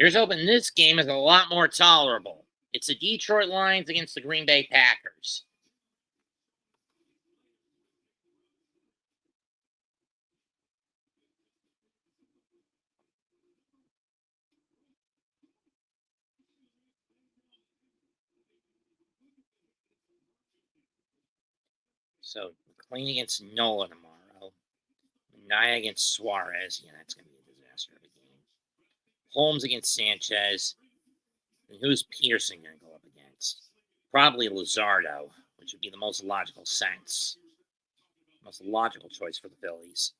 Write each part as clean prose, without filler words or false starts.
Here's hoping this game is a lot more tolerable. It's the Detroit Lions against the Green Bay Packers. So McLean against Nola tomorrow. Naya against Suarez. Yeah, that's going to be a disaster of a game. Holmes against Sanchez. And who's Pearson going to go up against? Probably Luzardo, which would be the most logical sense. Most logical choice for the Phillies.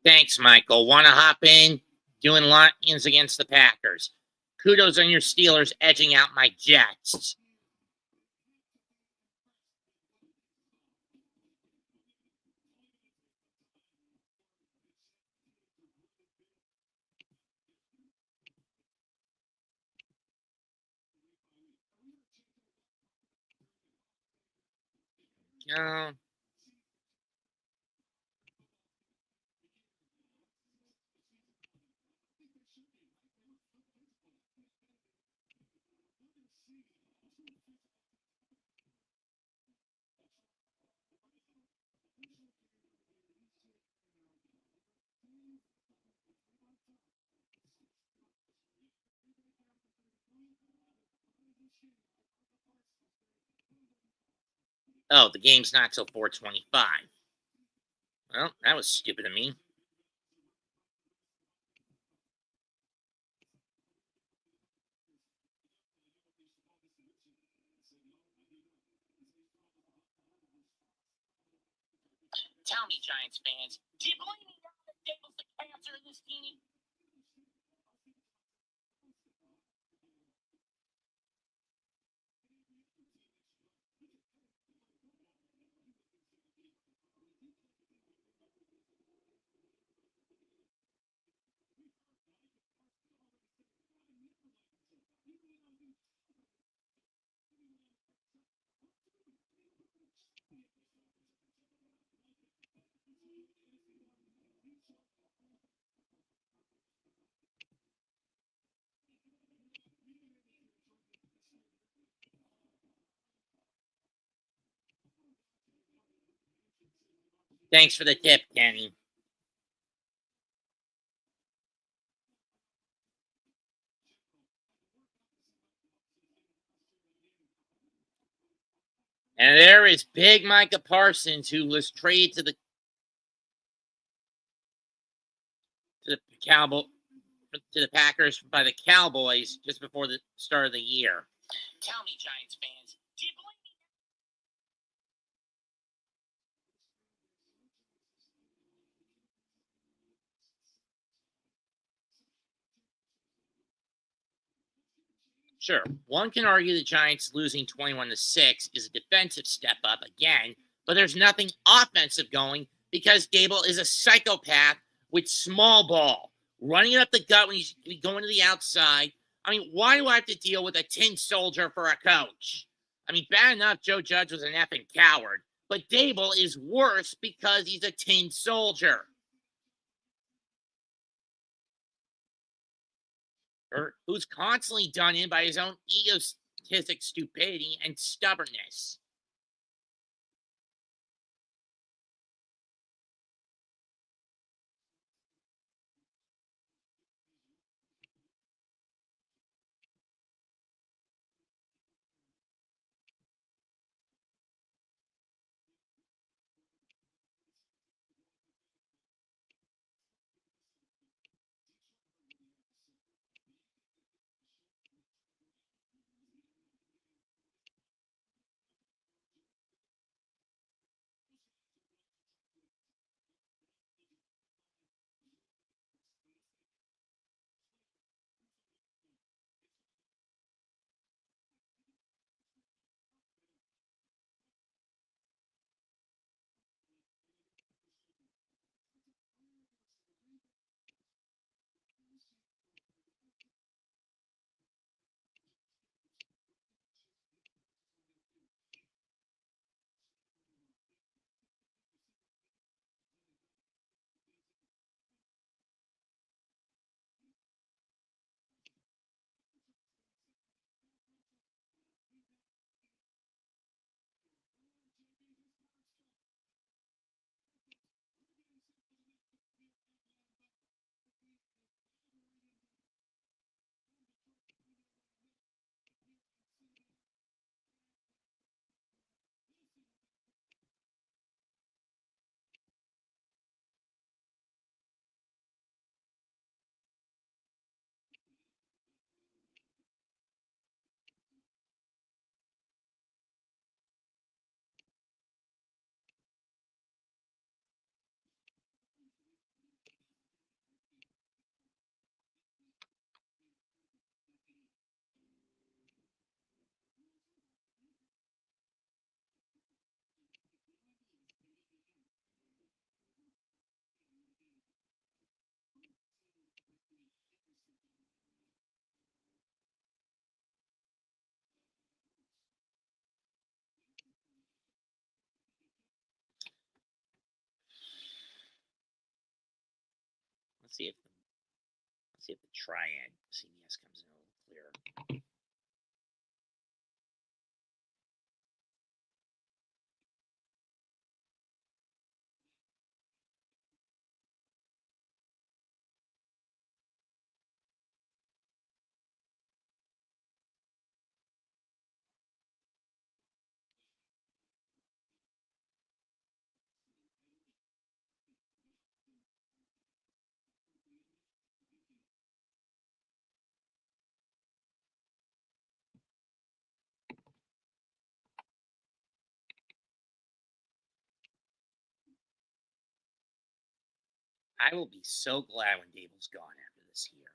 Thanks, Michael. Want to hop in? Doing Lions against the Packers. Kudos on your Steelers edging out my Jets. Oh, the game's not till 4:25. Well, that was stupid of me. Tell me, Giants fans, do you believe me now that Dable's the cancer in this team? Thanks for the tip, Kenny. And there is big Micah Parsons, who was traded to the Packers by the Cowboys just before the start of the year. Tell me, Giants fans, do you believe me? Sure, one can argue the Giants losing 21-6 is a defensive step up again, but there's nothing offensive going because Dable is a psychopath with small ball, running it up the gut when he's going to the outside. I mean, why do I have to deal with a tin soldier for a coach? I mean, bad enough Joe Judge was an effing coward, but Dable is worse because he's a tin soldier. Or who's constantly done in by his own egotistic stupidity and stubbornness. Let's see if the triad CBS comes in a little clearer. I will be so glad when Dable's gone after this year.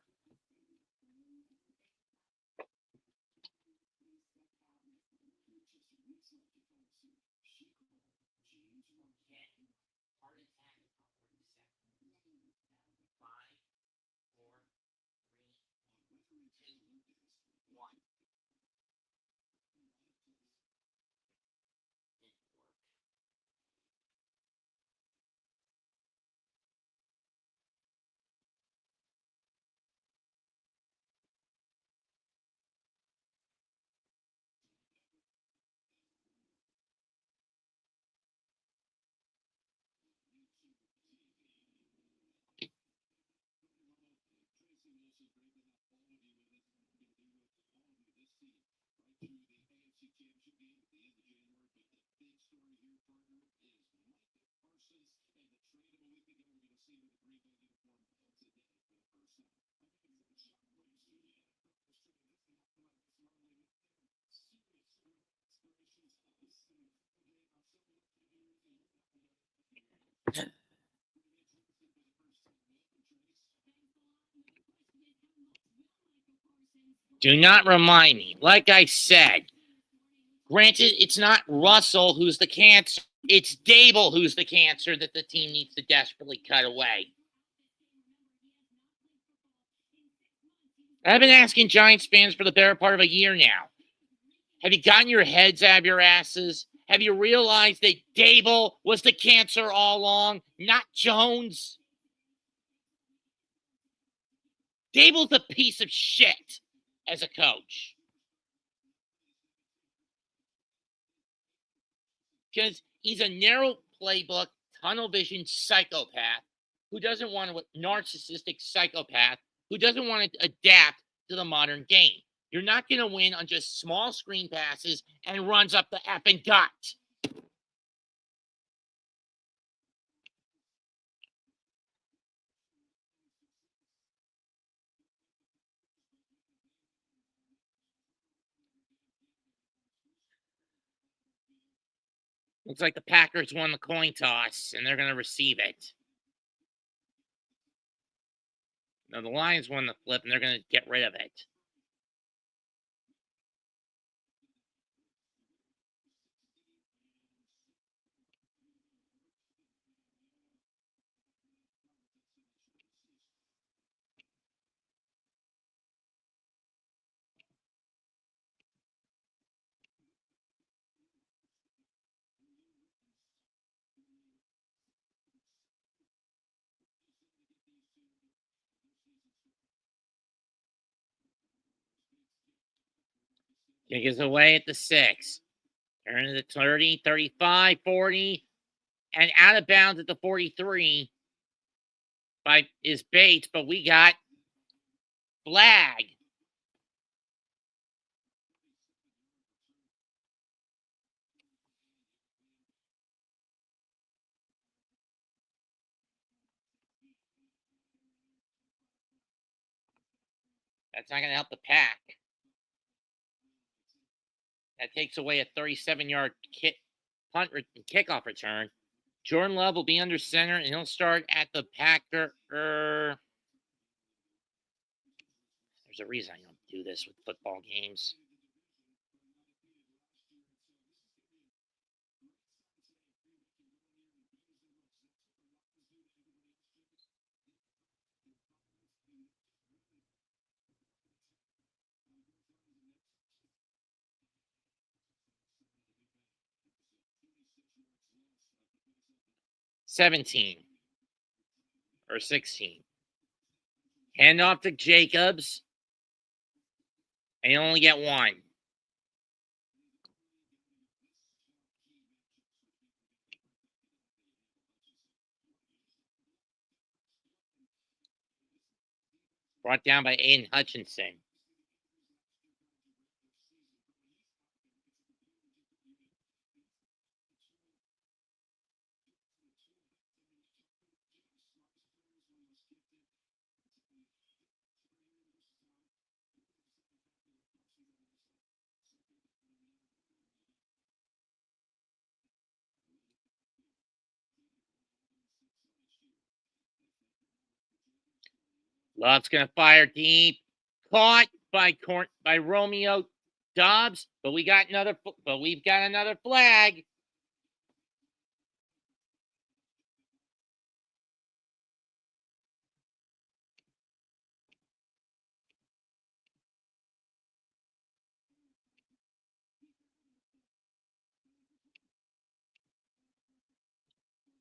Do not remind me. Like I said, granted, it's not Russell who's the cancer. It's Dable who's the cancer that the team needs to desperately cut away. I've been asking Giants fans for the better part of a year now. Have you gotten your heads out of your asses? Have you realized that Dable was the cancer all along, not Jones? Dable's a piece of shit as a coach. Because he's a narrow playbook, tunnel vision psychopath who doesn't want to, narcissistic psychopath who doesn't want to adapt to the modern game. You're not going to win on just small screen passes and runs up the effing gut. Looks like the Packers won the coin toss, and they're going to receive it. No, the Lions won the flip, and they're going to get rid of it. Kick is away at the 6. Turn to the 30, 35, 40, and out of bounds at the 43 is Bates, but we got flag. That's not going to help the Pack. That takes away a 37-yard punt kickoff return. Jordan Love will be under center, and he'll start at the Packer. There's a reason I don't do this with football games. $17 or $16. Hand off to Jacobs. And you only get one. Brought down by Aiden Hutchinson. Love's going to fire deep. Caught by Romeo Dobbs, but we've got another flag.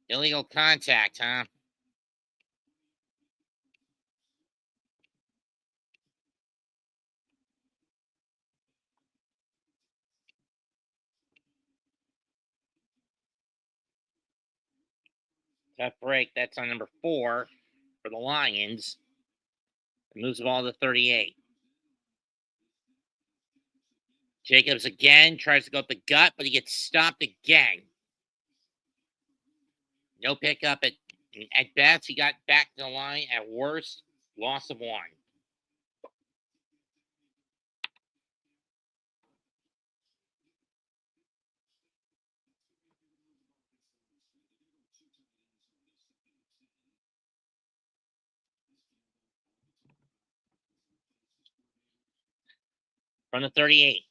Illegal contact, huh? Tough break. That's on number 4 for the Lions. It moves the ball to 38. Jacobs again tries to go up the gut, but he gets stopped again. No pickup at best. He got back to the line. At worst, loss of 1. From the 38.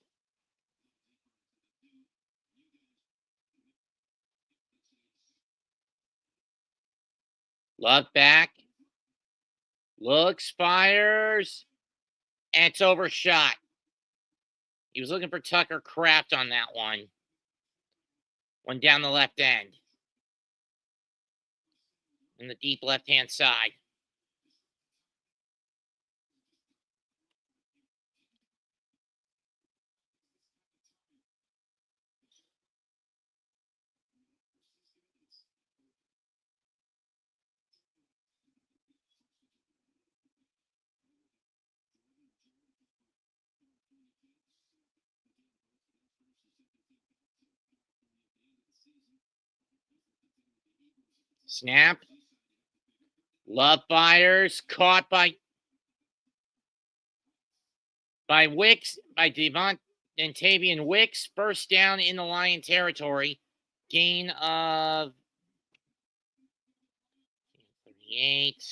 Love back. Looks, fires, and it's overshot. He was looking for Tucker Kraft on that one. One down the left end. In the deep left-hand side. Snap. Love fires. Caught by Wicks, by Tavian Wicks. First down in the Lion territory. Gain of 38.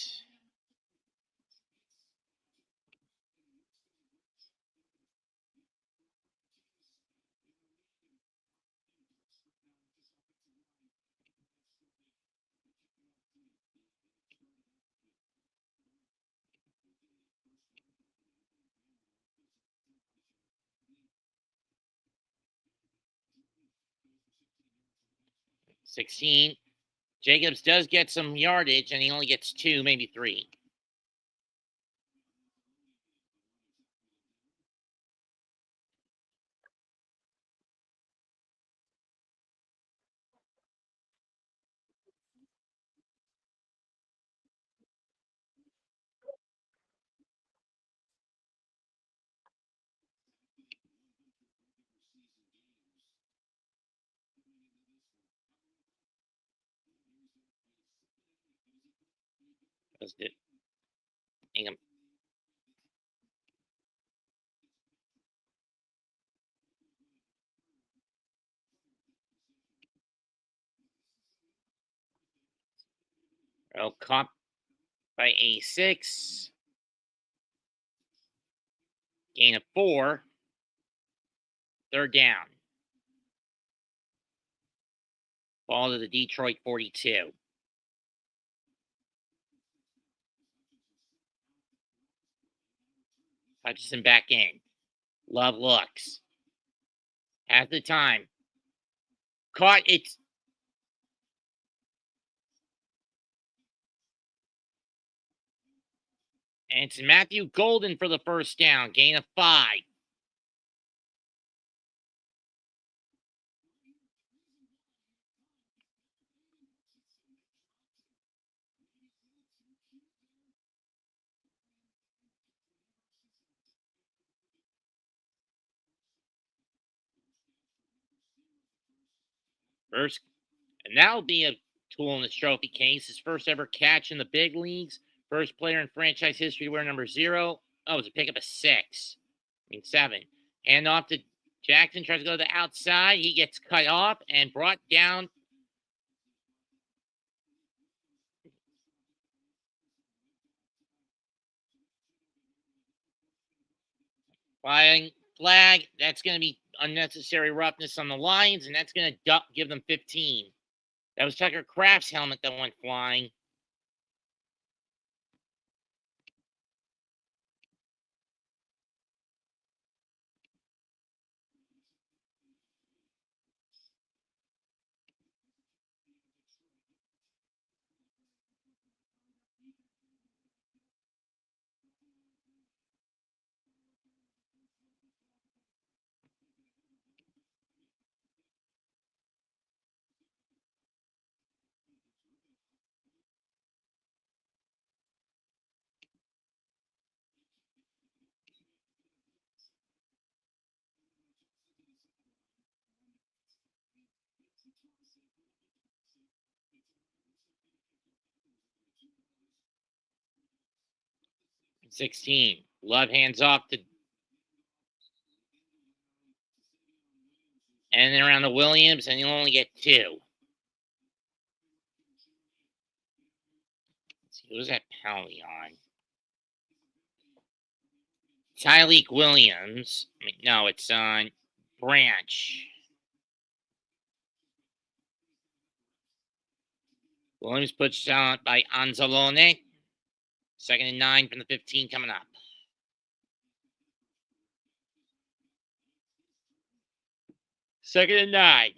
$16. Jacobs does get some yardage, and he only gets 2, maybe 3. Ingham. Caught by A6. Gain of 4. Third down. Ball to the Detroit 42. Hutchinson back in. Love looks. At the time. Caught. And it's Matthew Golden for the first down. Gain of 5. First, and that'll be a tool in this trophy case. His first ever catch in the big leagues. First player in franchise history to wear number 0. Oh, it's a pickup of 6. 7. Hand off to Jackson. Tries to go to the outside. He gets cut off and brought down. Flag. That's going to be unnecessary roughness on the Lions, and that's going to give them 15. That was Tucker Kraft's helmet that went flying. $16. Love hands off to. And then around to Williams, and you'll only get 2. Let's see, who was that penalty on? Tyleek Williams. No, it's on Branch. Williams puts out by Anzalone. 2nd and 9 from the 15 coming up. Second and 9.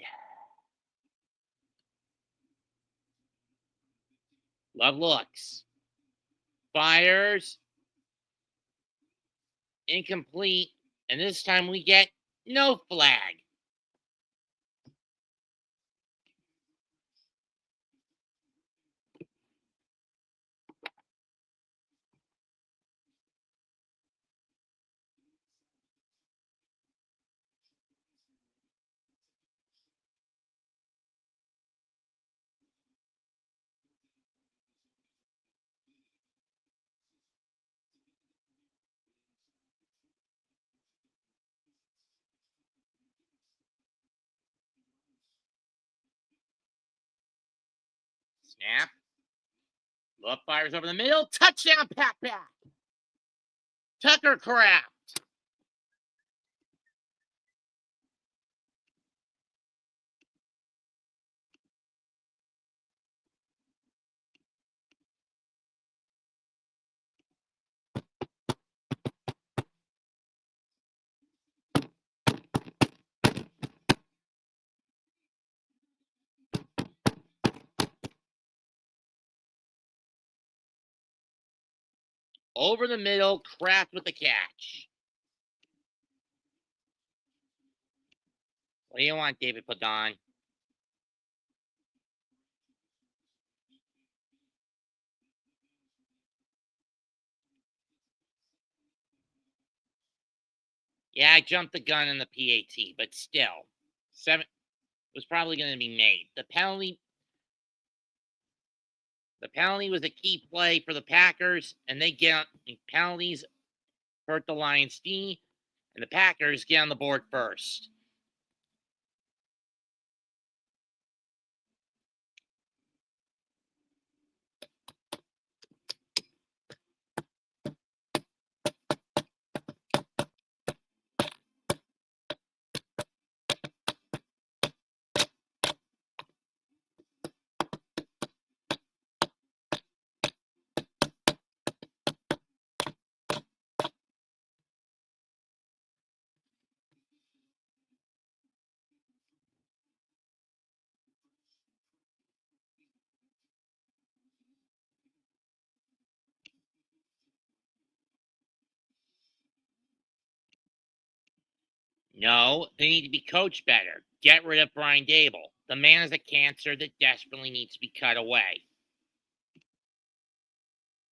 Love looks. Fires. Incomplete. And this time we get no flag. Snap. Love fires over the middle. Touchdown, Pat. Tucker Kraft. Over the middle, Kraft with the catch. What do you want, David Padon? Yeah, I jumped the gun in the PAT, but still. 7 was probably going to be made. The penalty was a key play for the Packers, and they get penalties hurt the Lions D, and the Packers get on the board first. No, they need to be coached better. Get rid of Brian Dable. The man is a cancer that desperately needs to be cut away.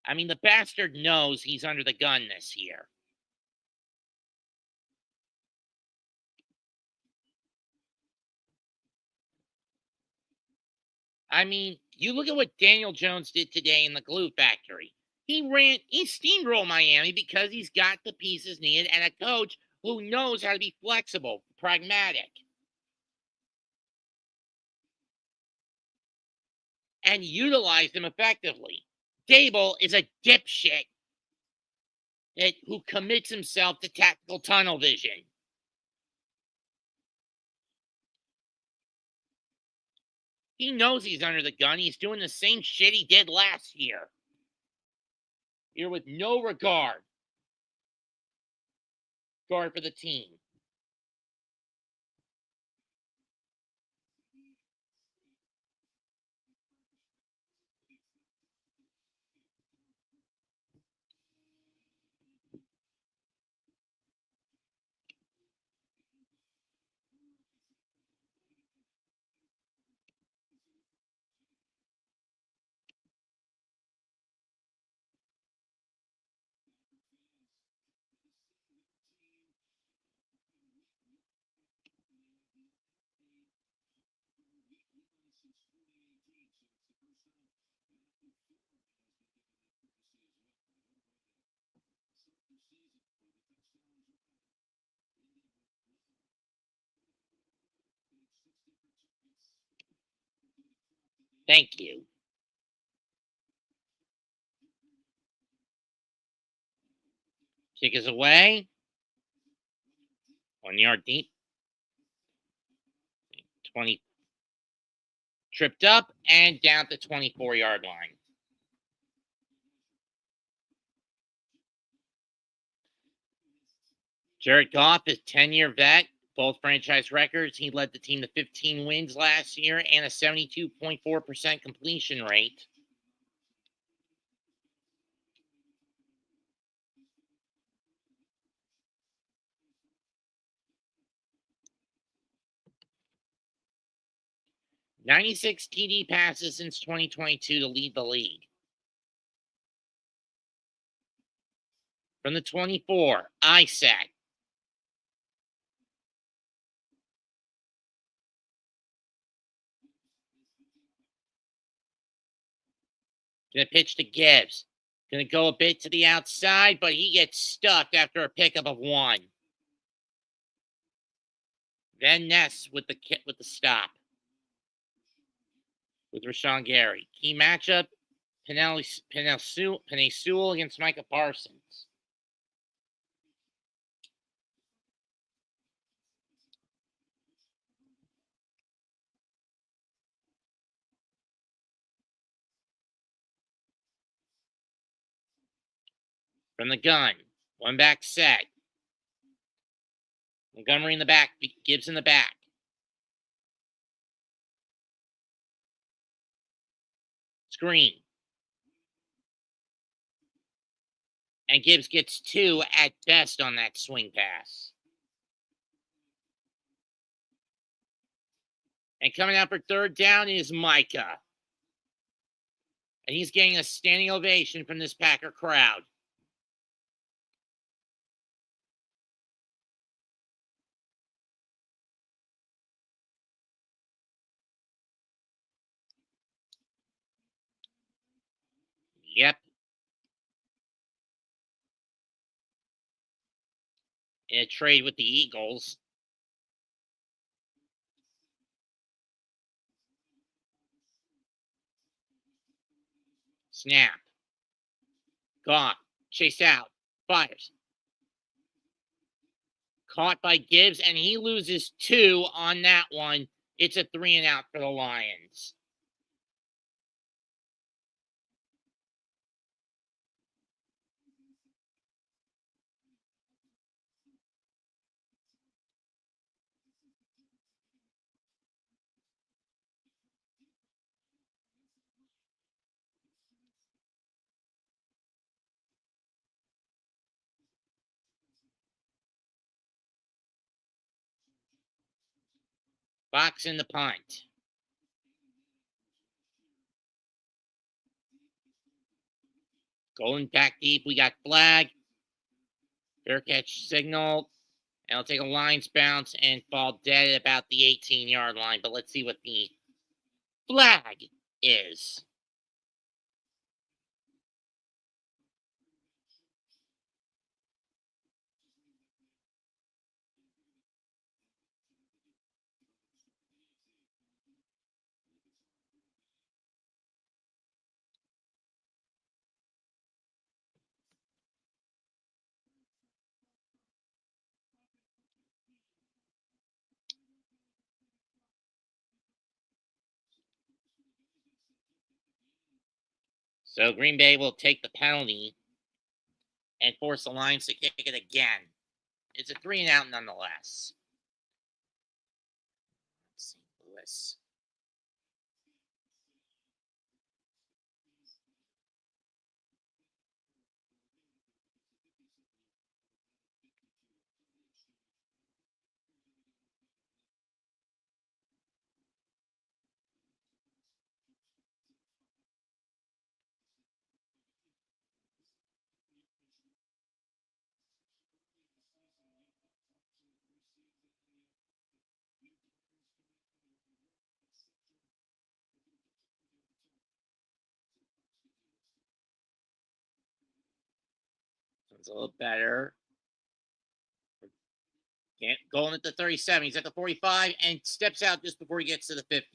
I mean, the bastard knows he's under the gun this year. I mean, you look at what Daniel Jones did today in the glue factory. He steamrolled Miami because he's got the pieces needed and a coach who knows how to be flexible, pragmatic, and utilize them effectively. Dable is a dipshit who commits himself to tactical tunnel vision. He knows he's under the gun. He's doing the same shit he did last year. You're with no regard for the team. Thank you. Kick is away. 1 yard deep. 20. Tripped up and down the 24-yard line. Jared Goff is 10-year vet, both franchise records. He led the team to 15 wins last year and a 72.4% completion rate. "96 TD passes since 2022 to lead the league." From the 24, Isaac. Gonna pitch to Gibbs. Gonna go a bit to the outside, but he gets stuck after a pickup of 1. Then Ness with the stop. With Rashawn Gary. Key matchup, Penei Sewell against Micah Parsons. From the gun, 1 back set. Montgomery in the back, Gibbs in the back. Screen. And Gibbs gets 2 at best on that swing pass. And coming out for third down is Micah. And he's getting a standing ovation from this Packer crowd. Yep. In a trade with the Eagles. Snap. Goff. Chase out. Fires. Caught by Gibbs, and he loses 2 on that one. It's a 3 and out for the Lions. Fox in the punt. Going back deep, we got flag. Fair catch signal. And it'll take a lines bounce and fall dead at about the 18-yard line. But let's see what the flag is. So Green Bay will take the penalty and force the Lions to kick it again. It's a 3-and-out nonetheless. St. Louis. It's a little better. Going at the 37. He's at the 45 and steps out just before he gets to the 50.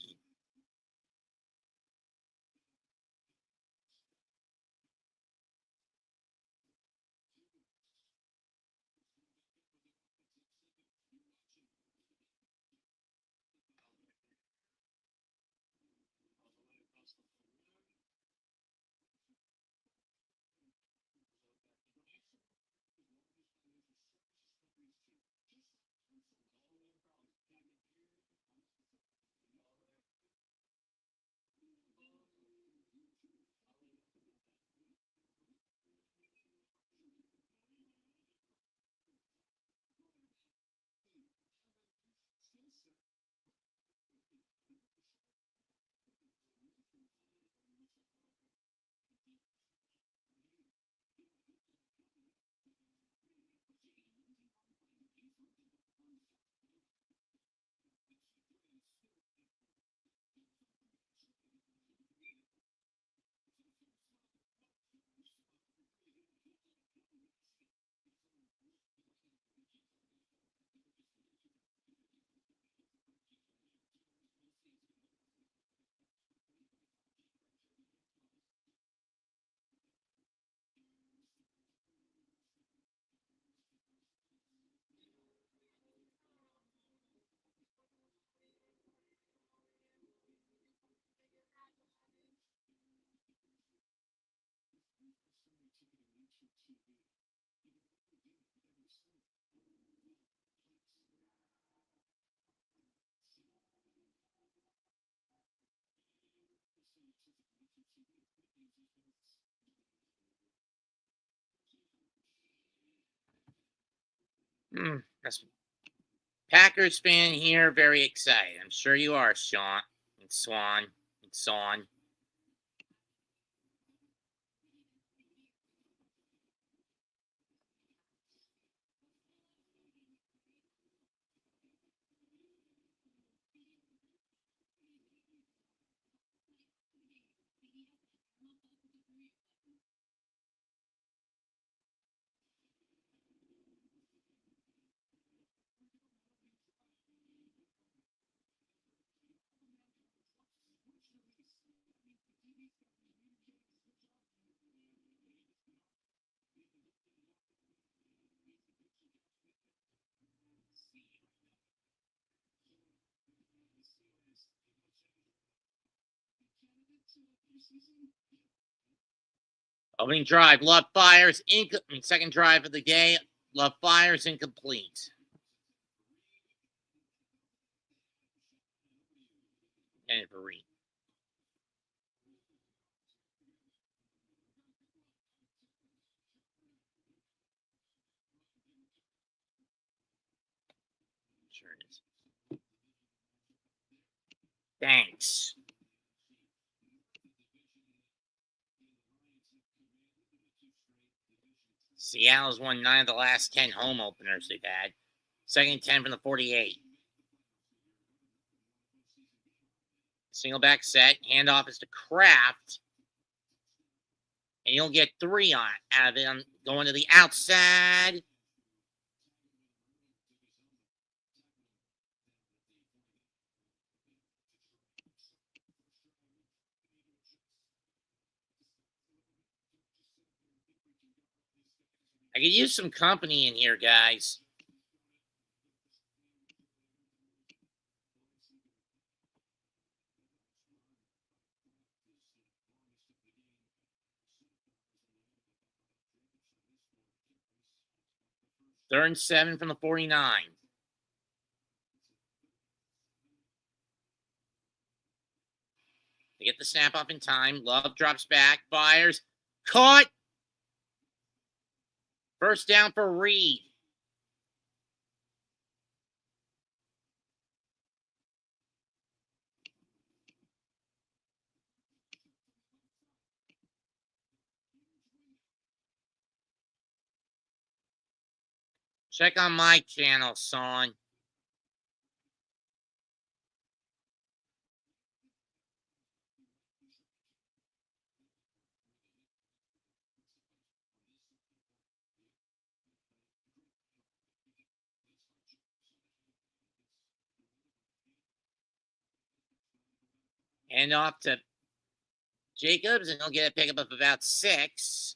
That's Packers fan here, very excited. I'm sure you are, Sean and Swan and Son. Opening drive, Love fires. Second drive of the day, Love fires incomplete. And for Reed. Sure it is. Thanks. Seattle's won 9 of the last 10 home openers they've had. Second 10 from the 48. Single back set. Handoff is to Kraft. And you'll get 3 out of it. I'm going to the outside. I could use some company in here, guys. Third and 7 from the 49. They get the snap off in time. Love drops back, fires, caught. First down for Reed. Check on my channel, son. Hand off to Jacobs, and he'll get a pickup of about 6.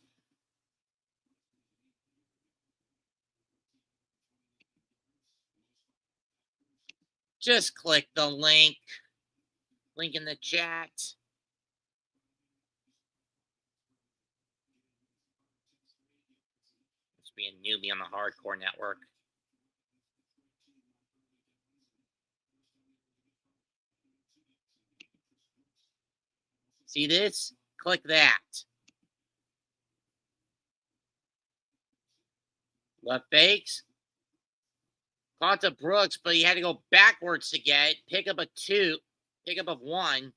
Just click the link. Link in the chat. Must be a newbie on the Hardcore Network. See this? Click that. Left fakes. Caught to Brooks, but he had to go backwards to get it. Pick up a 2. Pick up of 1.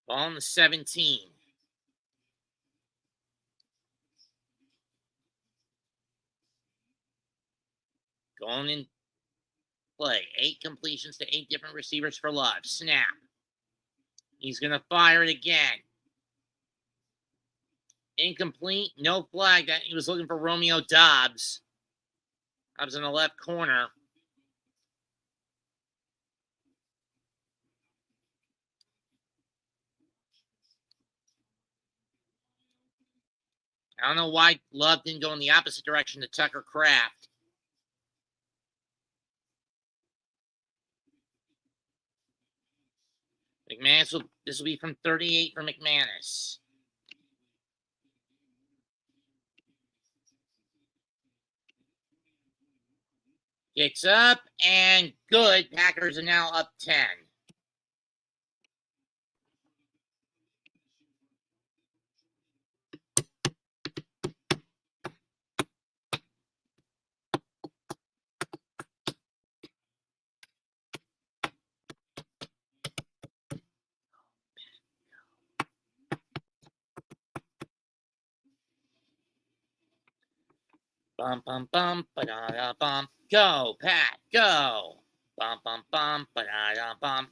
Ball on the 17. Going in play. 8 completions to 8 different receivers for Love. Snap. He's going to fire it again. Incomplete. No flag. That he was looking for Romeo Dobbs. Dobbs in the left corner. I don't know why Love didn't go in the opposite direction to Tucker Kraft. McManus this will be from 38 for McManus. Kicks up and good. Packers are now up 10. Bum, bum, bum, ba-da-da, bum. Go, Pat, go. Bum, bum, bum, ba-da-da, bum.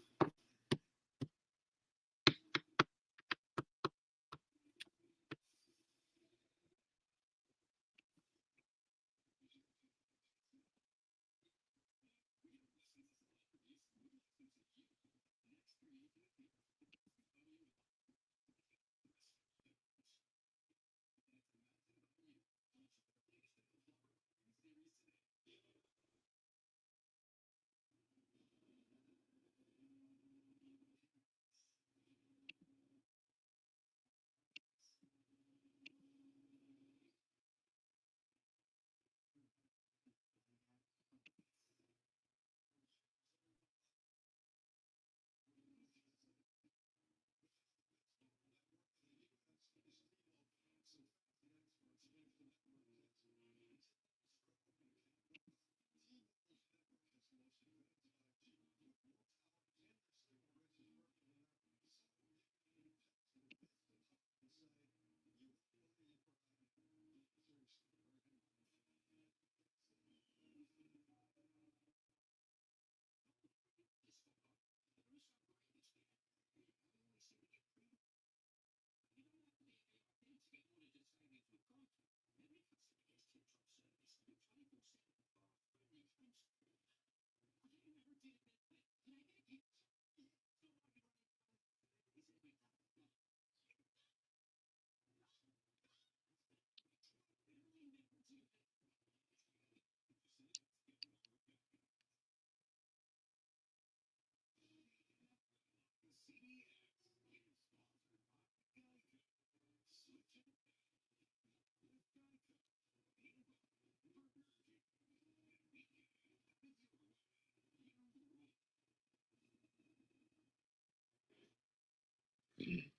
Kick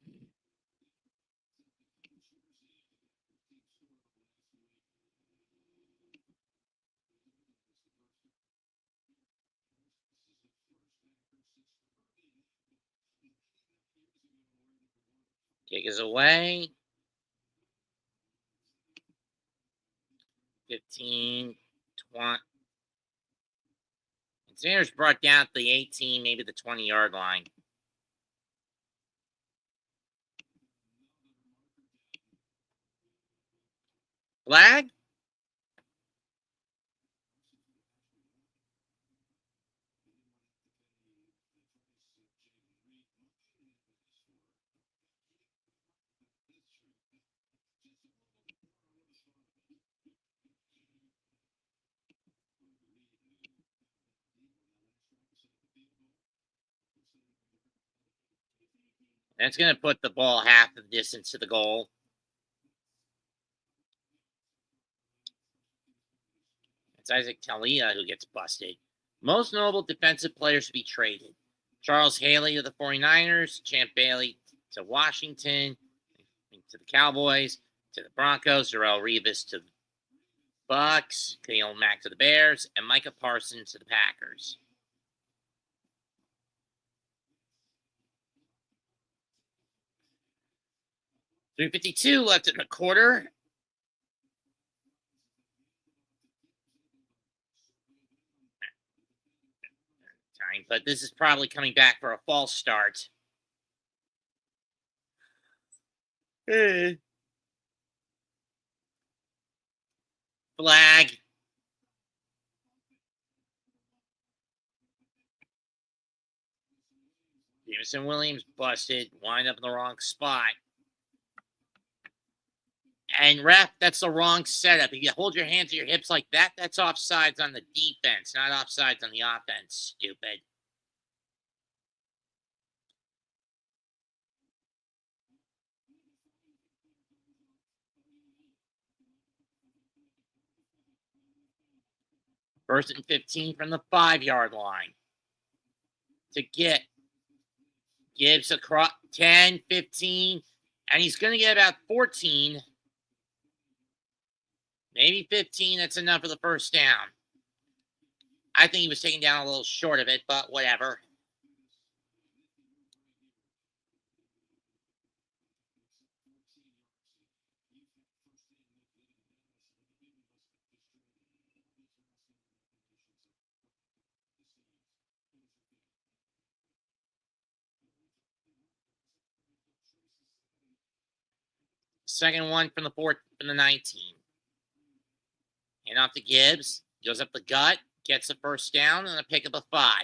is away. 15, 20. And Sanders brought down to the 18, maybe the 20-yard line. Flag? That's going to put the ball half the distance to the goal. It's Isaac Talia who gets busted. Most notable defensive players to be traded. Charles Haley to the 49ers, Champ Bailey to Washington, to the Cowboys, to the Broncos, Darrelle Revis to the Bucks, Khalil Mack to the Bears, and Micah Parson to the Packers. $3.52 left in the quarter. But this is probably coming back for a false start. Flag. Jameson Williams busted, wind up in the wrong spot. And ref, that's the wrong setup. If you hold your hands at your hips like that, that's offsides on the defense, not offsides on the offense. Stupid. First and 15 from the 5-yard line. To get Gibbs across 10, 15, and he's going to get about 14. Maybe 15. That's enough for the first down. I think he was taken down a little short of it, but whatever. Second one from the 19. Hand off to Gibbs. Goes up the gut. Gets the first down and a pick up a 5.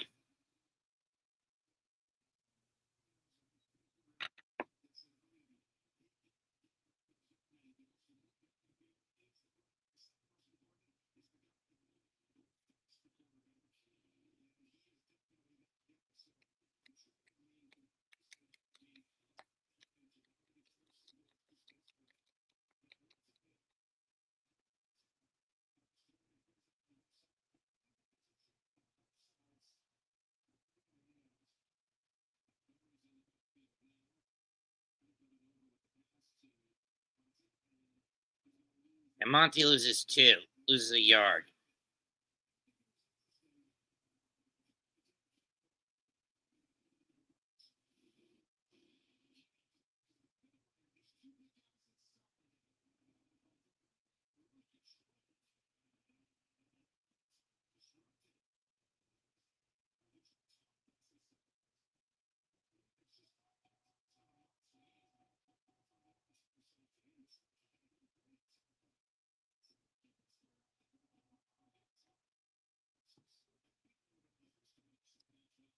And Monty loses 2. Loses a yard.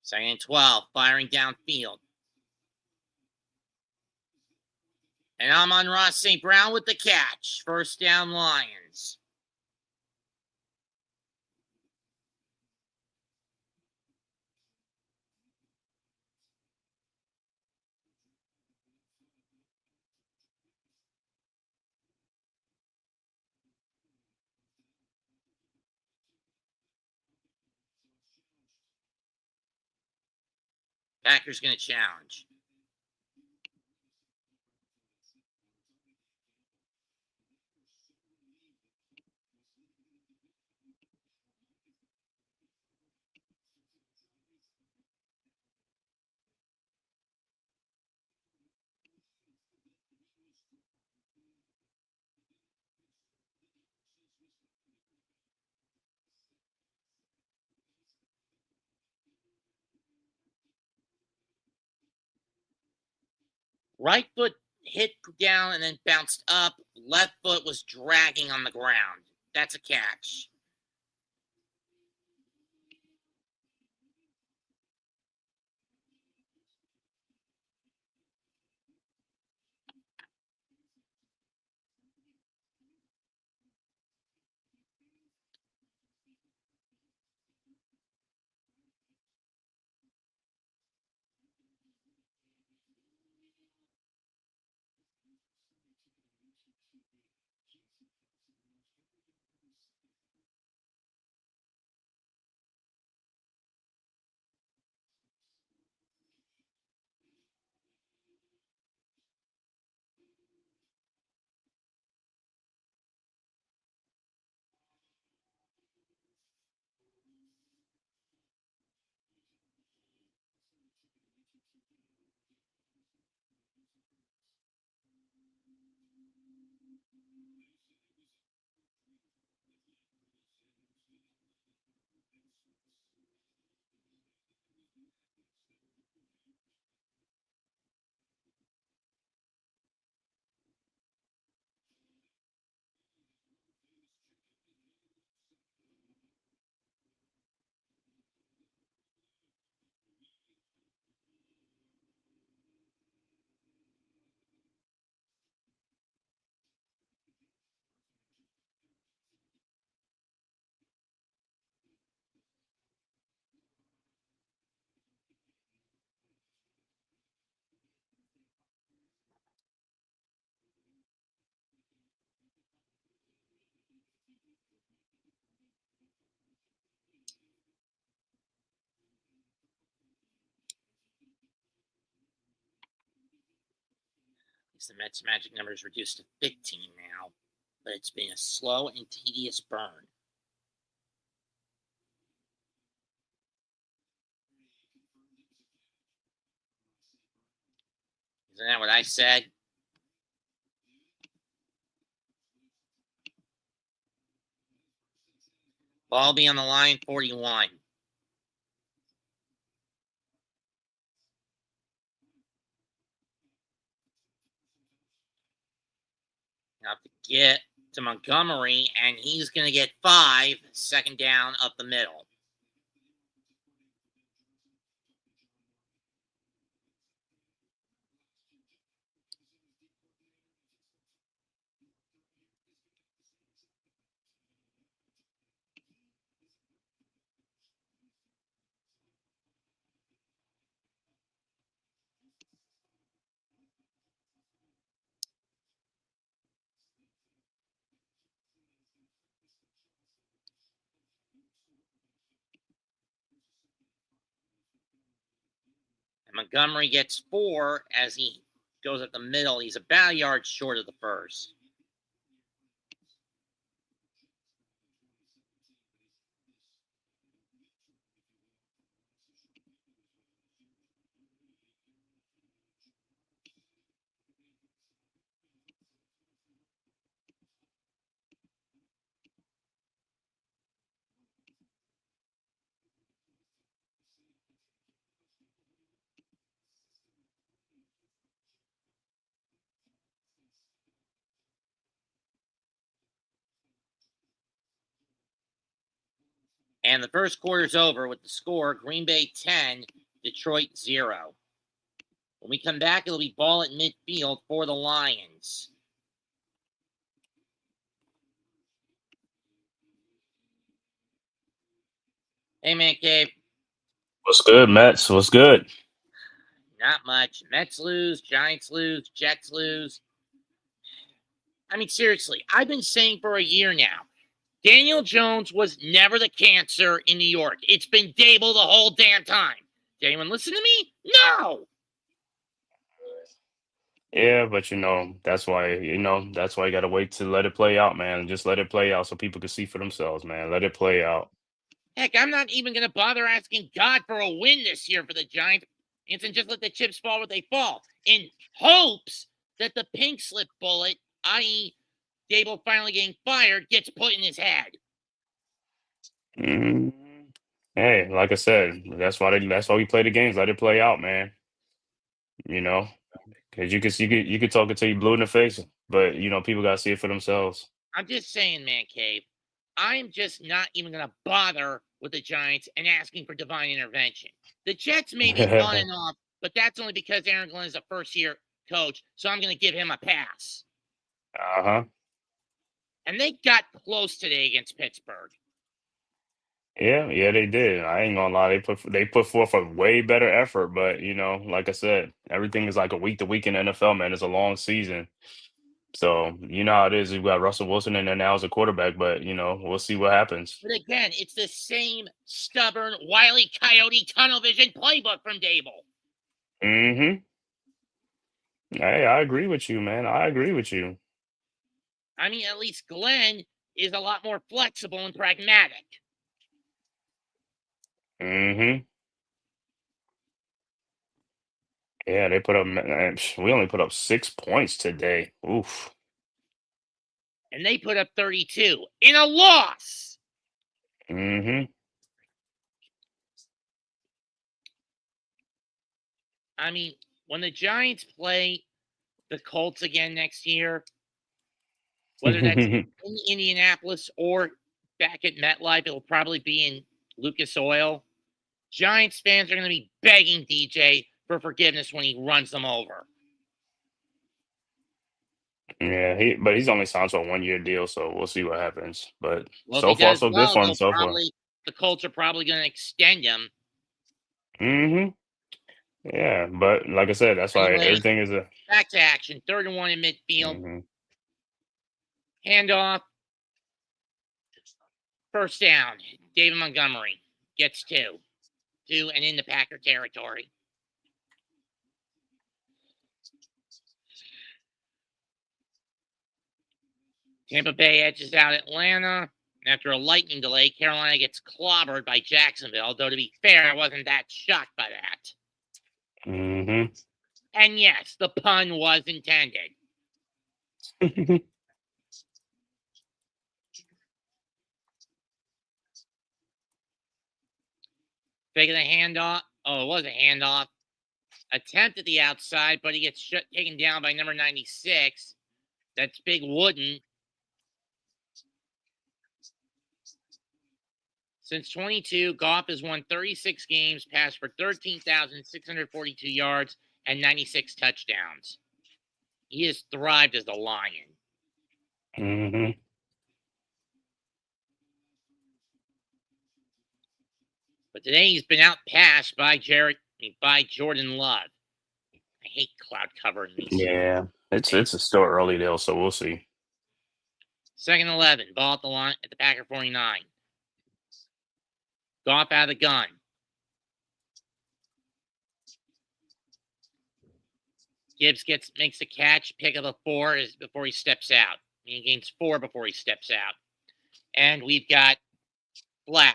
Second and 12. Firing downfield. And Amon-Ra St. Brown with the catch. First down, Lions. Packers going to challenge. Right foot hit down and then bounced up. Left foot was dragging on the ground. That's a catch. The Mets' magic number is reduced to 15 now, but it's been a slow and tedious burn. Isn't that what I said? Ball be on the line, 41. Now to get to Montgomery, and he's going to get 5, second down up the middle. And Montgomery gets 4 as he goes up the middle. He's about a yard short of the first. And the first quarter's over with the score Green Bay 10, Detroit 0. When we come back, it'll be ball at midfield for the Lions. Hey, man, Cave. What's good, Mets? What's good? Not much. Mets lose, Giants lose, Jets lose. I mean, seriously, I've been saying for a year now, Daniel Jones was never the cancer in New York. It's been Dable the whole damn time. Did anyone listen to me? No. Yeah, but that's why you gotta wait to let it play out, man. Just let it play out so people can see for themselves, man. Let it play out. Heck, I'm not even going to bother asking God for a win this year for the Giants. Instead, just let the chips fall where they fall in hopes that the pink slip bullet, i.e., Dable finally getting fired, gets put in his head. Mhm. Hey, like I said, that's why we play the games. Let it play out, man. You know, Because you could talk it till you blue in the face, but people gotta see it for themselves. I'm just saying, man cave. I'm just not even going to bother with the Giants and asking for divine intervention. The Jets may be on and off, but that's only because Aaron Glenn is a first-year coach, so I'm going to give him a pass. Uh-huh. And they got close today against Pittsburgh. Yeah, yeah, they did. I ain't gonna lie, they put forth a way better effort, but like I said, everything is like a week to week in the NFL, man. It's a long season. So you know how it is. You've got Russell Wilson in there now as a quarterback, but we'll see what happens. But again, it's the same stubborn, wily coyote tunnel vision playbook from Dable. Mm-hmm. Hey, I agree with you, man. I agree with you. I mean, at least Glenn is a lot more flexible and pragmatic. Mm-hmm. Yeah, they put up. Man, we only put up 6 points today. Oof. And they put up 32 in a loss. Mm-hmm. I mean, when the Giants play the Colts again next year, whether that's in Indianapolis or back at MetLife, it'll probably be in Lucas Oil. Giants fans are going to be begging DJ for forgiveness when he runs them over. Yeah, but he's only signed to a 1 year deal, so we'll see what happens. But Well, if so he far, does so good well, for him so far. the Colts are probably going to extend him. Mm-hmm. Yeah, but like I said, that's why Anyway, everything is a. back to action. 3rd and 1 in midfield. Mm-hmm. Handoff. First down. David Montgomery gets 2. 2 and in the Packer territory. Tampa Bay edges out Atlanta. After a lightning delay, Carolina gets clobbered by Jacksonville, though to be fair, I wasn't that shocked by that. Mm-hmm. And yes, the pun was intended. Taking a handoff. Oh, it was a handoff. Attempt at the outside, but he gets taken down by number 96. That's Big Wooden. Since 22, Goff has won 36 games, passed for 13,642 yards, and 96 touchdowns. He has thrived as a Lion. Mm-hmm. But today he's been outpassed by Jordan Love. I hate cloud cover in these. Yeah, it's still early though, so we'll see. 2nd and 11, ball at the line at the Packer 49. Goff out of the gun. Gibbs makes the catch, pick up a 4 before he steps out. He gains 4 before he steps out. And we've got flag.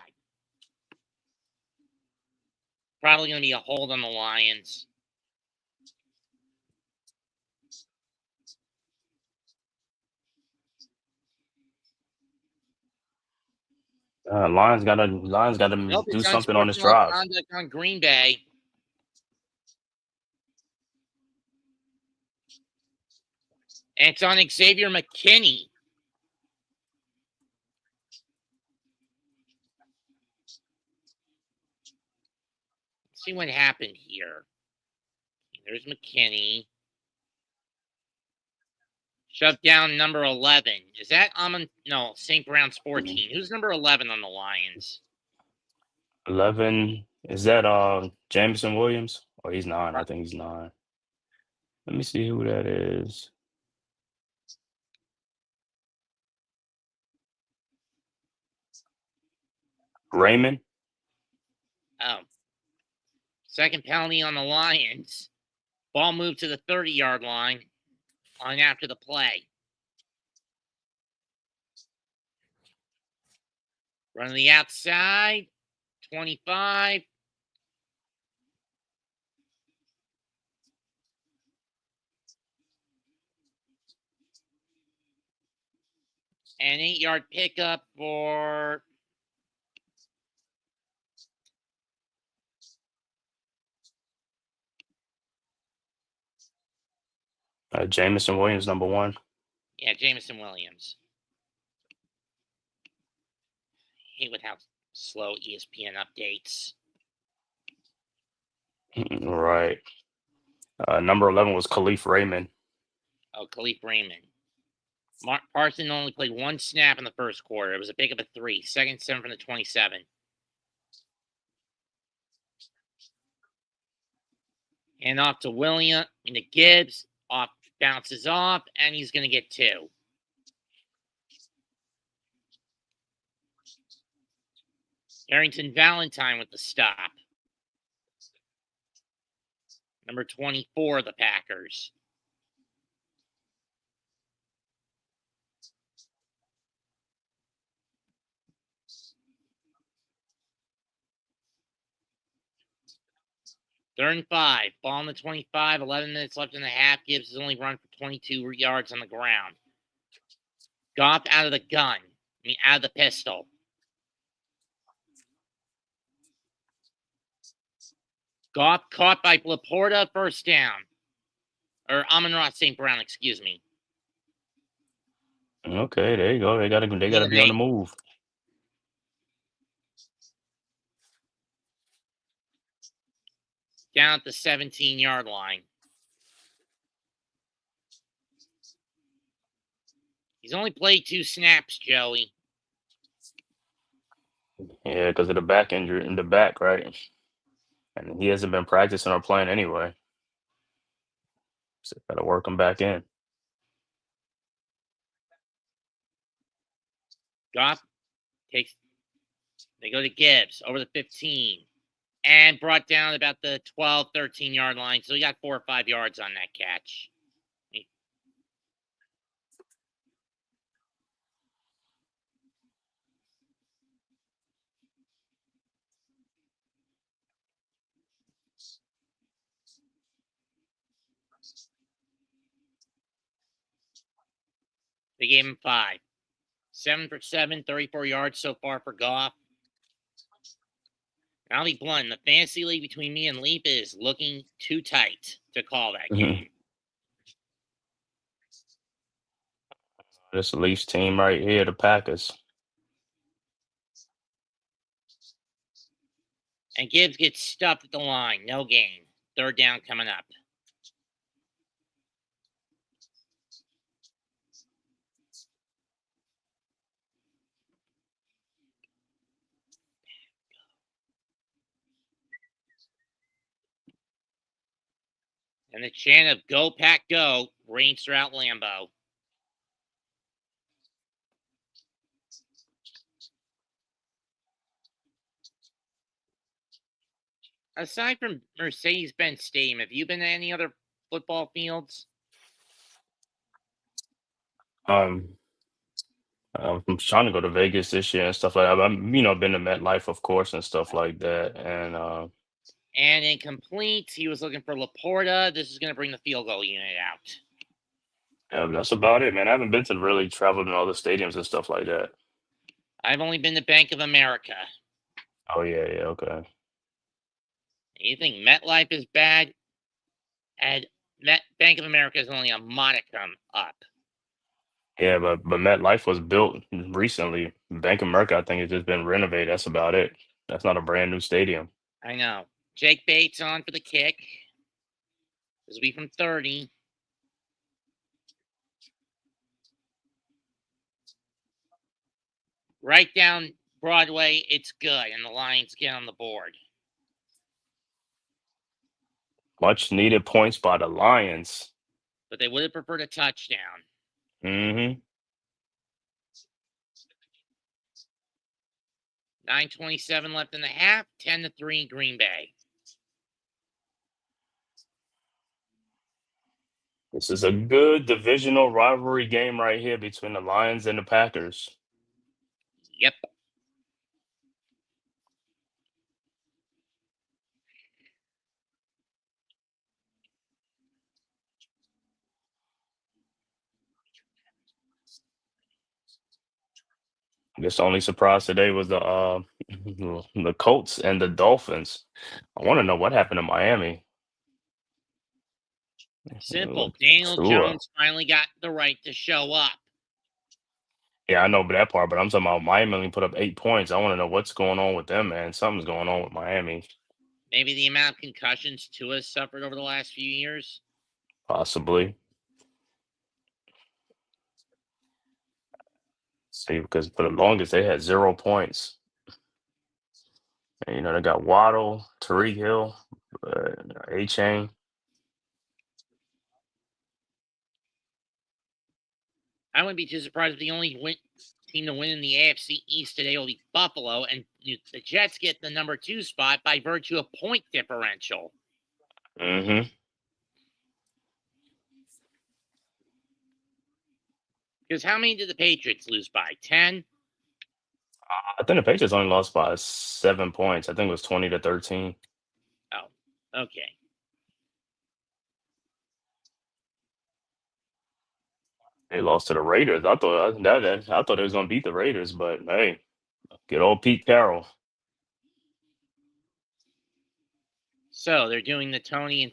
Probably going to be a hold on the Lions. Lions gotta Nope, do it's something on this unsportsmanlike drive. conduct on Green Bay. And it's on Xavier McKinney. Let's see what happened here. There's McKinney. Shoved down number 11. Is that No, St. Brown's 14. Who's number 11 on the Lions? 11, is that Jameson Williams? Oh, he's 9. I think he's 9. Let me see who that is. Raymond. Oh. Second penalty on the Lions. Ball moved to the 30-yard line on after the play. Run to the outside. 25. An 8-yard pickup for Jamison Williams, number one. Yeah, Jameson Williams. Hate with how slow ESPN updates. Right. Number 11 was Khalif Raymond. Oh, Khalif Raymond. Parson only played one snap in the first quarter. It was a pick of a 3. Second 7 from the 27. And off to William into Gibbs. Bounces off, and he's going to get 2. Harrington Valentine with the stop. Number 24 of the Packers. Third and 5. Ball on the 25. 11 minutes left in the half. Gibbs has only run for 22 yards on the ground. Goff out of the gun. Out of the pistol. Goff caught by Laporta. First down. Or Amon-Ra St. Brown, excuse me. Okay, there you go. They gotta be on the move. Down at the 17-yard line. He's only played 2 snaps, Joey. Yeah, because of the back injury in the back, right? And he hasn't been practicing or playing anyway. So gotta work him back in. Goff takes. They go to Gibbs over the 15. And brought down about the 12, 13-yard line. So he got 4 or 5 yards on that catch. They gave him 5. 7 for 7, 34 yards so far for Goff. I'll be blunt. The fantasy league between me and Leap is looking too tight to call that game. This Leafs team right here, the Packers. And Gibbs gets stuffed at the line. No gain. Third down coming up. And the chant of "Go Pack Go" reigns throughout Lambeau. Aside from Mercedes-Benz Stadium, have you been to any other football fields? I'm trying to go to Vegas this year and stuff like that. I'm, been to MetLife, of course, and stuff like that. And incomplete. He was looking for Laporta. This is going to bring the field goal unit out. Yeah, that's about it, man. I haven't been to really traveled in all the stadiums and stuff like that. I've only been to Bank of America. Oh yeah, okay. You think MetLife is bad? And Bank of America is only a modicum up. Yeah, but MetLife was built recently. Bank of America, I think, has just been renovated. That's about it. That's not a brand new stadium. I know. Jake Bates on for the kick. This will be from 30. Right down Broadway, it's good, and the Lions get on the board. Much needed points by the Lions. But they would have preferred a touchdown. Mm-hmm. 9:27 left in the half. 10-3 Green Bay. This is a good divisional rivalry game right here between the Lions and the Packers. Yep. I guess the only surprise today was the Colts and the Dolphins. I want to know what happened to Miami. Simple. Daniel Tua. Jones finally got the right to show up. Yeah, I know that part, but I'm talking about Miami only put up 8 points. I want to know what's going on with them, man. Something's going on with Miami, Maybe the amount of concussions Tua suffered over the last few years. possibly. See, because for the longest they had 0 points. And, they got Waddle, Tariq Hill, A Chain. I wouldn't be too surprised if the only team to win in the AFC East today will be Buffalo, and the Jets get the number 2 spot by virtue of point differential. Mm-hmm. Because how many did the Patriots lose by? 10? I think the Patriots only lost by 7 points. I think it was 20-13. Oh, okay. They lost to the Raiders. I thought they was gonna beat the Raiders, but hey, good old Pete Carroll. So they're doing the Tony and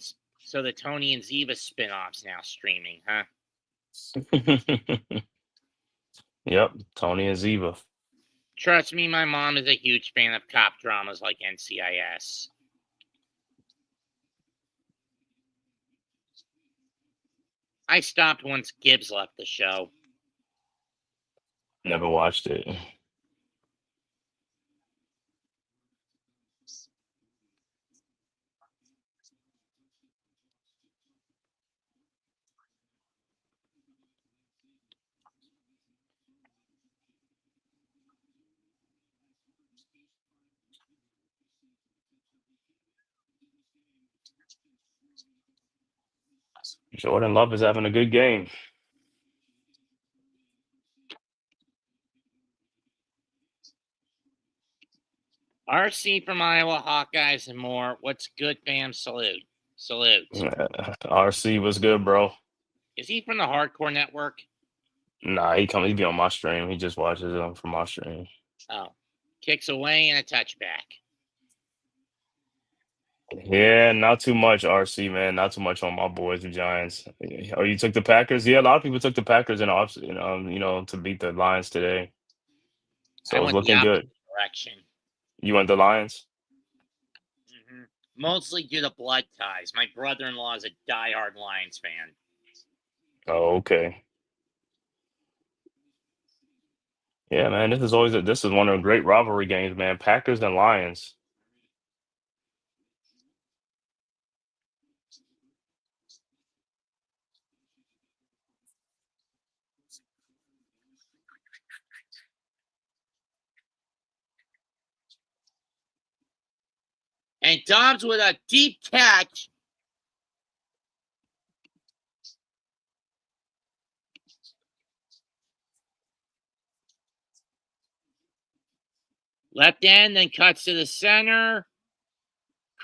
Ziva spin-offs now streaming, huh? Yep, Tony and Ziva. Trust me, my mom is a huge fan of cop dramas like NCIS. I stopped once Gibbs left the show. Never watched it. Jordan Love is having a good game. RC from Iowa, Hawkeyes, and more. What's good, fam? Salute. RC was good, bro. Is he from the Hardcore Network? Nah, he be on my stream. He just watches them from my stream. Oh. Kicks away and a touchback. Yeah, not too much, RC, man. Not too much on my boys, the Giants. Oh, you took the Packers? Yeah, a lot of people took the Packers in off, to beat the Lions today. I So it's went the looking opposite good. direction. You went the Lions? Mostly due to blood ties. My brother-in-law is a diehard Lions fan. Oh, okay. Yeah, man. This is one of the great rivalry games, man. Packers and Lions. And Dobbs with a deep catch. Left end, then cuts to the center.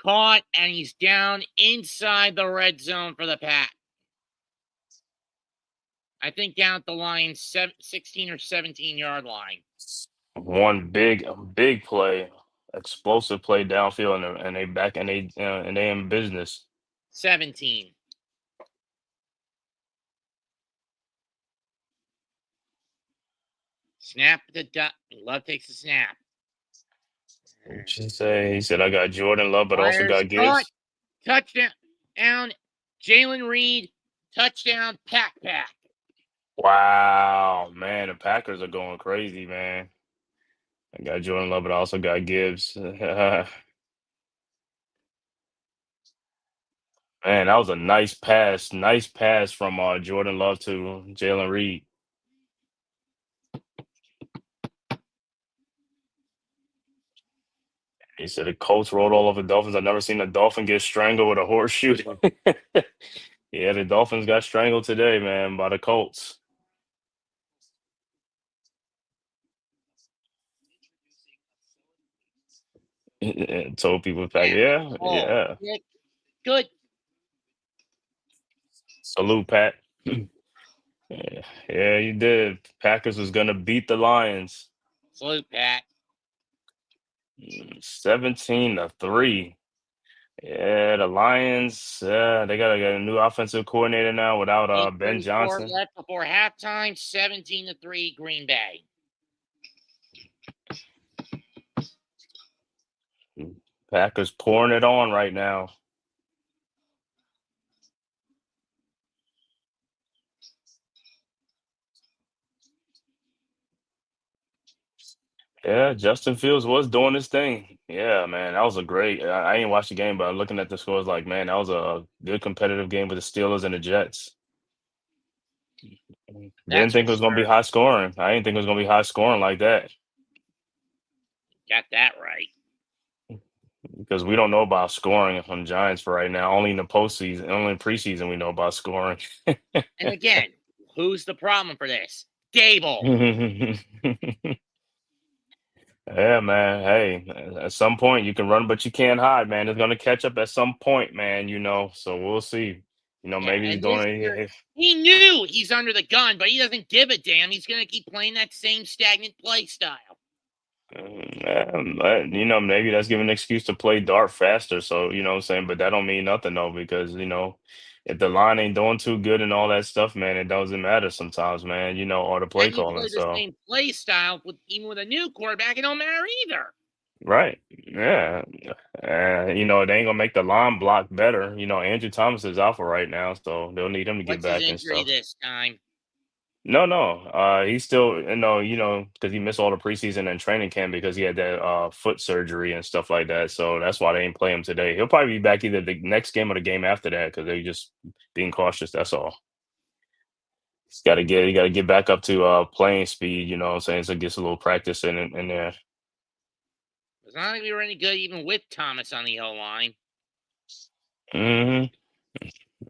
Caught, and he's down inside the red zone for the Pack. I think down at the line, 16 or 17-yard line. One big play, explosive play downfield, and they back and they in business. 17. Snap the Love takes the snap. He said, I got Jordan Love, but also Myers got caught. Gibbs. Touchdown. Jalen Reed. Touchdown. Pack. Wow, man, the Packers are going crazy, man. I got Jordan Love, but I also got Gibbs. Man, that was a nice pass. Nice pass from Jordan Love to Jalen Reed. He said the Colts rolled all over the Dolphins. I've never seen a Dolphin get strangled with a horseshoe. Yeah, the Dolphins got strangled today, man, by the Colts. Told people back, yeah. Good. Salute, Pat. Yeah, you did. Packers was gonna beat the Lions. Salute, Pat. 17-3. Yeah, the Lions, they got a new offensive coordinator now without Ben 8:34 Johnson. left before halftime. 17-3 Green Bay. Packers pouring it on right now. Yeah, Justin Fields was doing his thing. Yeah, man, that was a great. I ain't watched the game, but looking at the scores, like, man, that was a good competitive game with the Steelers and the Jets. Didn't That's think for it was gonna be sure. high scoring. I didn't think it was gonna be high scoring like that Got that right. because we don't know about scoring on Giants for right now. Only in the postseason, only in preseason, we know about scoring. And again, who's the problem for this? Dable. Yeah, man. Hey, at some point you can run, but you can't hide, man. It's gonna catch up at some point, man. So we'll see. Yeah, Maybe he's and this doing year, it. he knew he's under the gun, but he doesn't give a damn. He's going to keep playing that same stagnant play style. Maybe that's giving an excuse to play dart faster. So, what I'm saying, but that don't mean nothing though, because if the line ain't doing too good and all that stuff, man, it doesn't matter sometimes, man. Or the play And you calling. play the So, same play style even with a new quarterback, it don't matter either. right, yeah, it ain't gonna make the line block better. Andrew Thomas is out for right now, so they'll need him to get What's his back and injury stuff. this time? No, no. He's still, because he missed all the preseason and training camp because he had that foot surgery and stuff like that. So that's why they didn't play him today. He'll probably be back either the next game or the game after that because they're just being cautious. That's all. He got to get back up to playing speed. You know what I'm saying? So gets a little practice in there. It's not like we were any good even with Thomas on the O line. hmm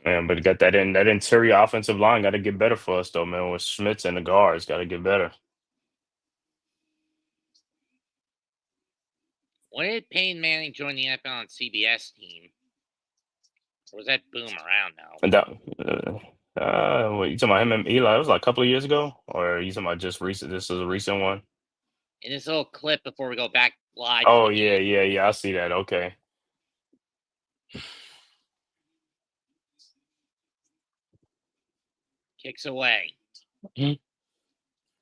Man, but got that interior offensive line got to get better for us though, man. With Schmitz and the guards, got to get better. When did Peyton Manning join the NFL on CBS team? Or was that Boom around now? And that, what you talking about him and Eli? It was like a couple of years ago, or you talking about just recent? This is a recent one. In this little clip before we go back live to Oh the yeah, game, yeah, yeah. I see that. Okay. kicks away. Mhm.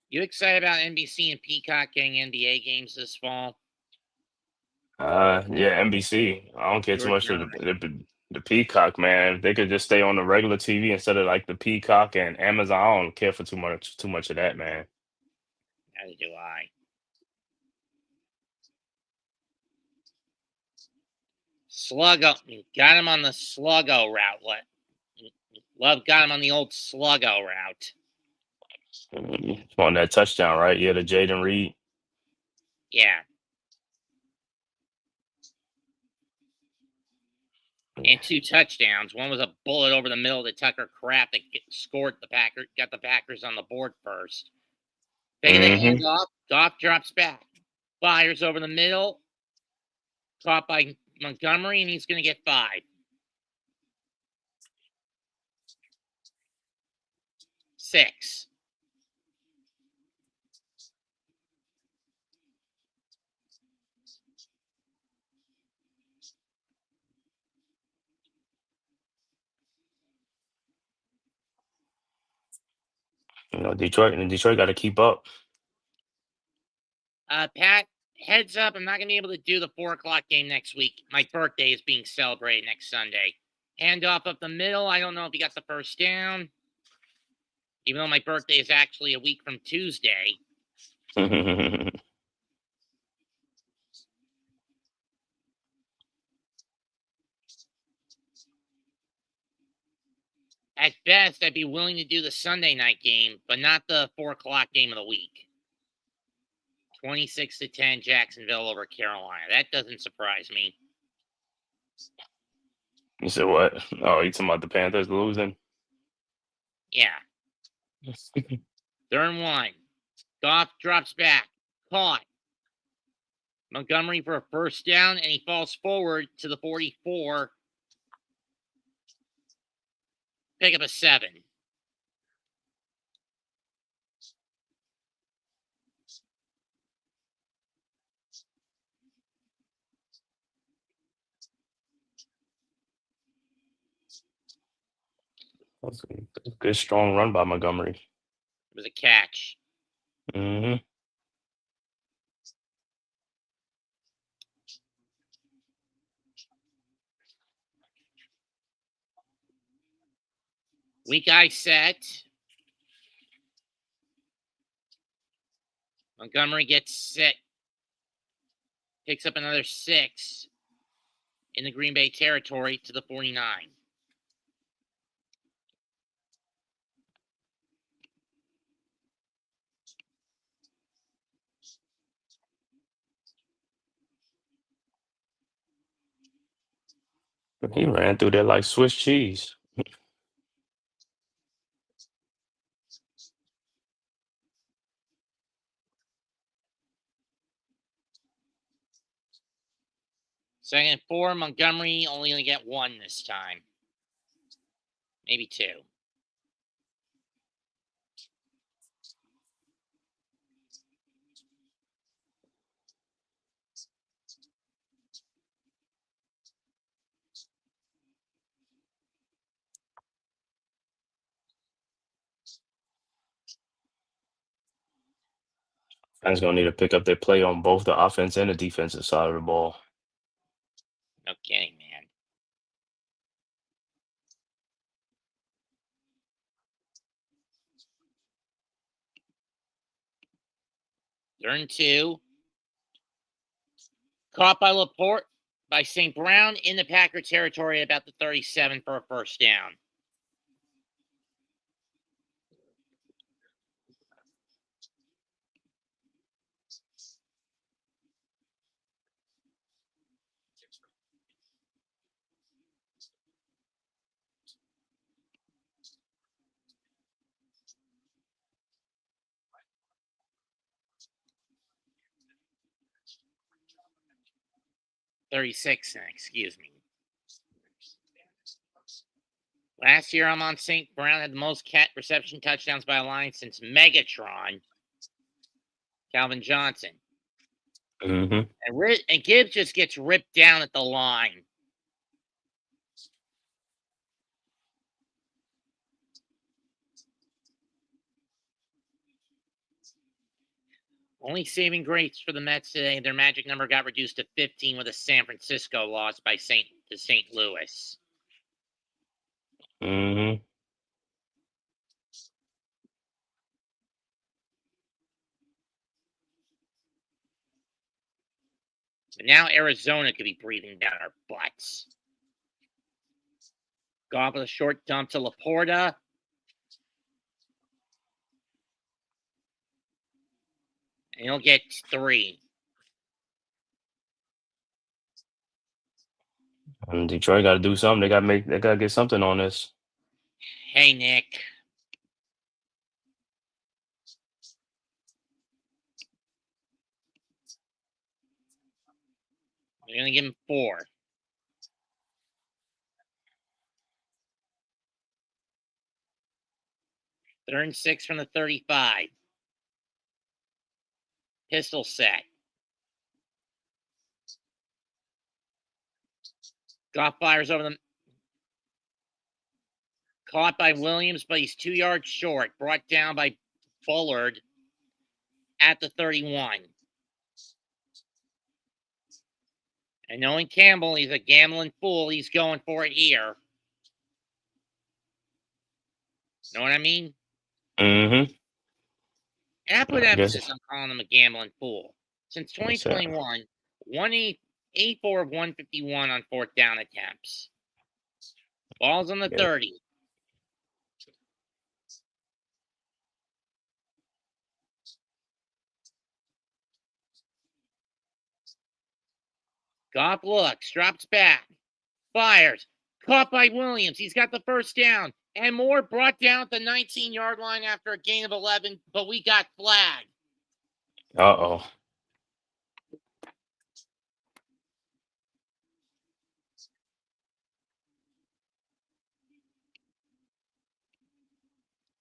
You excited about NBC and Peacock getting NBA games this fall? Yeah, NBC. I don't care too Yours much not. for the Peacock, man. If they could just stay on the regular TV instead of like the Peacock and Amazon. I don't care for too much of that, man. Neither do I. Sluggo got him on the Sluggo route. What? Love got him on the old Sluggo route. On that touchdown, right? Yeah, the Jaden Reed. Yeah. And 2 touchdowns. One was a bullet over the middle to Tucker Kraft that got the Packers on the board first. Taking the Mm-hmm. handoff. Goff drops back. Fires over the middle. Caught by Montgomery, and he's going to get 5. 6. Detroit got to keep up. Pat, heads up, I'm not going to be able to do the 4 o'clock game next week. My birthday is being celebrated next Sunday. Handoff up the middle. I don't know if he got the first down. Even though my birthday is actually a week from Tuesday. At best, I'd be willing to do the Sunday night game, but not the 4 o'clock game of the week. 26-10 Jacksonville over Carolina. That doesn't surprise me. You said what? Oh, you talking about the Panthers losing? Yeah. 3rd and 1. Goff drops back. Caught. Montgomery for a first down, and he falls forward to the 44. Pick up a 7. That's a good, strong run by Montgomery. It was a catch. Hmm. Weak eye set. Montgomery gets set. Picks up another 6 in the Green Bay territory to the 49. He ran through there like Swiss cheese. 2nd and 4. Montgomery only going to get 1 this time. Maybe 2. Fans gonna need to pick up their play on both the offense and the defensive side of the ball. No kidding, man. Turn 2. Caught by Laporte by St. Brown in the Packer territory at about the 37 for a first down. $36, excuse me. Last year, I'm on St. Brown had the most reception touchdowns by a line since Megatron, Calvin Johnson. Hmm. And Gibbs just gets ripped down at the line. Only saving grace for the Mets today, their magic number got reduced to 15 with a San Francisco loss by St. Louis. Hmm. But now Arizona could be breathing down our butts. Goff with a short dump to Laporta. And he'll get 3. And Detroit got to do something. They got to get something on this. Hey, Nick. We're going to give him 4. 3rd and 6 from the 35. Pistol set. Goff fires over them. Caught by Williams, but he's 2 yards short. Brought down by Bullard at the 31. And knowing Campbell, he's a gambling fool. He's going for it here. Know what I mean? Hmm. And I put I guess. emphasis on calling him a gambling fool. Since Yes, 2021, 84 of 151 on 4th down attempts. Ball's on the yeah. 30. Goff looks, drops back, fires. Caught by Williams. He's got the first down. And Moore brought down at the 19-yard line after a gain of 11, but we got flagged. Uh-oh.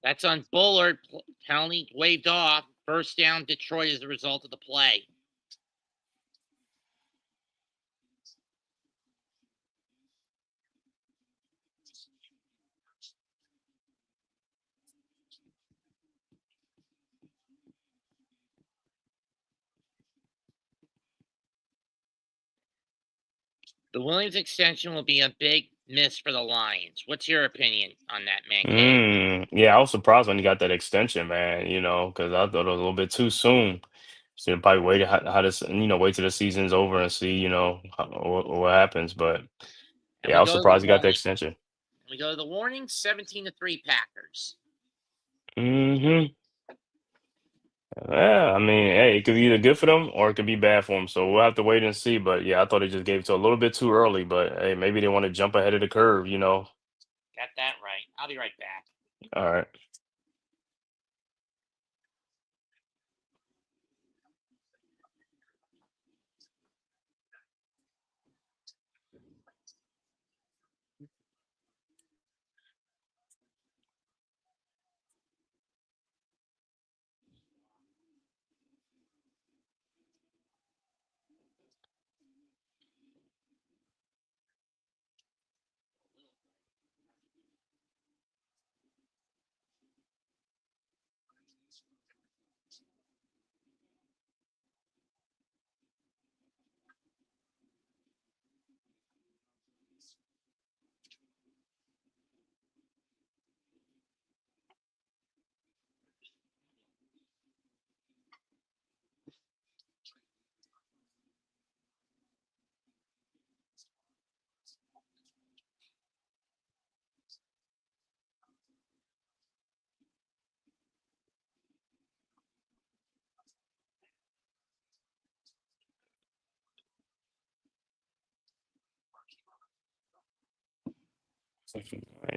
That's on Bullard. Penalty waved off. First down, Detroit as a result of the play. The Williams extension will be a big miss for the Lions. What's your opinion on that, man cave? Yeah, I was surprised when he got that extension, man. Because I thought it was a little bit too soon. So probably wait how this, wait till the season's over and see, what happens. But And yeah, I we was go to the surprised he got the warning. extension. We go to the warning. 17-3 Packers. Hmm. Yeah, I mean, hey, it could be either good for them or it could be bad for them. So we'll have to wait and see. But yeah, I thought they just gave it to a little bit too early. But hey, maybe they want to jump ahead of the curve. Got that right. I'll be right back. All right.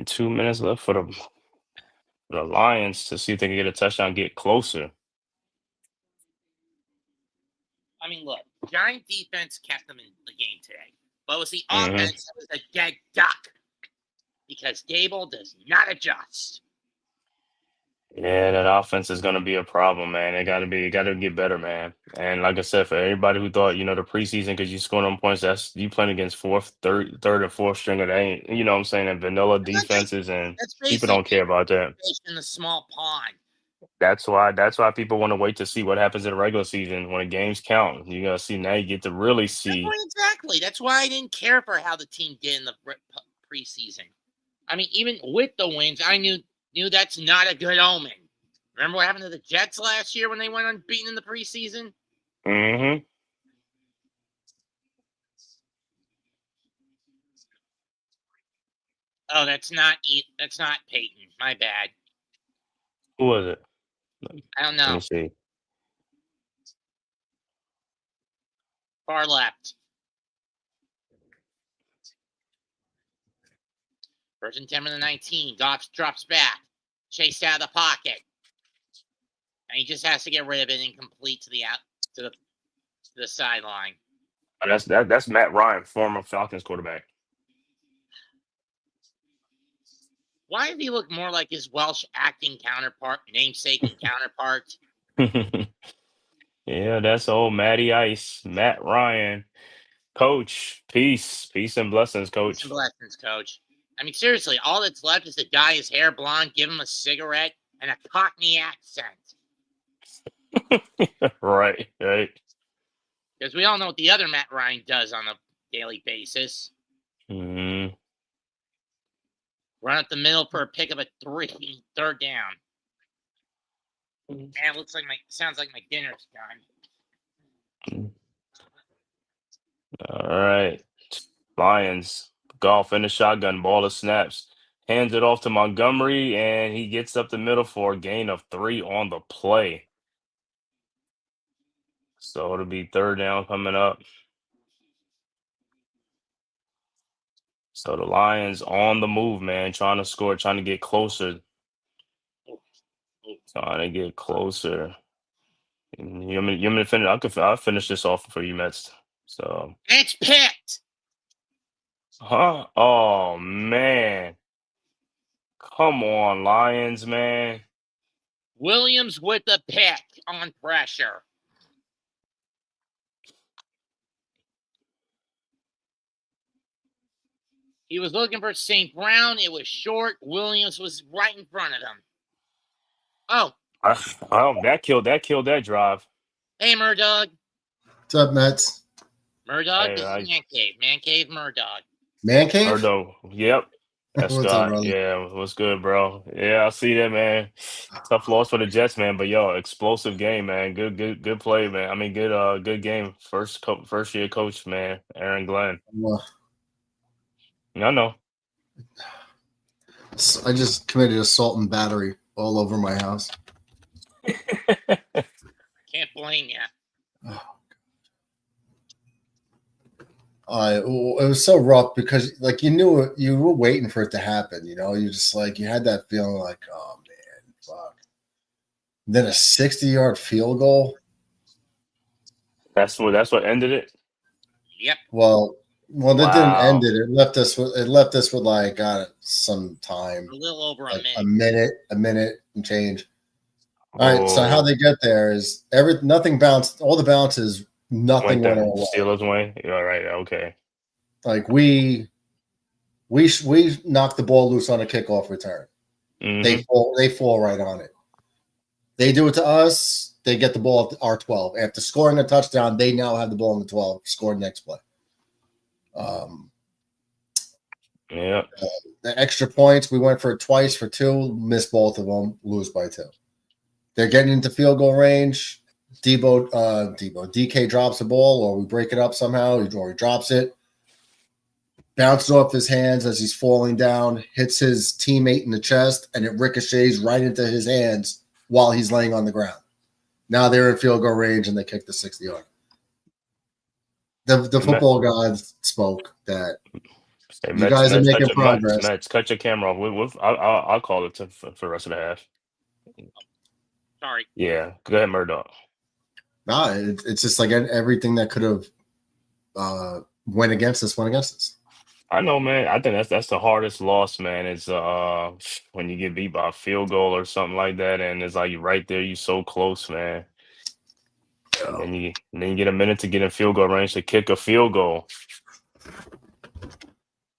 2 minutes left for the Lions to see if they can get a touchdown, get closer. I mean, look, Giant defense kept them in the game today. But it was the Hmm. offense that was a dead duck because Gable does not adjust. Yeah, that offense is gonna be a problem, man. Got to get better, man. And like I said, for everybody who thought, the preseason because you scoring on points, that's you playing against third and fourth stringer. That ain't, what I'm saying, and vanilla defenses, and That's people basically don't care about that. fish in the small pond. That's why people want to wait to see what happens in the regular season when the games count. You gotta see now. You get to really That's see. why exactly. That's why I didn't care for how the team did in the preseason. I mean, even with the wins, I knew that's not a good omen. Remember what happened to the Jets last year when they went unbeaten in the preseason? Hmm. Oh, that's not Peyton. My bad. Who was it? I don't Let know. me see. Far left. First and 10 from the 19. Goff drops back. Chased out of the pocket. And he just has to get rid of it and complete to the sideline. That's Matt Ryan, former Falcons quarterback. Why does he look more like his Welsh acting counterpart, namesake and counterpart? Yeah, that's old Matty Ice, Matt Ryan. Coach, peace and blessings, Peace and coach. blessings, coach. I mean, seriously, all that's left is to dye his hair blonde, give him a cigarette, and a Cockney accent. Right, right. Because we all know what the other Matt Ryan does on a daily basis. Mm. Run up the middle for a pick of a third down. Man, sounds like my dinner's done. All right. Lions. Golf in the shotgun. Ball of snaps. Hands it off to Montgomery, and he gets up the middle for a gain of 3 on the play. So it'll be third down coming up. So the Lions on the move, man, trying to score, trying to get closer. Trying to get closer. You want me to finish? I'll finish this off for you, Mets. So, It's picked. huh? Oh man, come on, Lions, man. Williams with the pick on pressure. He was looking for St. Brown. It was short. Williams was right in front of him. Oh, Oh, that killed that drive. hey, Murdog. What's up, Mets? Murdoch, this is Man Cave. Man Cave, Murdoch. Man Cave? Murdo. Yep. That's What's up, Scott. brother? Yeah, what's good, bro? Yeah, I see that, man. Tough loss for the Jets, man. But yo, explosive game, man. Good play, man. I mean, good game. First year coach, man. Aaron Glenn. I know. I just committed assault and battery all over my house. Can't blame you. It was so rough because, like, you knew you were waiting for it to happen. You know, you just like you had that feeling like, oh man, fuck. Then a 60-yard field goal. That's what ended it. Yep. Well, that didn't end it. It left us with like some time. A little over like a minute. A minute and change. All right. So how they get there is nothing bounced. All the bounces, nothing went our way. Steelers win. All right. Okay. Like we knocked the ball loose on a kickoff return. Mm-hmm. They fall right on it. They do it to us. They get the ball at our 12. After scoring a touchdown, they now have the ball in the 12. Score next play. Yeah. The extra points, we went for it twice for 2, missed both of them, lose by 2. They're getting into field goal range. DK drops the ball, or we break it up somehow. He drops it, bounces off his hands as he's falling down, hits his teammate in the chest, and it ricochets right into his hands while he's laying on the ground. Now they're in field goal range, and they kick the 60-yard. The football gods spoke that you guys are making progress. Mets, cut your camera off. I'll call it for the rest of the half. Sorry. Yeah, go ahead, Murdoch. No, it's just like everything that could have went against us. I know, man. I think that's the hardest loss, man. It's when you get beat by a field goal or something like that, and it's like you're right there, you're so close, man. Yeah. And then you get a minute to get in field goal range to kick a field goal.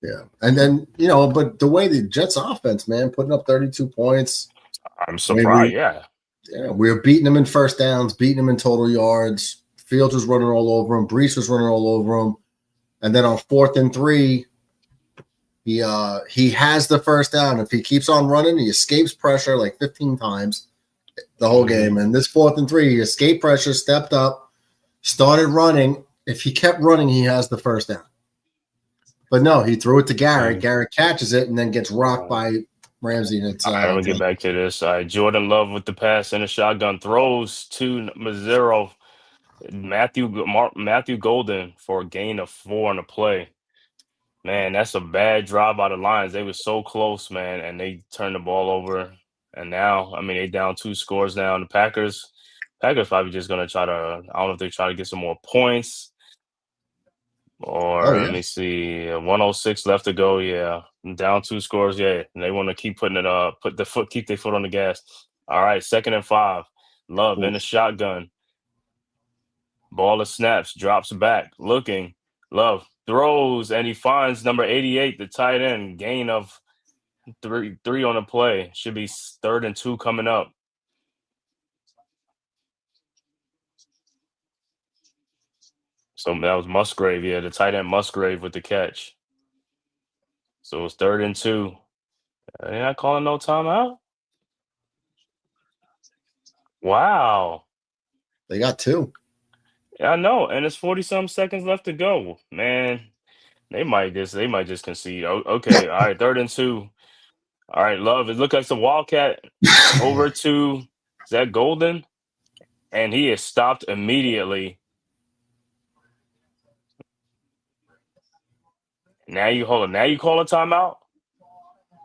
Yeah, and then but the way the Jets offense, man, putting up 32 points. I'm surprised. Yeah, we were beating them in first downs, beating them in total yards. Fields was running all over him. Brees was running all over him. And then on 4th and 3, he has the first down. If he keeps on running, he escapes pressure like 15 times the whole game. And this 4th and 3, he escaped pressure, stepped up, started running. If he kept running, he has the first down. But no, he threw it to Garrett. Garrett catches it and then gets rocked by Ramsey. And it's I'm gonna get back to this. Jordan Love with the pass and a shotgun throws to Mazzaro. Matthew Golden for a gain of 4 on the play. Man, that's a bad drive by the Lions. They were so close, man, and they turned the ball over. And now, I mean, they down 2 scores now. And the Packers probably just gonna try to. I don't know if they try to get some more points. Or let me see, 106 left to go. Yeah, down 2 scores. Yeah, and they want to keep putting it keep their foot on the gas. All right, 2nd and 5. Love in the shotgun. Ball of snaps, drops back, looking. Love throws, and he finds number 88, the tight end. Gain of 3 on the play. Should be 3rd and 2 coming up. So that was Musgrave, the tight end Musgrave with the catch. So it's 3rd and 2. Are they not calling no timeout? Wow. They got 2. Yeah, I know, and it's 40-some seconds left to go. Man, they might just concede. Okay, all right, 3rd and 2. All right, Love. It looks like the Wildcat over to is that Golden, and he is stopped immediately. Now you call a timeout.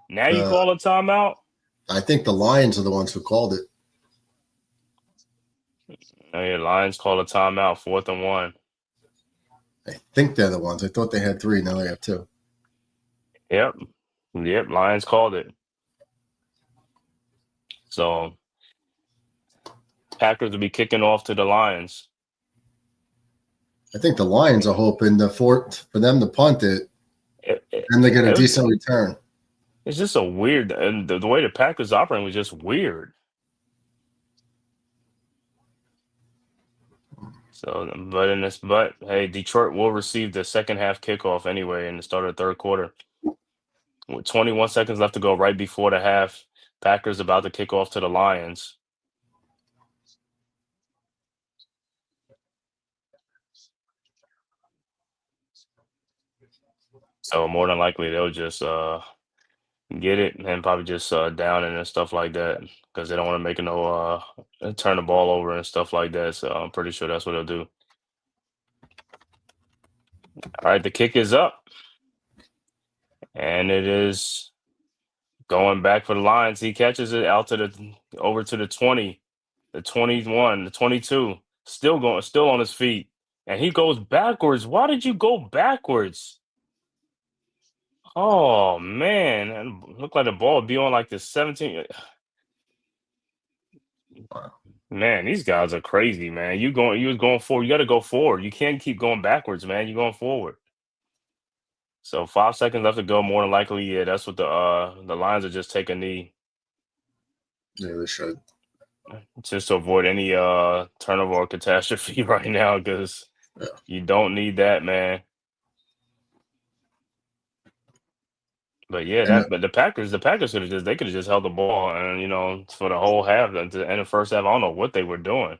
You call a timeout. I think the Lions are the ones who called it. Oh, yeah, Lions call a timeout, 4th and 1. I think they're the ones. I thought they had 3. Now they have 2. Yep. Lions called it. So Packers will be kicking off to the Lions. I think the Lions are hoping for them to punt it, and they get a decent return. It's just a weird, and the way the Packers operating was just weird. So, but hey, Detroit will receive the second half kickoff anyway in the start of the third quarter. With 21 seconds left to go, right before the half, Packers about to kick off to the Lions. So more than likely they'll just get it and probably just down it and stuff like that because they don't want to make no turn the ball over and stuff like that. So I'm pretty sure that's what they'll do. All right, the kick is up, and it is going back for the Lions. He catches it out to the over to the 20, the 21, the 22. Still on his feet, and he goes backwards. Why did you go backwards? Oh man, it looked like the ball would be on like the 17. Man, these guys are crazy, man. You was going forward. You got to go forward. You can't keep going backwards, man. You're going forward. So 5 seconds left to go. More than likely, yeah, that's what the Lions are just taking a knee. Yeah, they should. Just to avoid any turnover or catastrophe right now, because you don't need that, man. But yeah, but the Packers could have just held the ball and for the whole half and the end of the first half. I don't know what they were doing.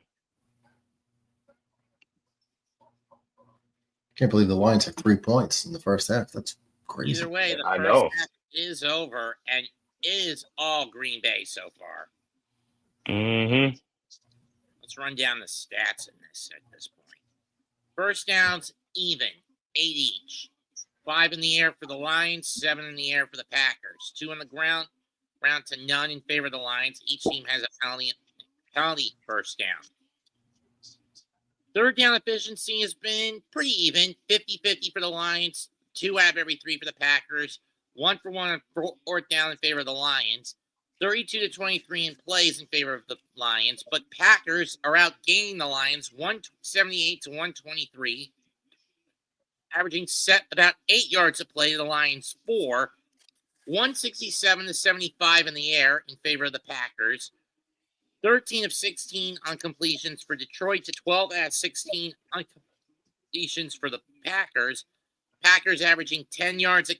Can't believe the Lions had 3 points in the first half. That's crazy. Either way, the I first know. half is over and is all Green Bay so far. Mm-hmm. Let's run down the stats in this at this point. First downs, even, 8 each. 5 in the air for the Lions, 7 in the air for the Packers. 2 on the ground to none in favor of the Lions. Each team has a penalty first down. Third down efficiency has been pretty even, 50-50 for the Lions, 2 out of every 3 for the Packers, 1 for 1 on fourth down in favor of the Lions, 32-23 in plays in favor of the Lions, but Packers are outgaining the Lions 178-123, averaging about 8 yards a play to the Lions 4, 167-75 in the air in favor of the Packers, 13 of 16 on completions for Detroit to 12 out of 16 on completions for the Packers. Packers averaging 10 yards a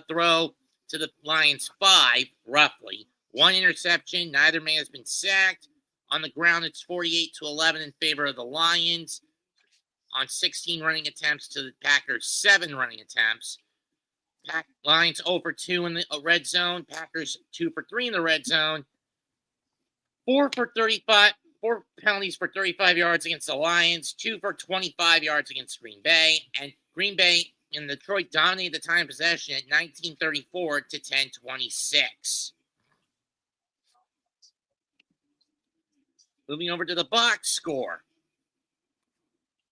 throw to the Lions 5, roughly. 1 interception. Neither man has been sacked. On the ground, it's 48-11 in favor of the Lions. On 16 running attempts to the Packers, 7 running attempts. Lions 0 for 2 in the red zone. Packers 2 for 3 in the red zone. 4 penalties for 35 yards against the Lions, 2 for 25 yards against Green Bay, and Green Bay and Detroit dominated the time possession at 19:34 to 10:26. Moving over to the box score.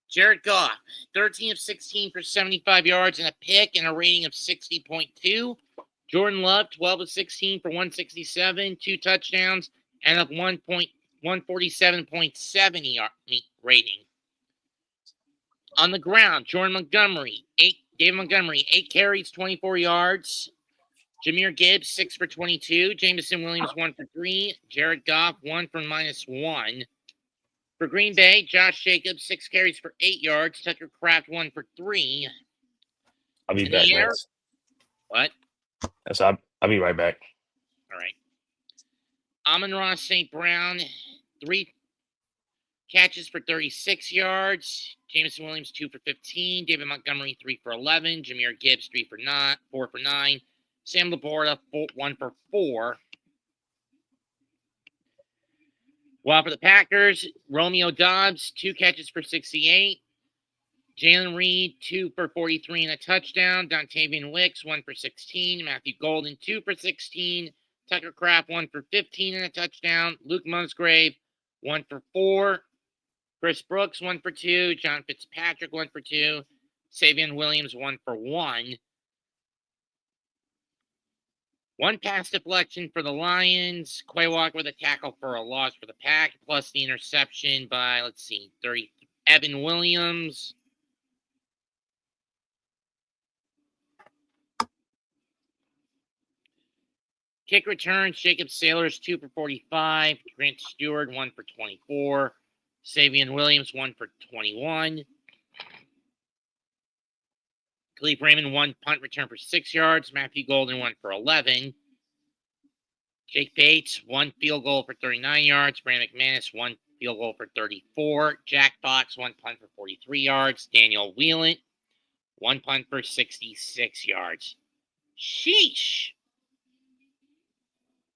Jared Goff, 13 of 16 for 75 yards and a pick and a rating of 60.2. Jordan Love, 12 of 16 for 167, 2 touchdowns, and a 147.7 rating. On the ground, David Montgomery, 8 carries, 24 yards. Jahmyr Gibbs, 6 for 22. Jameson Williams, 1 for 3. Jared Goff, 1 for -1. For Green Bay, Josh Jacobs, 6 carries for 8 yards. Tucker Kraft, 1 for 3. I'll be back, man. What? I'll be right back. All right. Amon-Ra St. Brown, 3 catches for 36 yards. Jameson Williams, 2 for 15. David Montgomery, 3 for 11. Jahmyr Gibbs, 4 for 9. Sam Laporta, 1 for 4. While for the Packers, Romeo Doubs, 2 catches for 68. Jalen Reed, 2 for 43 and a touchdown. Dontavian Wicks, 1 for 16. Matthew Golden, 2 for 16. Tucker Kraft, 1 for 15 and a touchdown. Luke Musgrave, 1 for 4. Chris Brooks, 1 for 2. John Fitzpatrick, 1 for 2. Savion Williams, 1 for 1. 1 pass deflection for the Lions. Quay Walker with a tackle for a loss for the Pack, plus the interception by, Evan Williams. Kick returns, Jacob Sailors, 2 for 45. Grant Stewart, 1 for 24. Savion Williams, 1 for 21. Khalif Raymond, 1 punt return for 6 yards. Matthew Golden, 1 for 11. Jake Bates, 1 field goal for 39 yards. Brandon McManus, 1 field goal for 34. Jack Fox, 1 punt for 43 yards. Daniel Whelan, 1 punt for 66 yards. Sheesh.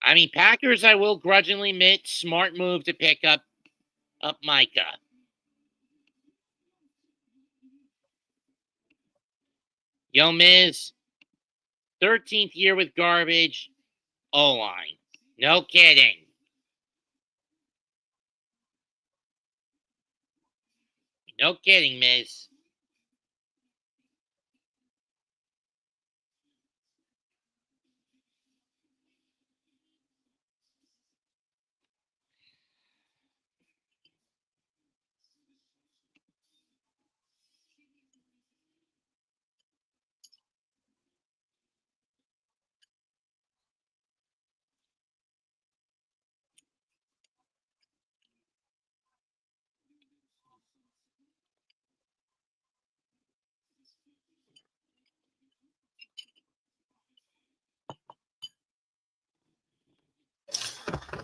I mean, Packers, I will grudgingly admit, smart move to pick up Micah. Yo, Miz, 13th year with garbage. O-line. No kidding. No kidding, Miz.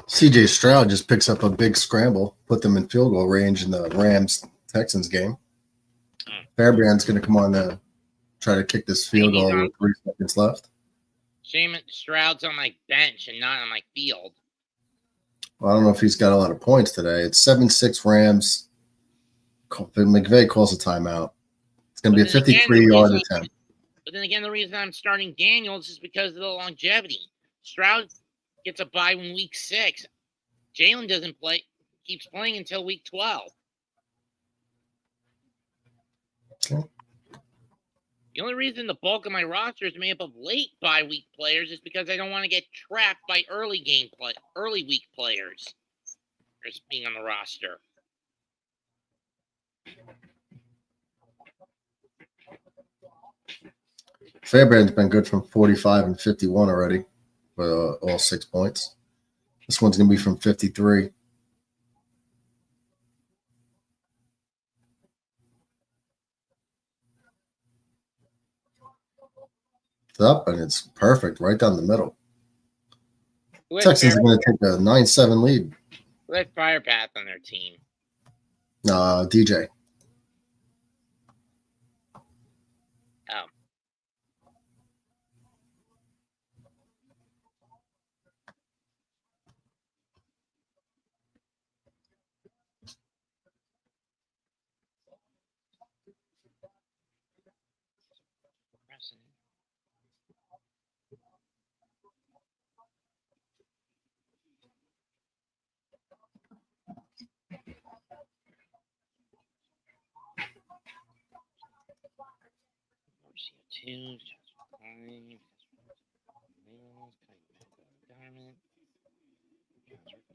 CJ Stroud just picks up a big scramble, put them in field goal range in the Rams-Texans game. Fairbrand's going to come on to try to kick this field goal with 3 seconds left. Shame Stroud's on my bench and not on my field. Well, I don't know if he's got a lot of points today. It's 7-6 Rams. McVay calls a timeout. It's going to be a 53-yard attempt. But then again, the reason I'm starting Daniels is because of the longevity. Stroud gets a bye in week 6. Jalen doesn't play, keeps playing until week 12. Okay. The only reason the bulk of my roster is made up of late bye week players is because I don't want to get trapped by early week players just being on the roster. Fairbrand's been good from 45 and 51 already with all 6 points. This one's going to be from 53. It's up, and it's perfect right down the middle. Texans are going to take a 9-7 lead. Who had Firepath on their team? DJ. Oh.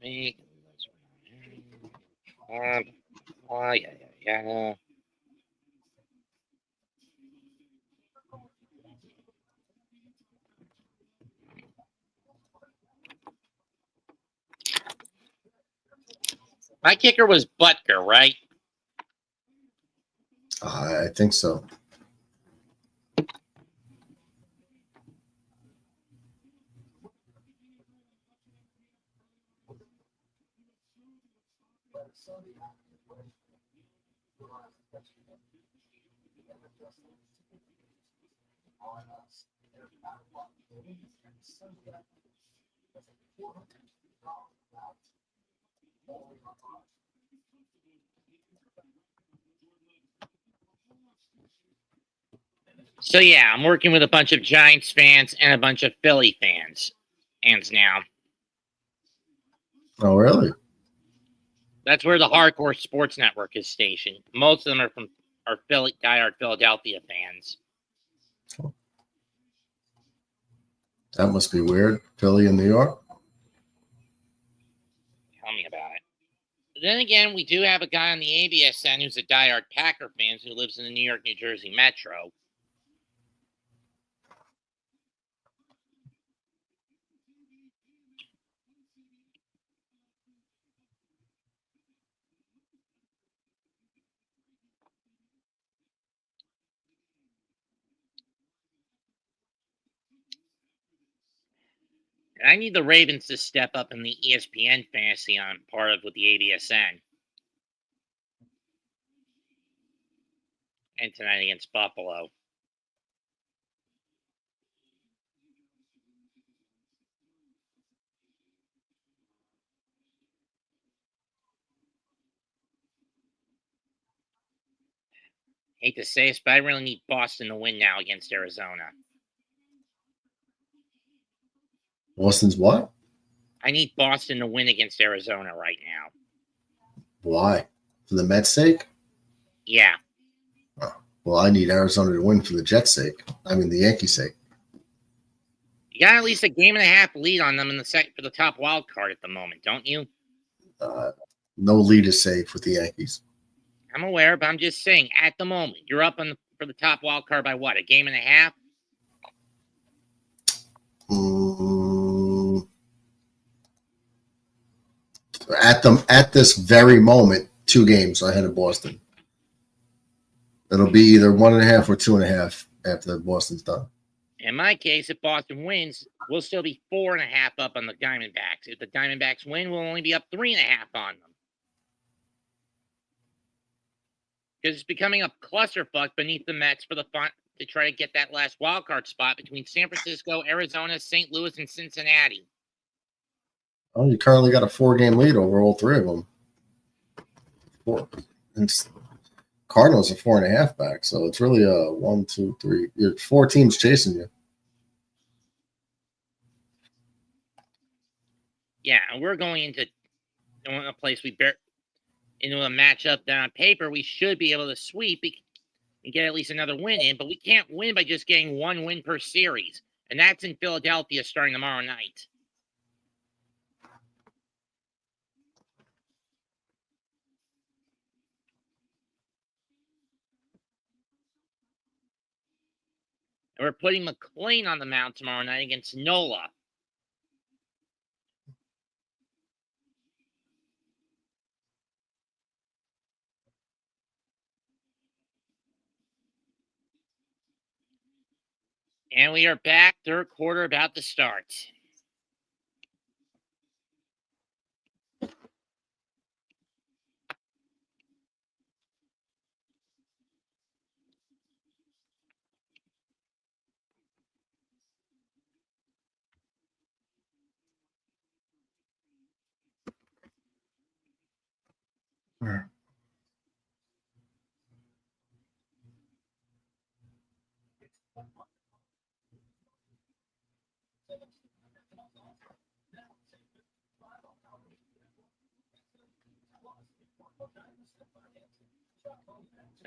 Yeah. My kicker was Butker, right? I think so. So yeah, I'm working with a bunch of Giants fans and a bunch of Philly fans now. Oh, really? That's where the Hardcore Sports Network is stationed. Most of them are diehard Philadelphia fans. That must be weird. Philly and New York? Tell me about it. But then again, we do have a guy on the ABSN who's a diehard Packer fan who lives in the New York, New Jersey metro. And I need the Ravens to step up in the ESPN fantasy I'm part of with the ABSN. And tonight against Buffalo. Hate to say this, but I really need Boston to win now against Arizona. Boston's what? I need Boston to win against Arizona right now. Why? For the Mets' sake? Yeah. Oh, well, I need Arizona to win for the Jets' sake. I mean, the Yankees' sake. You got at least a game and a half lead on them in the for the top wild card at the moment, don't you? No lead is safe with the Yankees. I'm aware, but I'm just saying, at the moment, you're up for the top wild card by what? A game and a half? At this very moment, 2 games ahead of Boston. It'll be either 1.5 or 2.5 after Boston's done. In my case, if Boston wins, we'll still be 4.5 up on the Diamondbacks. If the Diamondbacks win, we'll only be up 3.5 on them. Because it's becoming a clusterfuck beneath the Mets for the fun to try to get that last wild card spot between San Francisco, Arizona, St. Louis, and Cincinnati. Oh, you currently got a 4-game lead over all 3 of them. 4. And Cardinals are 4.5 back, so it's really a 1, 2, 3. You're 4 teams chasing you. Yeah, and we're going into a place into a matchup that on paper we should be able to sweep and get at least another win in, but we can't win by just getting 1 win per series, and that's in Philadelphia starting tomorrow night. And we're putting McLean on the mound tomorrow night against Nola. And we are back, third quarter about to start.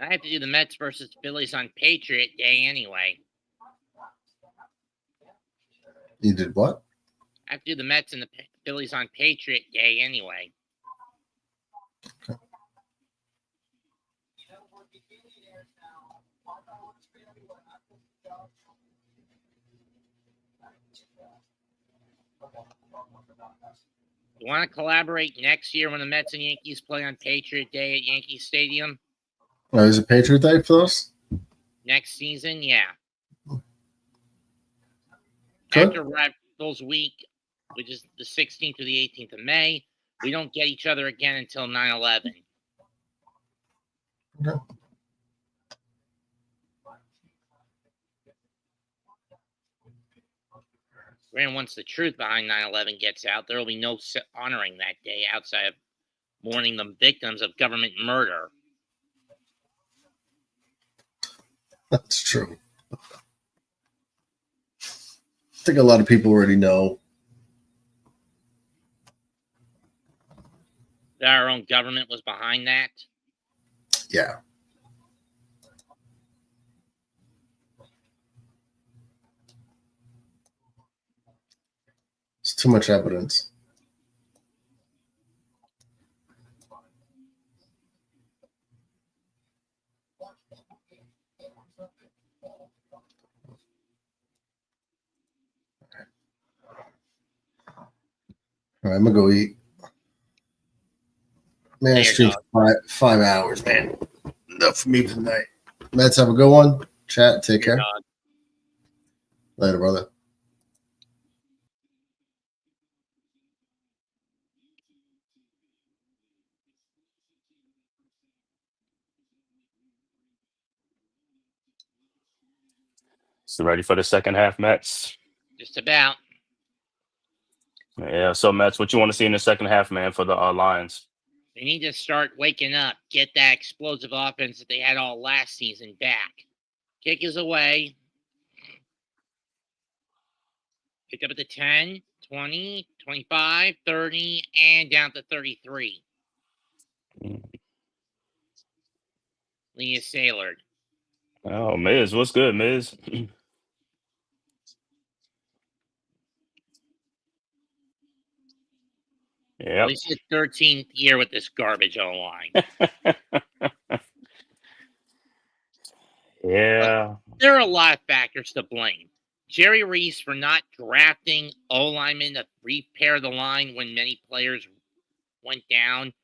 I have to do the Mets versus Phillies on Patriot Day anyway. You did what? I have to do the Mets and the Phillies on Patriot Day anyway. Okay. You want to collaborate next year when the Mets and Yankees play on Patriot Day at Yankee Stadium? Oh, is it Patriot Day for us? Next season, yeah. Good. After Rivals Week, which is the 16th to the 18th of May, we don't get each other again until 9/11. Okay. And once the truth behind 9/11 gets out, there will be no honoring that day outside of mourning the victims of government murder. That's true. I think a lot of people already know. That our own government was behind that. Yeah. It's too much evidence. All right, I'm gonna go eat. Man, I streamed for 5 hours, man. Enough for me tonight. Mets, have a good one. Chat, take care. Later, brother. So ready for the second half, Mets? Just about. Yeah. So Mets, what you want to see in the second half, man, for the Lions? They need to start waking up, get that explosive offense that they had all last season back. Kick is away. Picked up at the 10, 20, 25, 30, and down to 33. Leah Sailor. Oh, Miz, what's good, Miz? At Yep. least his 13th year with this garbage O-line. Yeah. There are a lot of factors to blame. Jerry Reese for not drafting O-linemen to repair the line when many players went down.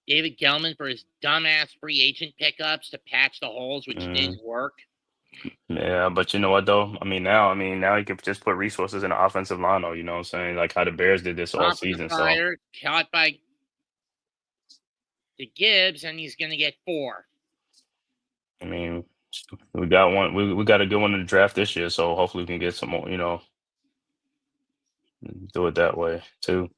David Gelman for his dumbass free agent pickups to patch the holes, which didn't work. Yeah, but you know what though? Now you can just put resources in the offensive line, though. You know what I'm saying? Like how the Bears did this all Top of the season. So fire, caught by the Gibbs, and he's going to get 4. I mean, we got one. We got a good one in the draft this year. So hopefully we can get some more. You know, do it that way too.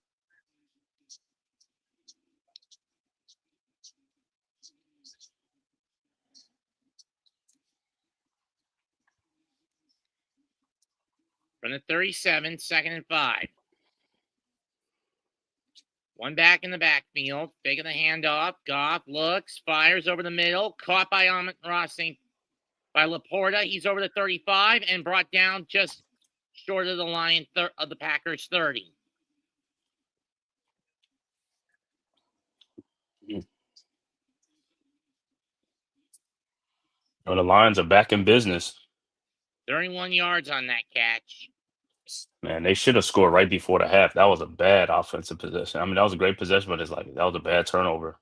From the 37, 2nd and 5. One back in the backfield. Fake of the handoff. Goff looks, fires over the middle. Caught by Amon-Ra St. by Laporta. He's over the 35 and brought down just short of the line of the Packers 30. The Lions are back in business. 31 yards on that catch. Man, they should have scored right before the half. That was a bad offensive possession. I mean, that was a great possession, but it's like that was a bad turnover.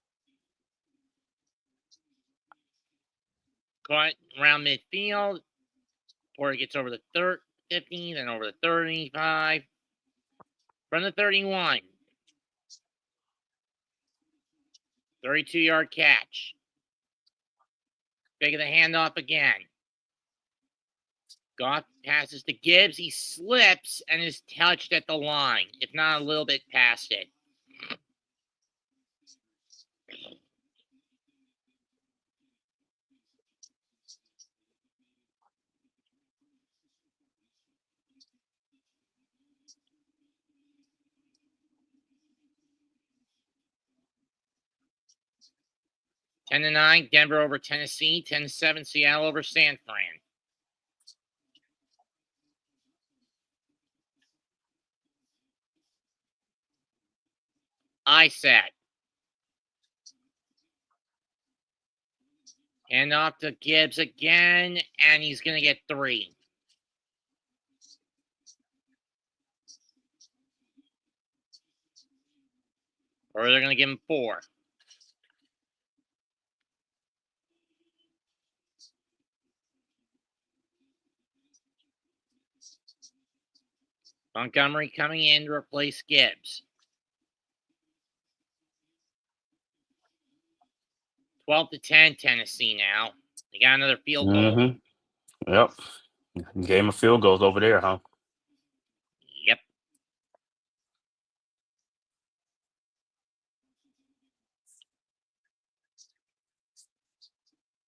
Caught around midfield. Porter gets over the 50, then over the 35. From the 31. 32-yard catch. Fake of the handoff again. Goff passes to Gibbs. He slips and is touched at the line, if not a little bit past it. Ten to 9, Denver over Tennessee. 10 to 7, Seattle over San Fran. I set. Hand off to Gibbs again, and he's going to get 3. Or they're going to give him 4. Montgomery coming in to replace Gibbs. 12 to 10, Tennessee now. They got another field goal. Yep. Game of field goals over there, huh? Yep.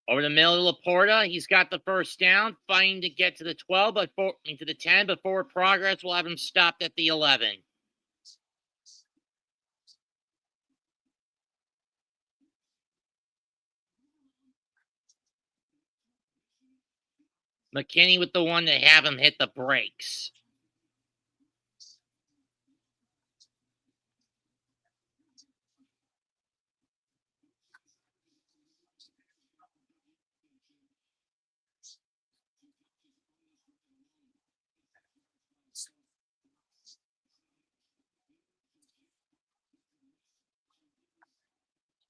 Over the middle of Laporta, he's got the first down, fighting to get to the 12, but into the 10, but forward progress will have him stopped at the 11. McKinney with the one to have him hit the brakes.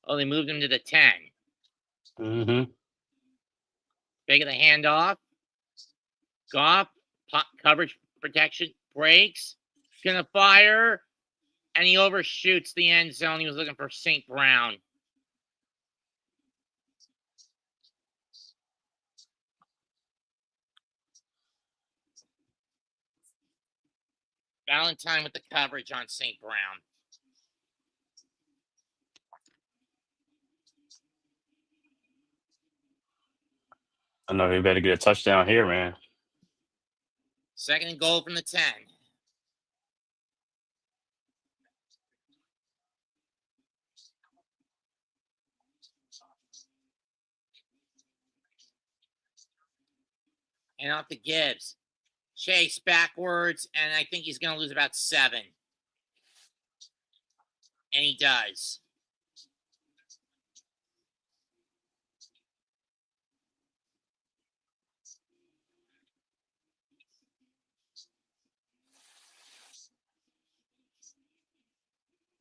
Oh, they moved him to the 10. Fake of the handoff. Goff, coverage protection, breaks. Gonna fire. And he overshoots the end zone. He was looking for St. Brown. Valentine with the coverage on St. Brown. I know he better get a touchdown here, man. 2nd and goal from the 10. And off to Gibbs. Chase backwards, and I think he's going to lose about 7. And he does.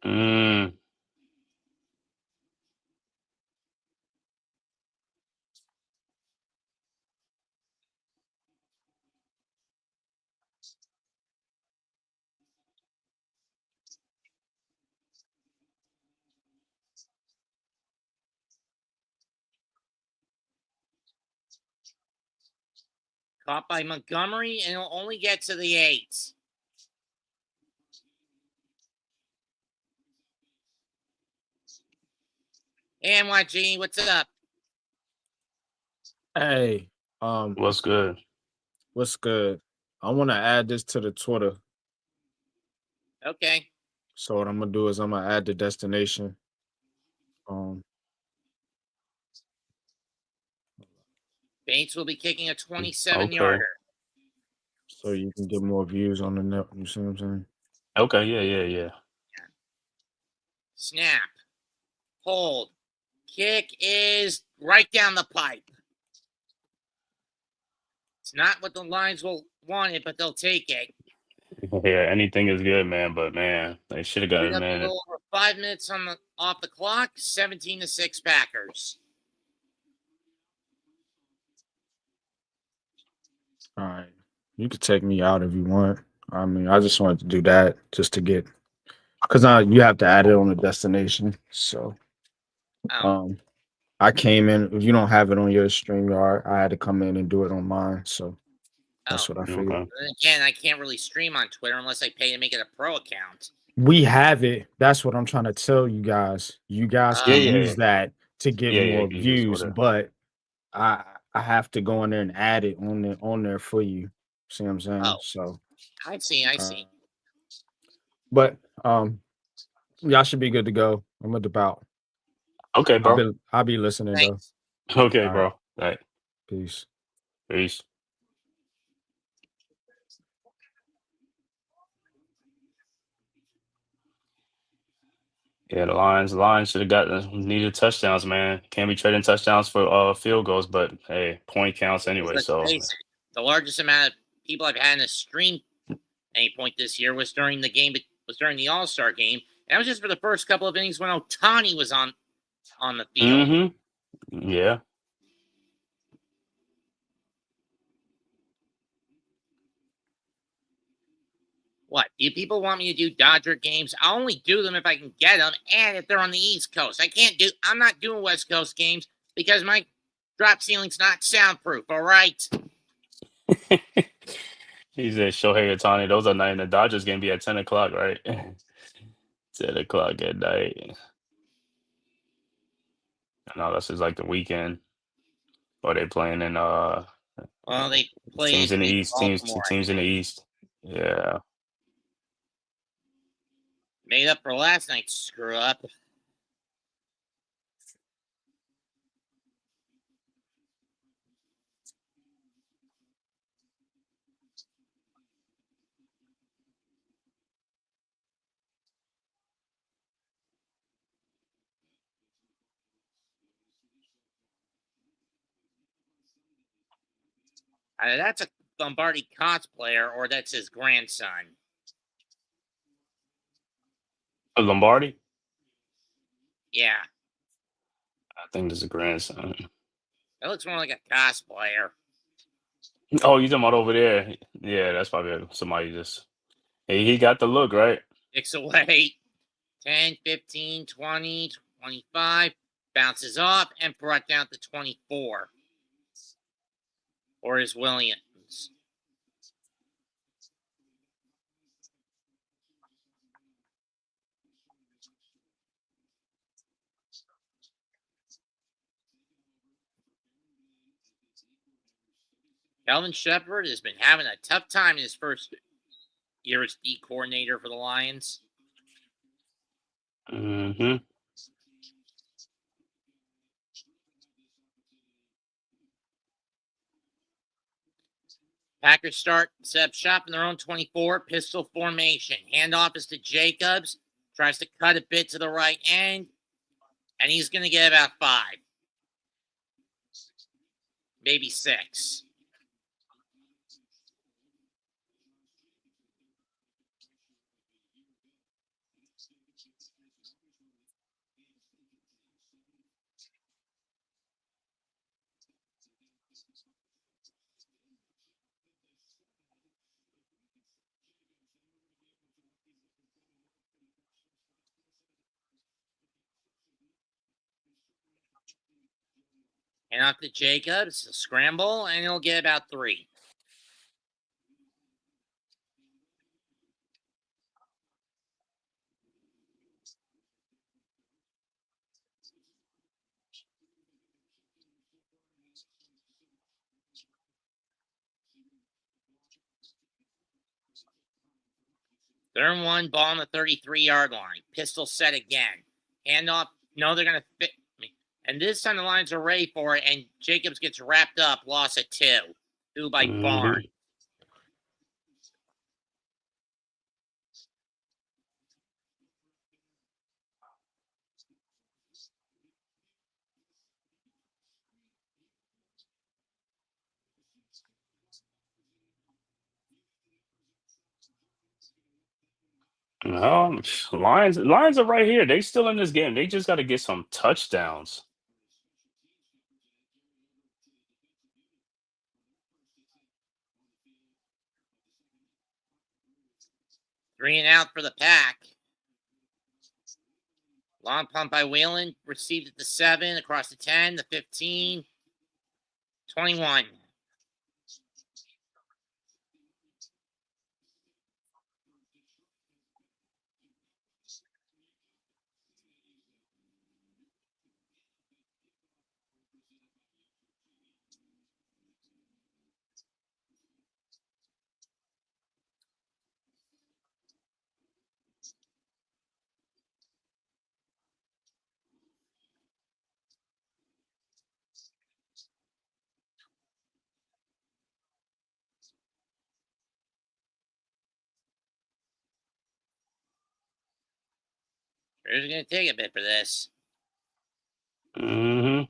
Mm. Caught by Montgomery, and he'll only get to the 8. And YG, what's up? Hey, What's good? what's good? I want to add this to the Twitter. Okay. So what I'm gonna do is I'm gonna add the destination. Bates will be kicking a 27-yarder. Okay. So you can get more views on the net. You see what I'm saying? Okay. Yeah. Snap. Hold. Kick is right down the pipe. It's not what the Lions will want it, but they'll take it. Yeah, anything is good, man. But man, they should have got We've it, got a man. little over 5 minutes off the clock. 17-6 Packers. All right. You could take me out if you want. I mean, I just wanted to do that just to get because now you have to add it on the destination. So Oh. I came in. If you don't have it on your StreamYard, I had to come in and do it on mine. So that's what I figured. Okay. And again, I can't really stream on Twitter unless I pay to make it a pro account. We have it. That's what I'm trying to tell you guys. You guys can use that to get more you just views, order. but I have to go in there and add it on there for you. See what I'm saying? Oh. So I see. But y'all should be good to go. I'm gonna dip out. Okay, bro. I'll be listening Thanks. though. Okay, All bro. right. All right. Peace. Peace. Yeah, the Lions should have needed touchdowns, man. Can't be trading touchdowns for field goals, but hey, point counts anyway. Let's So face it, the largest amount of people I've had in a stream at any point this year was during the All-Star game. And that was just for the first couple of innings when Ohtani was on the field. Yeah. What? Do people want me to do Dodger games? I'll only do them if I can get them and if they're on the East Coast. I'm not doing West Coast games because my drop ceiling's not soundproof, all right? He said Shohei Ohtani. Those are night, and the Dodgers game be at 10 o'clock, right? 10 o'clock at night. No, that's just like the weekend. Or they playing in Well, they play teams in the East, Baltimore, teams in the East. Yeah. made up for last night's screw up. That's a Lombardi cosplayer, or that's his grandson. Lombardi? Yeah. I think this is a grandson. That looks more like a cosplayer. Oh, you talking about over there? Yeah, that's probably somebody just. Hey, he got the look, right? 6 away. 10, 15, 20, 25. Bounces off and brought down to 24. Or is Williams. Calvin Shepard has been having a tough time in his first year as D coordinator for the Lions. Mm-hmm. Packers start set up shop in their own 24, pistol formation. Handoff is to Jacobs. Tries to cut a bit to the right end. And he's going to get about 5. Maybe 6. And off to Jacobs, a scramble, and he'll get about 3. Third and 1, ball on the 33-yard line. Pistol set again. Handoff. No, they're going to fit me. And this time the Lions are ready for it, and Jacobs gets wrapped up. Loss at 2. 2 by Barnes. No, Lions are right here. They still in this game. They just got to get some touchdowns. Three and out for the Pack. Long punt by Whalen. Received at the 7, across the 10, the 15, 21. It's going to take a bit for this. Mm-hmm.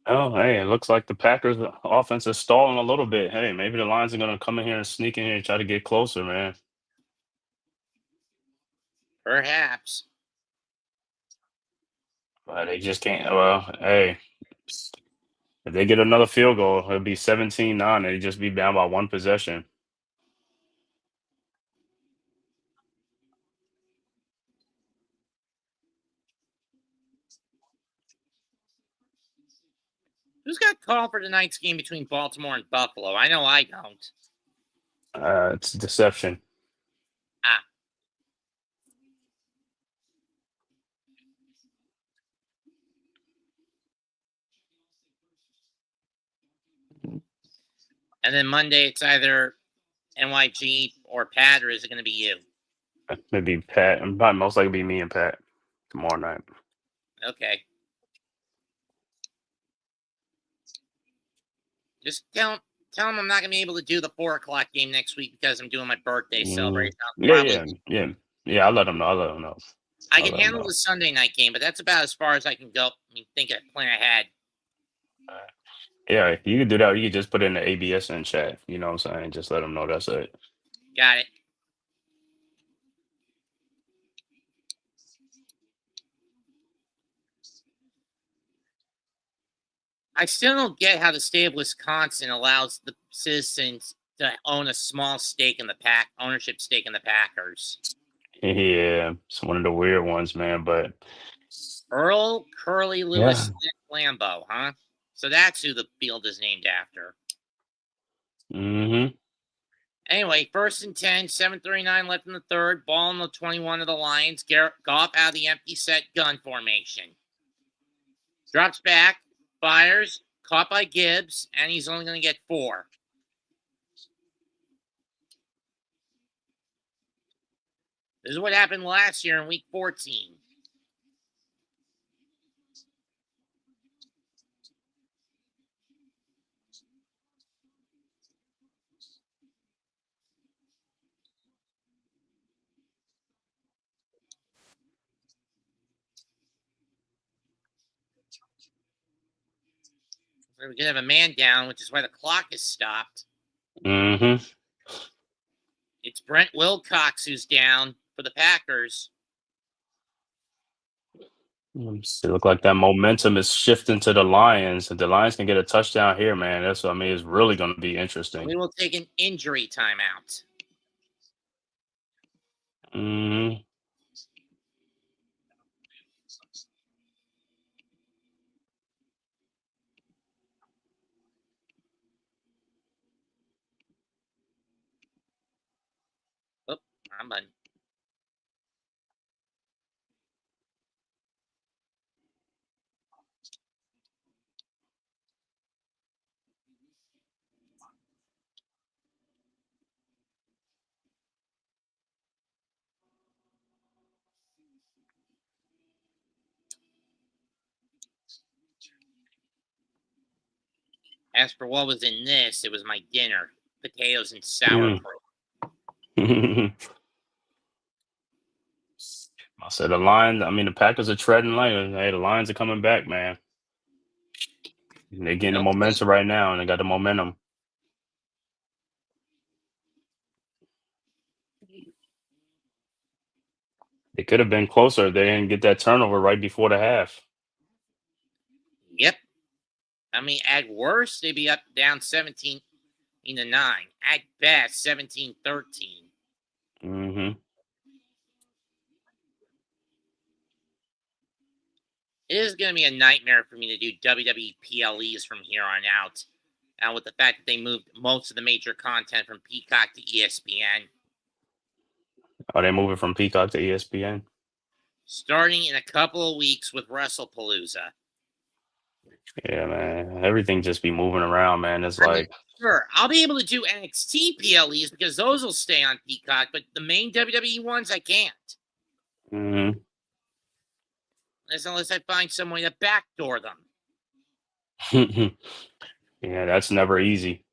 Oh, hey, it looks like the Packers' offense is stalling a little bit. Hey, maybe the Lions are going to come in here and sneak in here and try to get closer, man. Perhaps. But they just can't. Well, hey, if they get another field goal, it'll be 17-9. They'd just be down by 1 possession. Who's got call for tonight's game between Baltimore and Buffalo? I know I don't. It's deception. Ah. And then Monday, it's either NYG or Pat, or is it going to be you? Maybe Pat. Probably most likely be me and Pat tomorrow night. Okay. Just tell him I'm not going to be able to do the 4 o'clock game next week because I'm doing my birthday celebration. Yeah. I'll let them know. I can handle the Sunday night game, but that's about as far as I can go. I mean, plan ahead. Yeah, you could do that. You could just put it in the ABSN chat. You know what I'm saying? Just let them know that's it. Got it. I still don't get how the state of Wisconsin allows the citizens to own a small stake in the ownership stake in the Packers. Yeah, it's one of the weird ones, man. But Earl Curly Lewis Lambeau, huh? So that's who the field is named after. Mm-hmm. Anyway, 1st and 10, 7:39 left in the third. Ball on the 21 of the Lions. Goff out of the empty set gun formation. Drops back, fires, caught by Gibbs, and he's only going to get 4. This is what happened last year in week 14. We're going to have a man down, which is why the clock is stopped. Mm-hmm. It's Brent Wilcox who's down for the Packers. It look like that momentum is shifting to the Lions. If the Lions can get a touchdown here, man, that's what I mean. It's really going to be interesting. We will take an injury timeout. Mm-hmm. Oh, wrong button. As for what was in this, it was my dinner. Potatoes and sauerkraut. I said the Packers are treading light. Hey, the Lions are coming back, man. They're getting the momentum right now, and they got the momentum. It could have been closer if they didn't get that turnover right before the half. Yep. I mean, at worst, they'd be up down 17-9. At best, 17-13. Mm-hmm. It is going to be a nightmare for me to do WWE PLEs from here on out. And with the fact that they moved most of the major content from Peacock to ESPN. Are they moving from Peacock to ESPN? Starting in a couple of weeks with WrestlePalooza. Yeah, man. Everything just be moving around, man. It's like... Sure, I'll be able to do NXT PLEs because those will stay on Peacock, but the main WWE ones, I can't. Mm-hmm. Unless I find some way to backdoor them. Yeah, that's never easy.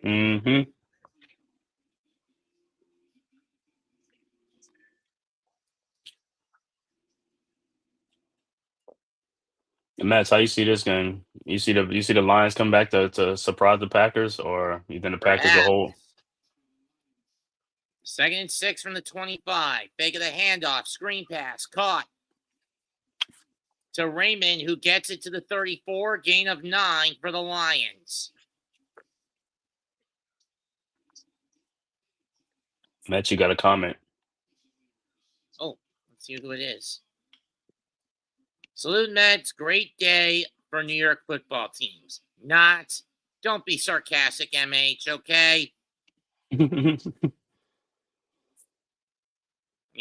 Mm-hmm. Matt, how you see this game? You see the Lions come back to surprise the Packers, or you think the Packers will hold? 2nd and 6 from the 25. Fake of the handoff. Screen pass. Caught. To Raymond, who gets it to the 34. Gain of 9 for the Lions. Matt, you got a comment. Oh, let's see who it is. Salute, Mets. Great day for New York football teams. Not. Don't be sarcastic, MH, okay? I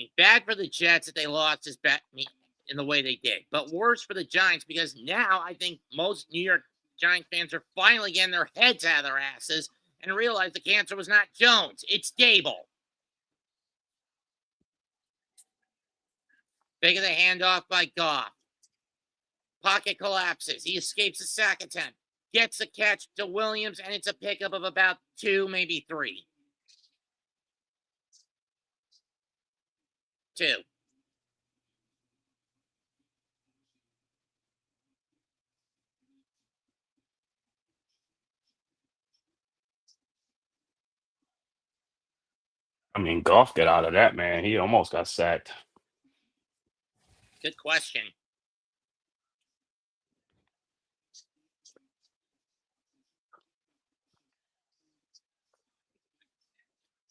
mean, bad for the Jets that they lost is bad in the way they did. But worse for the Giants because now I think most New York Giants fans are finally getting their heads out of their asses and realize the cancer was not Jones. It's Dable. Fake of the handoff by Goff. Pocket collapses. He escapes a sack attempt. Gets a catch to Williams, and it's a pickup of about 2, maybe 3. 2. I mean, Goff got out of that, man. He almost got sacked. Good question.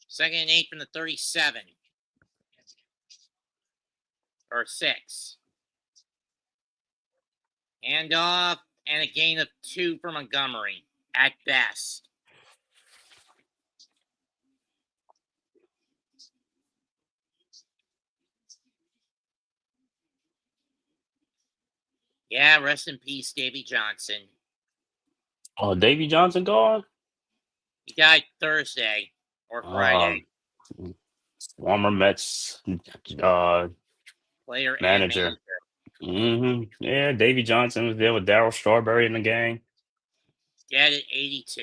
Second and 8 from the 37. Or 6. Handoff and a gain of 2 for Montgomery. at best. Yeah, rest in peace, Davy Johnson. Oh, Davy Johnson gone? He died Thursday or Friday. Former Mets Player and manager. manager. Yeah, Davy Johnson was there with Darryl Strawberry in the game. Dead at 82.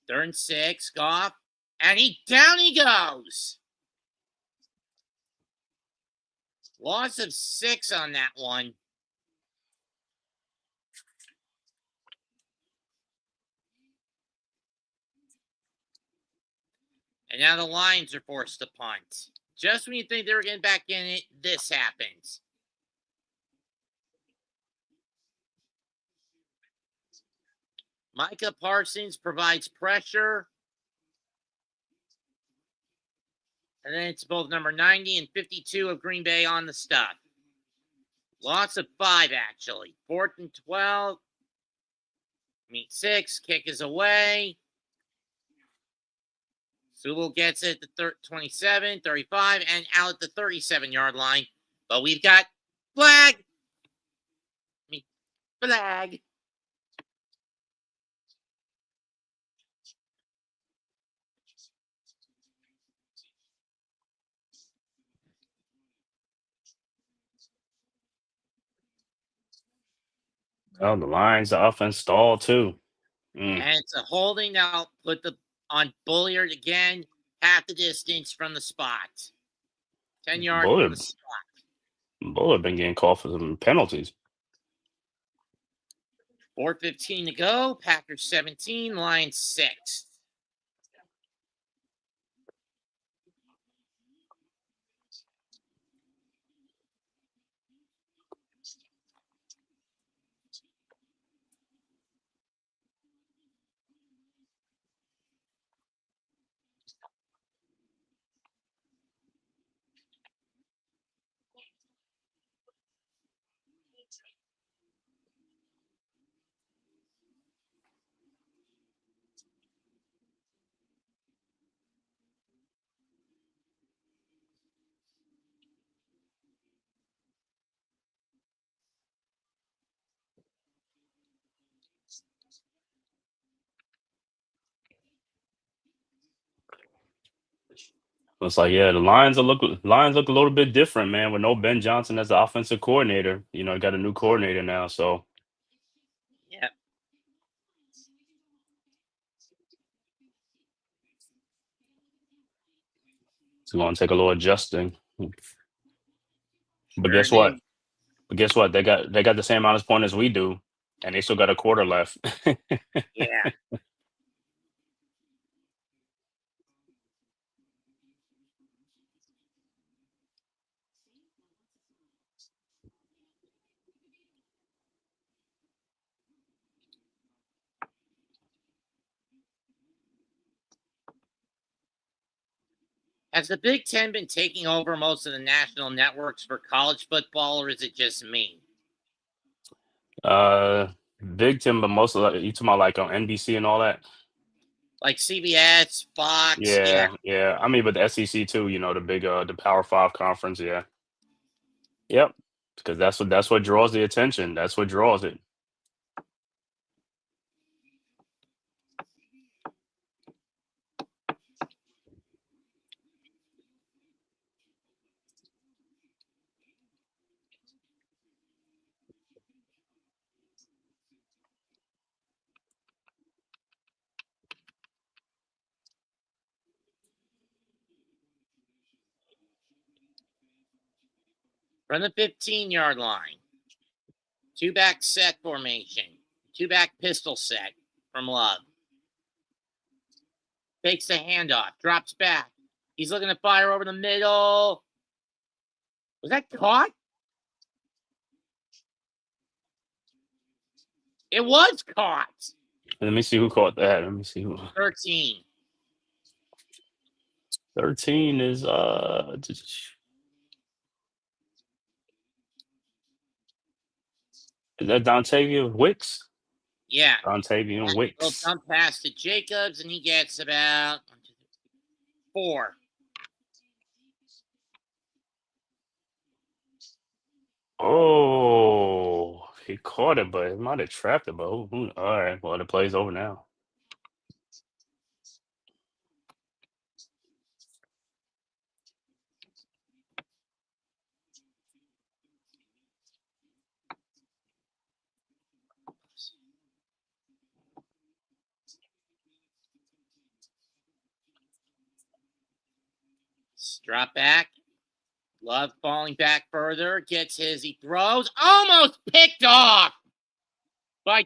Third and 6, Goff, and down he goes. Loss of 6 on that one. And now the Lions are forced to punt. Just when you think they were getting back in it, this happens. Micah Parsons provides pressure. And then it's both number 90 and 52 of Green Bay on the stuff. Loss of 5, actually. 4th and 12. Meet 6. Kick is away. Sewell gets it at the 27, 35, and out at the 37-yard line. But we've got flag. Flag. Oh, the Lions, the offense stalled too. And it's a holding. Now put on Bulliard again, half the distance from the spot. 10 yards from the spot. Bullard been getting called for some penalties. 4:15 to go. Packers 17, Lions 6. It's like, yeah, the Lions look a little bit different, man, with no Ben Johnson as the offensive coordinator. You know, got a new coordinator now, so Yep. it's going to take a little adjusting. But Sure guess it what? is. They got the same amount of points as we do, and they still got a quarter left. Yeah. Has the Big Ten been taking over most of the national networks for college football, or is it just me? Big Ten, but most of you talking about like on NBC and all that. Like CBS, Fox, yeah. Yeah. I mean, but the SEC too. You know, the big the Power Five conference. Yeah. Yep. Because that's what draws the attention. That's what draws it. From the 15-yard line. 2-back set formation. 2-back pistol set from Love. Takes the handoff. Drops back. He's looking to fire over the middle. Was that caught? It was caught. Let me see who caught that. Let me see who. 13. 13 is Is that Dontavian Wicks? Yeah. Dontavian Little Wicks. dump pass to Jacobs, and he gets about 4. Oh, he caught it, but it might have trapped it. But all right, well, the play's over now. Drop back. Love falling back further. Gets his. He throws. Almost picked off by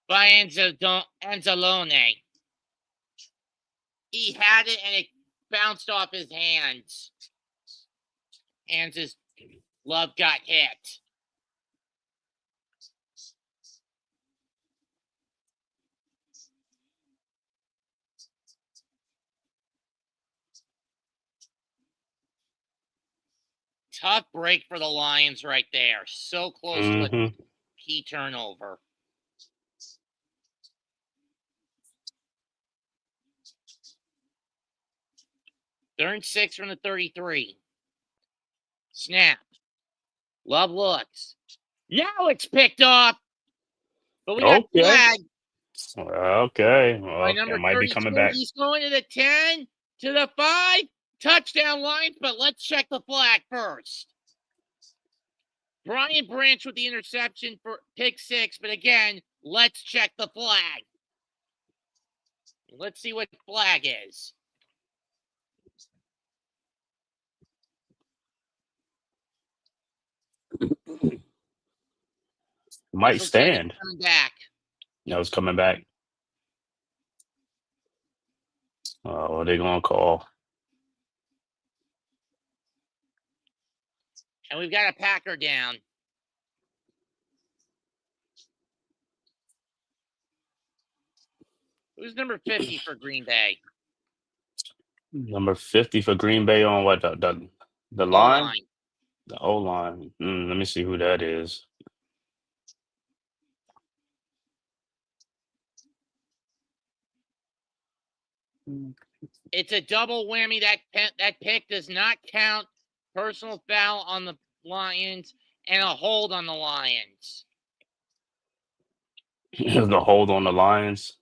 Anzalone. He had it and it bounced off his hands. His Love got hit. Tough break for the Lions right there. So close to a key turnover. Third and 6 from the 33. Snap. Love looks. Now it's picked off. But we got flagged. Okay. By number It might be 32. coming back. He's going to the 10, to the 5. Touchdown Lions, but let's check the flag first. Brian Branch with the interception for pick 6, but again, let's check the flag. Let's see what flag is. Might stand. Like coming back. No, it's coming back. Oh, what are they going to call? And we've got a Packer down. Who's number 50 for Green Bay? Number 50 for Green Bay on what? The line? The O-line. Let me see who that is. It's a double whammy. That pick does not count. Personal foul on the Lions and a hold on the Lions. The hold on the Lions.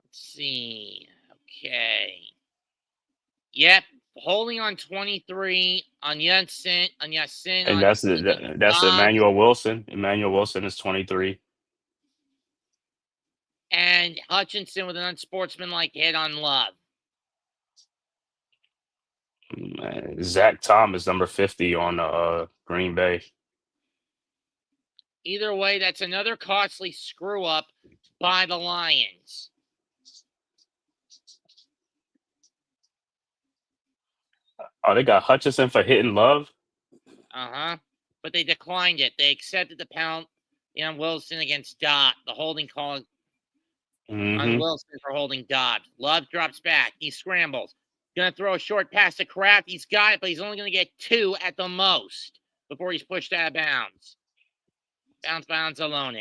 Let's see. Okay. Yep. Holding on 23 on Yasin. And that's Emmanuel Wilson. Emmanuel Wilson is 23. And Hutchinson with an unsportsmanlike hit on Love. Zach Thomas, number 50 on Green Bay. Either way, that's another costly screw up by the Lions. Oh, they got Hutchinson for hitting Love? But they declined it. They accepted the penalty on Wilson against Dodd, the holding call on Wilson for holding Dodd. Love drops back. He scrambles. Going to throw a short pass to Kraft. He's got it, but he's only going to get 2 at the most before he's pushed out of bounds. Bounce alone.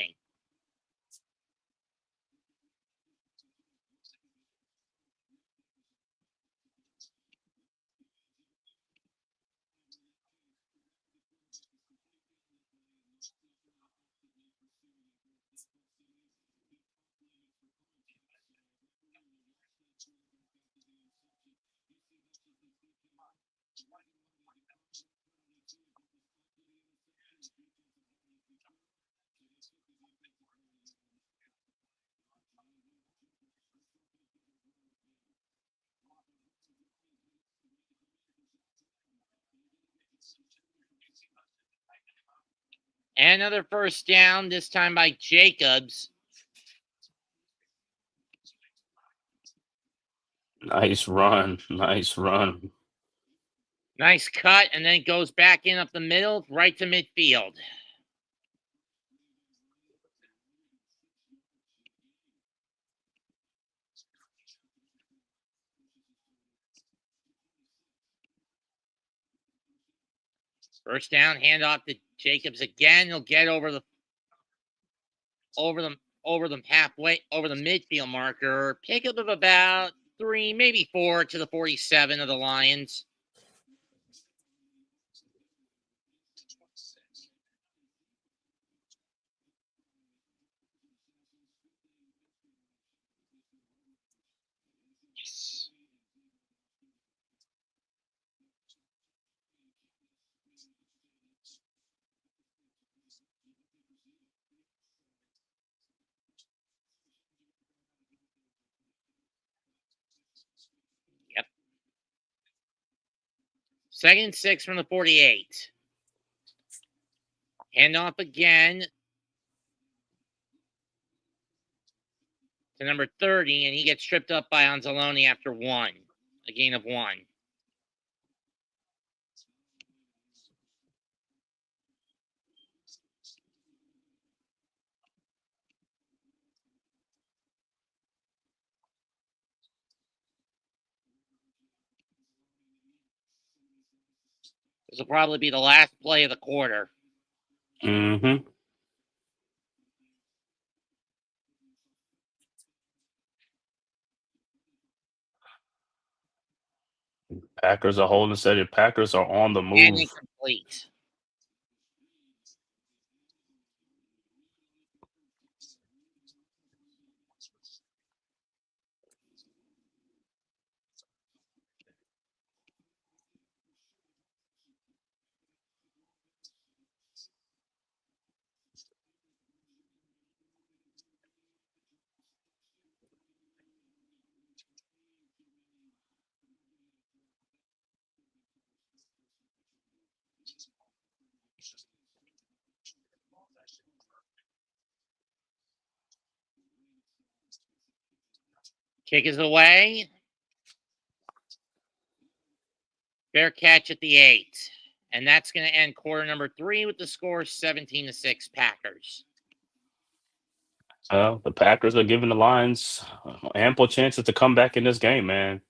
And another first down, this time by Jacobs. Nice run. Nice run. Nice cut, and then it goes back in up the middle, right to midfield. First down, handoff to Jacobs again. He'll get over the halfway, over the midfield marker. Pickup of about 3, maybe 4 to the 47 of the Lions. Yes. Yep. 2nd and 6 from the 48. Handoff again to number 30, and he gets tripped up by Anzalone after 1. A gain of 1. This will probably be the last play of the quarter. Mm-hmm. Packers are holding steady. Packers are on the And move. incomplete. Kick is away. Fair catch at the 8. And that's going to end quarter number 3 with the score 17-6 Packers. The Packers are giving the Lions ample chances to come back in this game, man.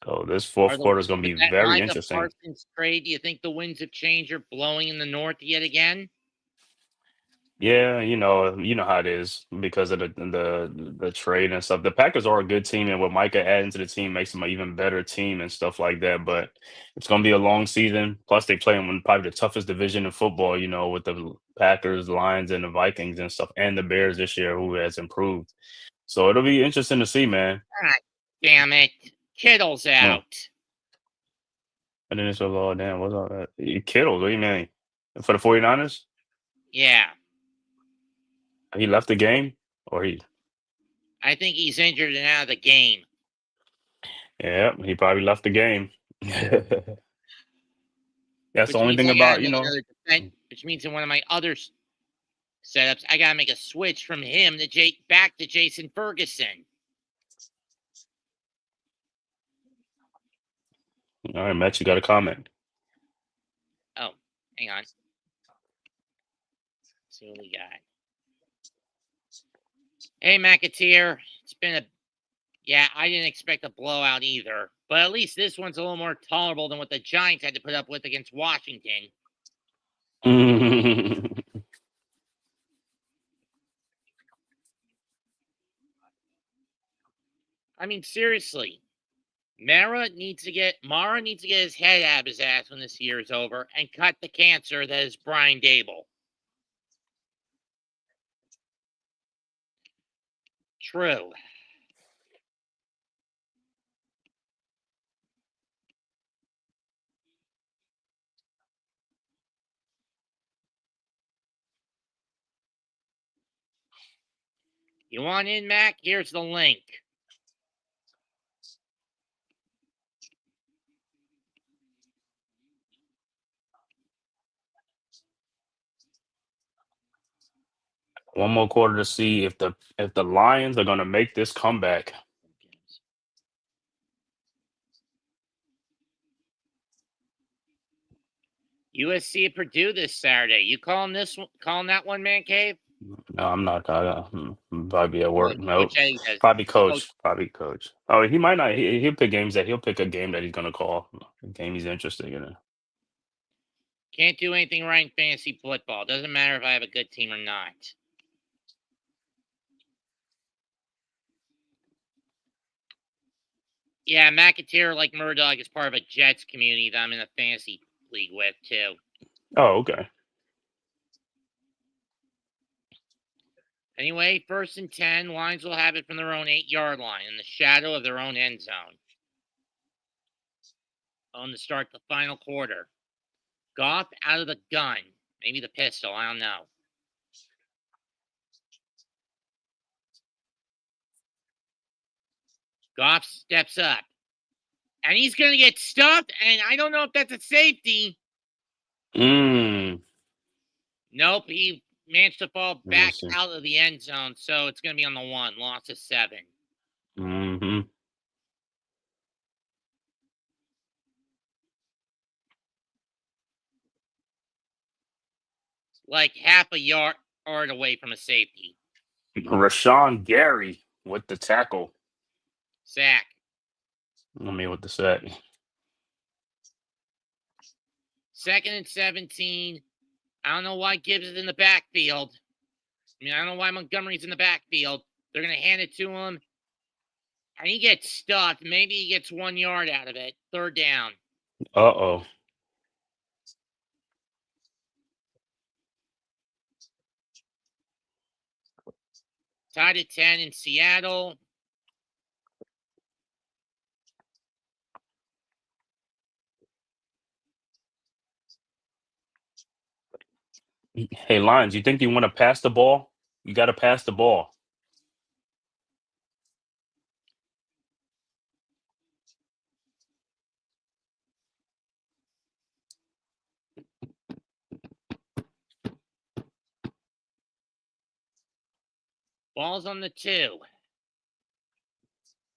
So this fourth quarter is going to With be that very Micah interesting. Parsons trade, do you think the winds of change are blowing in the north yet again? Yeah, you know how it is because of the trade and stuff. The Packers are a good team, and what Micah adding to the team makes them an even better team and stuff like that. But it's going to be a long season. Plus, they play in probably the toughest division in football. You know, with the Packers, Lions, and the Vikings and stuff, and the Bears this year, who has improved. So it'll be interesting to see, man. God damn it. Kittle's No, out. and then it's like, oh damn, what's all that? Kittle, what do you mean? For the 49ers? Yeah. He left the game, or he? I think he's injured and out of the game. Yeah, he probably left the game. That's the Which only means thing I gotta about, make another defense. Which means in one of my other setups, I gotta make a switch from him to back to Jason Ferguson. All right, Matt, you got a comment. Oh, hang on. Let's see what we got. Hey, McAteer. It's been I didn't expect a blowout either. But at least this one's a little more tolerable than what the Giants had to put up with against Washington. I mean, seriously. Mara needs to get his head out of his ass when this year is over and cut the cancer that is Brian Dable. True. You want in, Mac? Here's the link. One more quarter to see if the Lions are going to make this comeback. USC at Purdue this Saturday. You calling that one, Man Cave? No, I'm not. Probably at work. Coach Nope. Eddie does. Probably Coach coach. Probably coach. Oh, he might not. He'll pick games that he'll pick a game that he's gonna call. A game he's interested in. can't do anything right in fantasy football. Doesn't matter if I have a good team or not. Yeah, McAteer, like Murdoch, is part of a Jets community that I'm in a fantasy league with, too. Oh, okay. Anyway, 1st and 10, Lions will have it from their own 8-yard line in the shadow of their own end zone. On to start the final quarter. Goff out of the gun. Maybe the pistol, I don't know. Goff steps up. And he's going to get stuffed, and I don't know if that's a safety. Mm. Nope, he managed to fall Let me back see. out of the end zone, so it's going to be on the 1, loss of 7. Mm-hmm. Like half a yard away from a safety. Rashawn Gary with the tackle. Sack. With the sack. 2nd and 17. I don't know why Gibbs is in the backfield. I don't know why Montgomery's in the backfield. They're going to hand it to him. And he gets stuffed. Maybe he gets 1 yard out of it. 3rd down. Uh-oh. Tied at 10 in Seattle. Hey, Lions, you think you want to pass the ball? You got to pass the ball. Ball's on the 2.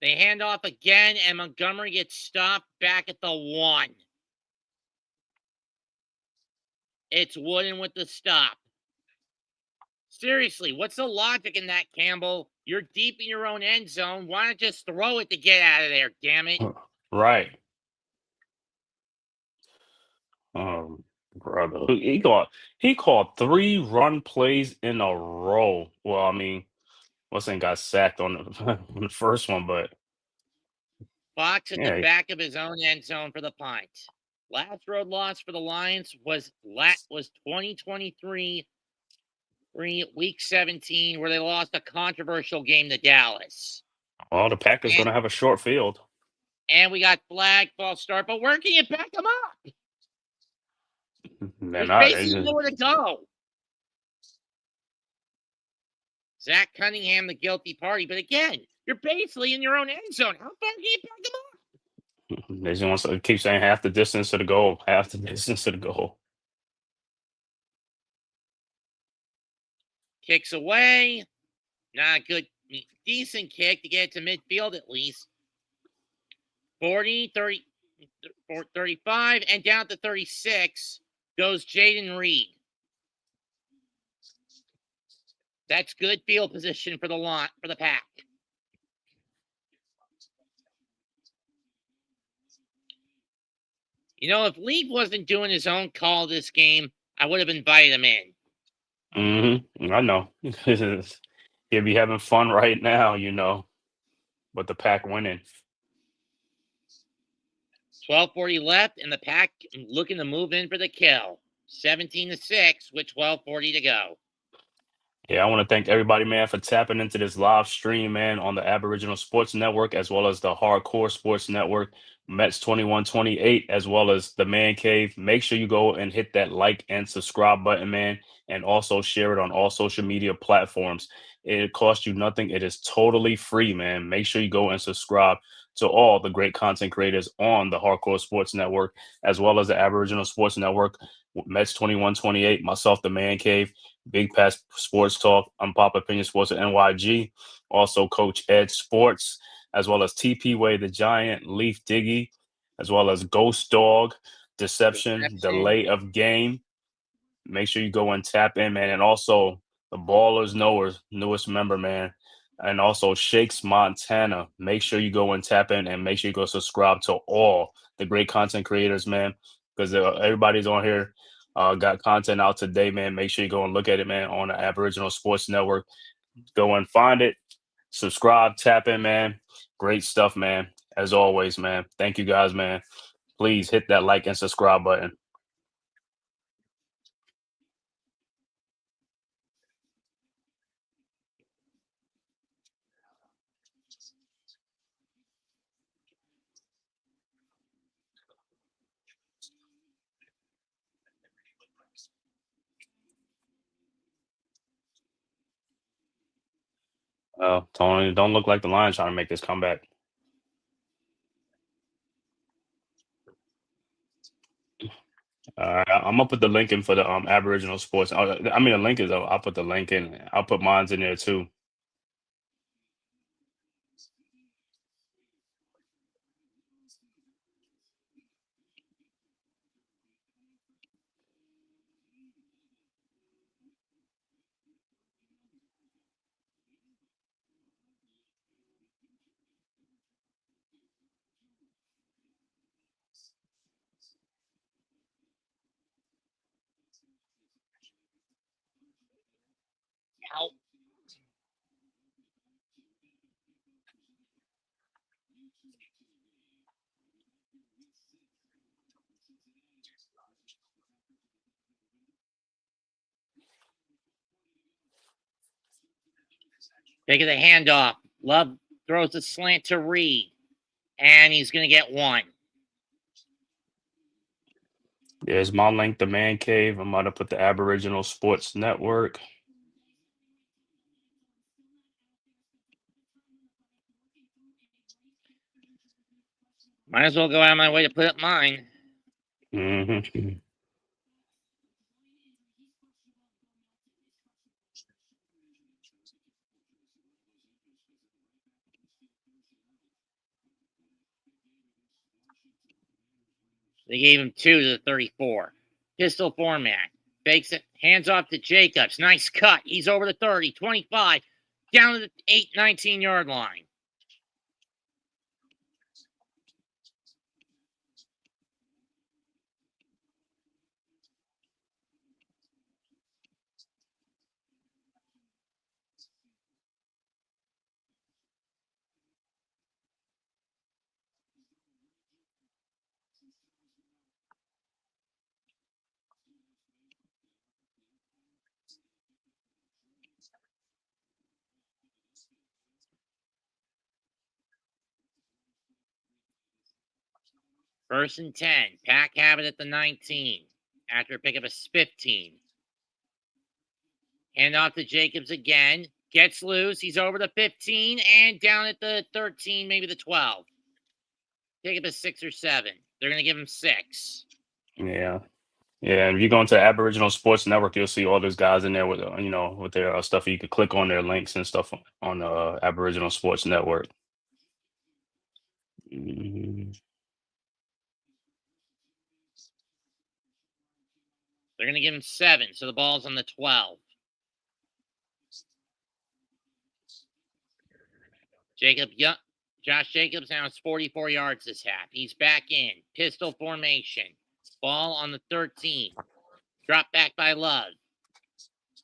They hand off again, and Montgomery gets stopped back at the 1. It's Wooden with the stop. Seriously, what's the logic in that, Campbell? You're deep in your own end zone. Why not just throw it to get out of there, damn it? Right. Brother. He called 3 run plays in a row. Well, Wilson got sacked on on the first one, but Fox at the yeah. back of his own end zone for the punt. Last road loss for the Lions was 2023, week 17, where they lost a controversial game to Dallas. Well, the Packers going to have a short field. And we got flag, false start, but where can you back them up? There's basically nowhere to go. Zach Cunningham, the guilty party. But again, you're basically in your own end zone. How far can you back them up? They just want to keep saying half the distance to the goal. Half the distance to the goal. Kicks away. Not good. Decent kick to get it to midfield at least. 40, 30, 35, and down to 36 goes Jaden Reed. That's good field position for the Pack. If Leaf wasn't doing his own call this game, I would have invited him in. Mm-hmm. I know. He'll be having fun right now, with the Pack winning. 12:40 left, and the Pack looking to move in for the kill. 17-6 with 12:40 to go. Yeah, I want to thank everybody, man, for tapping into this live stream, man, on the Aboriginal Sports Network, as well as the Hardcore Sports Network, Mets 2128, as well as the Man Cave. Make sure you go and hit that like and subscribe button, man, and also share it on all social media platforms. It costs you nothing. It is totally free, man. Make sure you go and subscribe to all the great content creators on the Hardcore Sports Network, as well as the Aboriginal Sports Network, Mets 2128, myself, the Man Cave, Big Pass Sports Talk, Unpopular Opinion Sports at NYG, also Coach Ed Sports, as well as TP Way the Giant, Leaf Diggy, as well as Ghost Dog, Deception, Delay of Game. Make sure you go and tap in, man. And also the Ballers newest member, man. And also Shakes Montana. Make sure you go and tap in and make sure you go subscribe to all the great content creators, man. Because everybody's on here. Got content out today, man. Make sure you go and look at it, man, on the Aboriginal Sports Network. Go and find it. Subscribe, tap in, man. Great stuff, man. As always, man. Thank you guys, man. Please hit that like and subscribe button. Tony, don't look like the Lions trying to make this comeback. I'm gonna put the link in for the Aboriginal Sports. I mean, the link is. I'll put the link in. I'll put mine's in there too. Ow. Taking the handoff. Love throws a slant to Reed. And he's going to get one. There's my link, the Man Cave. I'm gonna put the Aboriginal Sports Network. Might as well go out of my way to put up mine. Mm-hmm. They gave him 2 to the 34. Pistol format. Fakes it. Hands off to Jacobs. Nice cut. He's over the 30, 25. Down to the 19-yard line. First and 10. Pack have it at the 19. After a pickup of 15. Hand off to Jacobs again. Gets loose. He's over the 15 and down at the 13, maybe the 12. Pickup of 6 or 7. They're going to give him 6. Yeah. Yeah, and if you go into the Aboriginal Sports Network, you'll see all those guys in there with with their stuff. You could click on their links and stuff on the Aboriginal Sports Network. Mhm. They're going to give him 7, so the ball's on the 12. Josh Jacobs now has 44 yards this half. He's back in. Pistol formation. Ball on the 13. Drop back by Love.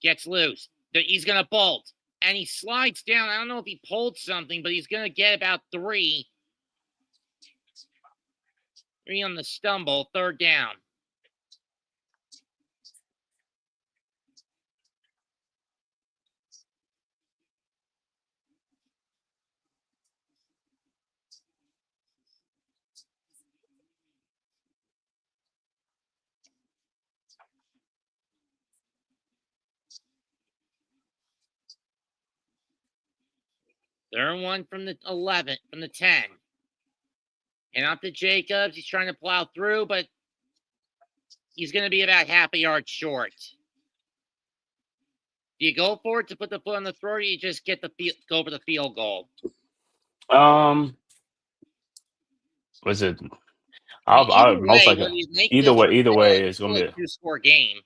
Gets loose. He's going to bolt. And he slides down. I don't know if he pulled something, but he's going to get about 3. 3 on the stumble. 3rd down. They're 1 from the 11, from the 10. And up to Jacobs. He's trying to plow through, but he's going to be about half a yard short. Do you go for it to put the foot on the throat, or you just get go for the field goal? Was it? Either Most way, likely. Either way, it's gonna be a 2-score game.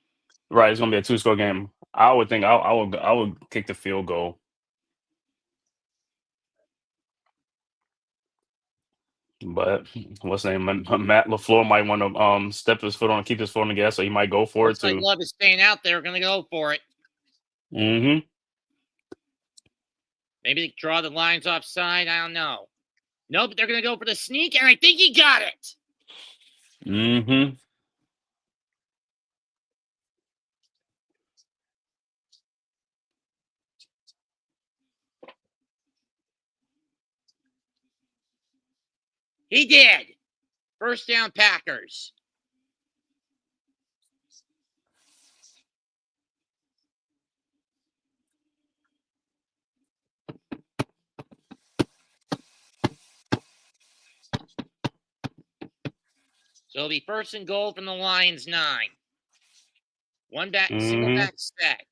right. It's gonna be a 2-score game. I would think I would kick the field goal. But what's his name? Matt LaFleur might want to step his foot on, keep his foot on the gas, so he might go for it Looks like too. Love is staying out there. Going to go for it. Mm-hmm. Maybe they draw the lines offside. I don't know. Nope, they're going to go for the sneak, and I think he got it. Mm-hmm. He did. First down, Packers. So it'll be first and goal from the Lions 9. One back, single Mm-hmm. back set.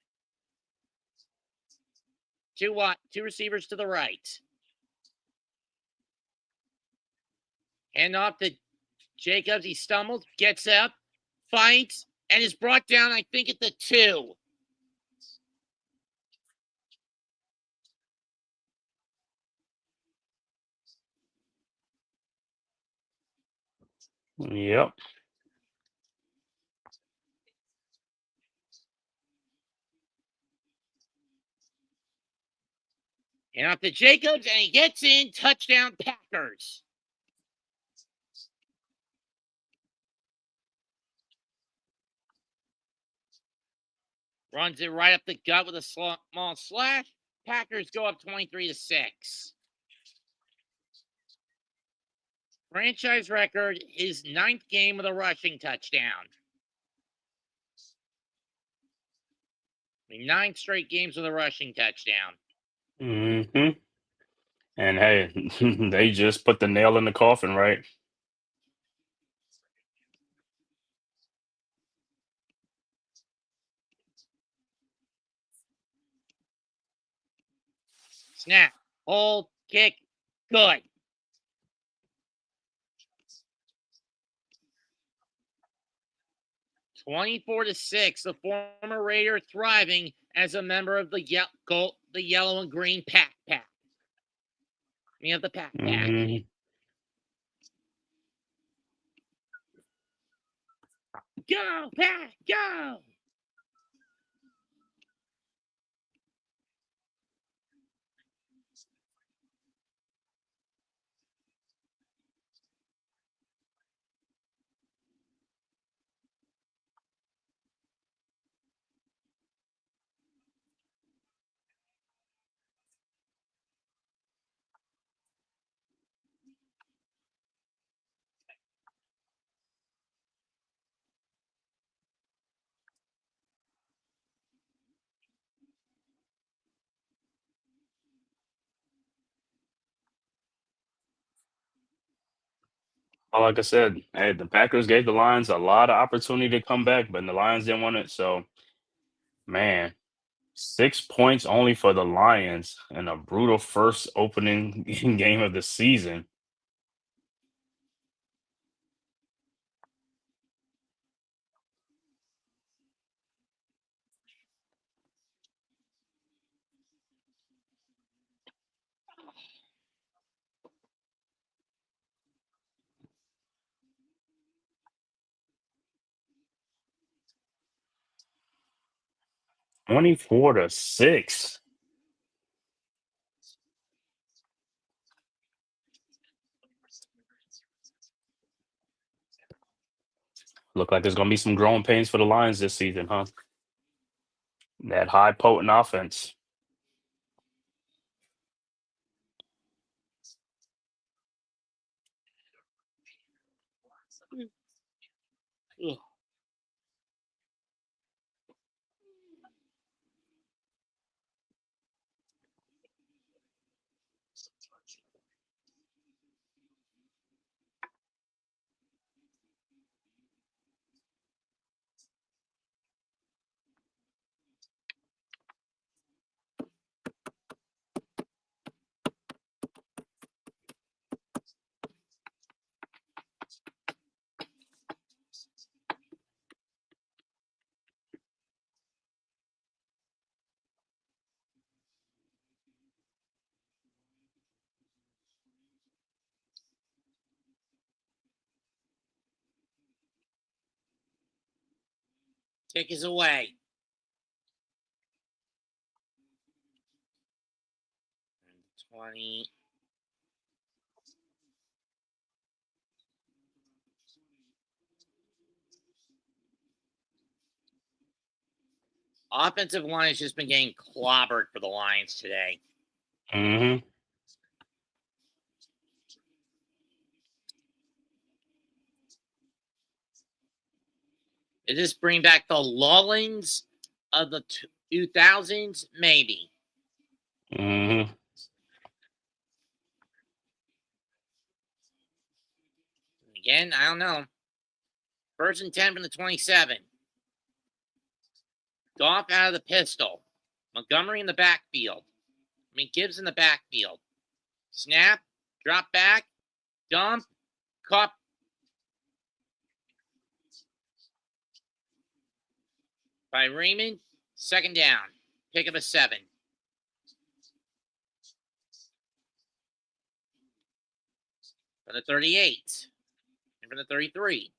Two receivers to the right. Hand off to Jacobs. He stumbled, gets up, fights, and is brought down, I think, at the 2. Yep. Hand off to Jacobs, and he gets in. Touchdown, Packers. Runs it right up the gut with a small slash. Packers go up 23-6. Franchise record, his 9th game with a rushing touchdown. 9 straight games with a rushing touchdown. Mm-hmm. And hey, they just put the nail in the coffin, right? Snap, hold, kick, good. (24-6). The former Raider thriving as a member of the yellow and green pack. We have the pack. Mm-hmm. Go, Pack, go! Like I said, hey, the Packers gave the Lions a lot of opportunity to come back, but the Lions didn't want it. So, man, 6 points only for the Lions in a brutal first opening game of the season. (24-6). Look like there's gonna be some growing pains for the Lions this season, huh? That high potent offense. Ugh. Kick is away. And 20. Offensive line has just been getting clobbered for the Lions today. Mm-hmm. Did this bring back the lullings of the 2000s? Maybe. Mm-hmm. Again, I don't know. 1st and 10 from the 27. Goff out of the pistol. Montgomery in the backfield. Gibbs in the backfield. Snap. Drop back. Dump. Caught. By Raymond. 2nd down. Pick of a 7. From the 38. And from the 33.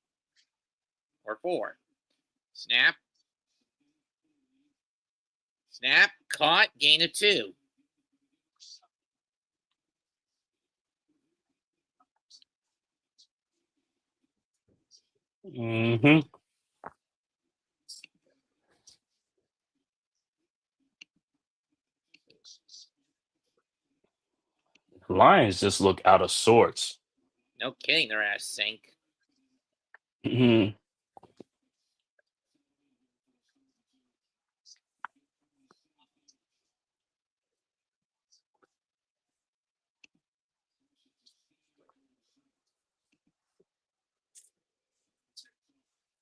Or 4. Snap. Snap. Caught. Gain of 2. Mm-hmm. Lions just look out of sorts. No kidding, their ass sink. Mm-hmm.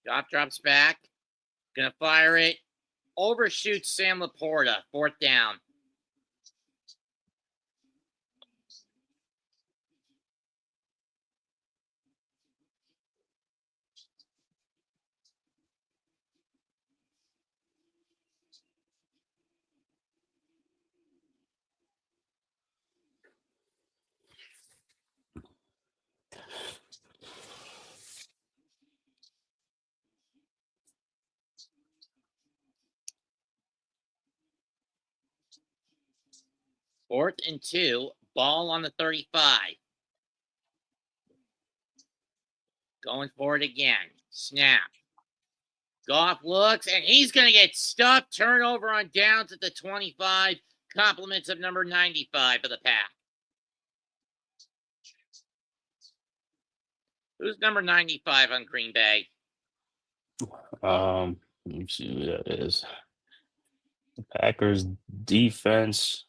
Goff drops back. Gonna fire it. Overshoots Sam Laporta. 4th down. Fourth and 2. Ball on the 35. Going for it again. Snap. Goff looks, and he's going to get stuffed. Turnover on downs at the 25. Compliments of number 95 for the Pack. Who's number 95 on Green Bay? Let me see who that is. The Packers defense.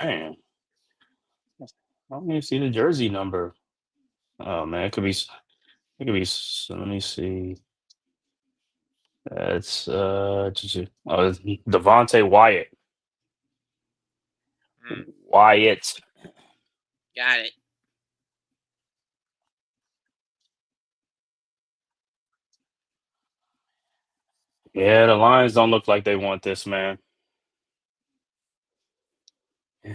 Man, I don't even see the jersey number. Oh man, it could be. It could be. Let me see. It's it's Devontae Wyatt. Wyatt. Got it. Yeah, the Lions don't look like they want this, man.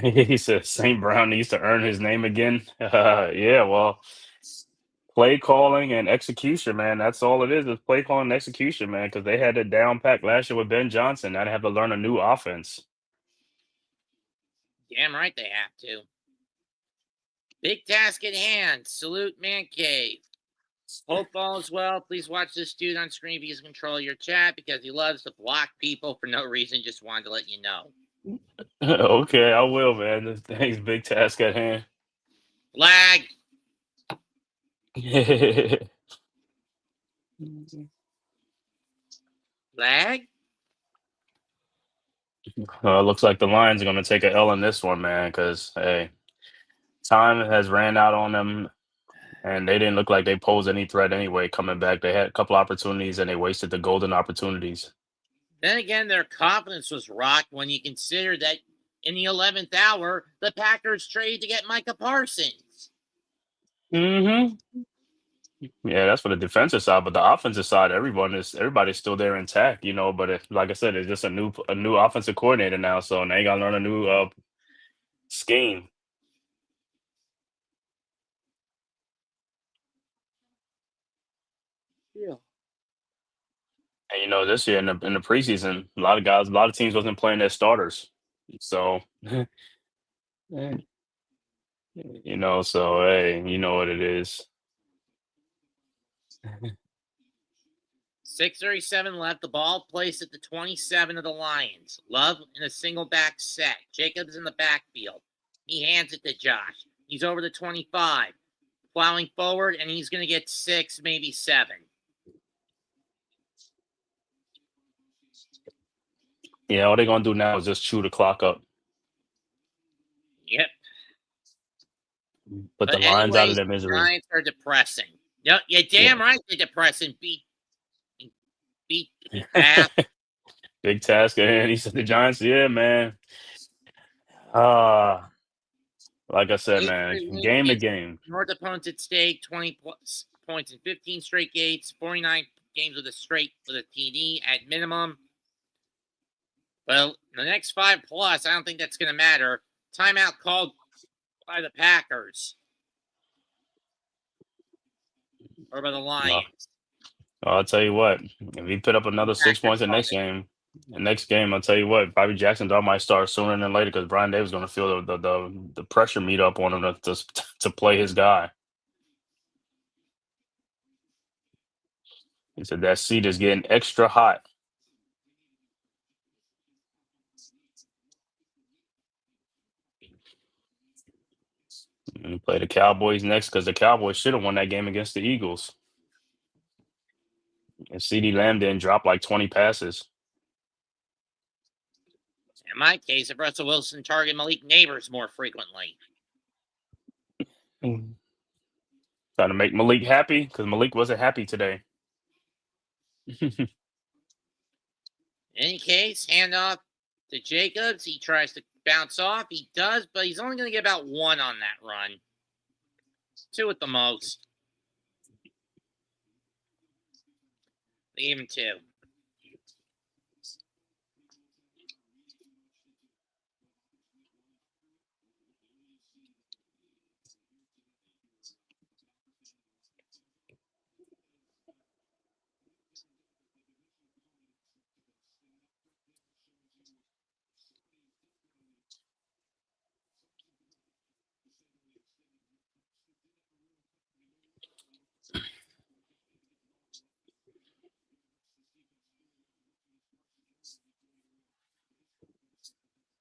He said St. Brown needs to earn his name again. Yeah, well, play calling and execution, man. That's all it is play calling and execution, man, because they had it down pack last year with Ben Johnson. Now they have to learn a new offense. Damn right they have to. Big task at hand. Salute Man Cave. Hope all is well. Please watch this dude on screen if he can control your chat because he loves to block people for no reason. Just wanted to let you know. Okay, I will, man. Thanks, big task at hand. Flag. Flag. Looks like the Lions are going to take a L in this one, man, because, hey, time has ran out on them, and they didn't look like they posed any threat anyway coming back. They had a couple opportunities, and they wasted the golden opportunities. Then again, their confidence was rocked when you consider that in the 11th hour, the Packers traded to get Micah Parsons. Mm-hmm. Yeah, that's for the defensive side, but the offensive side, everybody's still there intact, But like I said, it's just a new offensive coordinator now, so now you got to learn a new scheme. Yeah. And this year in the preseason, a lot of teams wasn't playing their starters, so so hey, you know what it is. 6:37 left. The ball placed at the 27 of the Lions. Love in a single back set. Jacobs in the backfield. He hands it to Josh. He's over the 25. Plowing forward, and he's going to get 6, maybe 7. Yeah, all they're gonna do now is just chew the clock up, Yep. put the But Lions out of anyways, their the misery. Giants are depressing. Yep, you're damn right they're depressing. Beat Bath. Big task ahead. He said the Giants, yeah, man. Uh like I said, man, 8-3 win game to gives game. North opponents at stake 20 plus points in 15 straight games, 49 games with a TD at minimum. Well, the next 5 plus, I don't think that's going to matter. Timeout called by the Packers or by the Lions. I'll tell you what, if he put up another 6 points in next game, I'll tell you what, Bobby Jackson dog might start sooner than later because Brian Davis going to feel the pressure meet up on him to play his guy. He said that seat is getting extra hot. And play the Cowboys next because the Cowboys should have won that game against the Eagles. And CeeDee Lamb didn't drop like 20 passes. In my case, if Russell Wilson targeted Malik Neighbors more frequently. Trying to make Malik happy because Malik wasn't happy today. In any case, handoff to Jacobs. He tries to bounce off. He does, but he's only going to get about 1 on that run. 2 at the most. They gave him 2.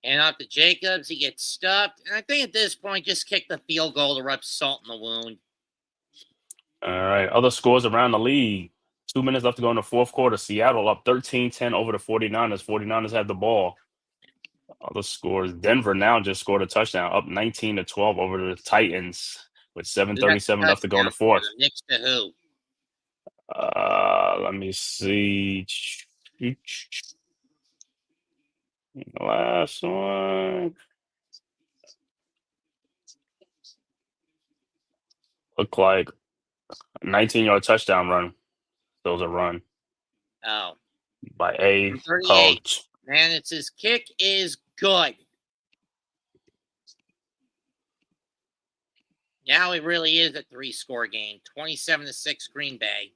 And off to Jacobs, he gets stuffed. And I think at this point, just kick the field goal to rub salt in the wound. All right. Other scores around the league. 2 minutes left to go in the fourth quarter. Seattle up 13-10 over the 49ers. 49ers have the ball. Other scores. Denver now just scored a touchdown, up 19-12 over the Titans with 7:37 left to go in the fourth. Next to who? Let me see. Last one. Look like a 19-yard touchdown run. Those a run. Oh. By A. 38. Coach. Man, it's his kick is good. Now it really is a 3-score game. 27-6 Green Bay.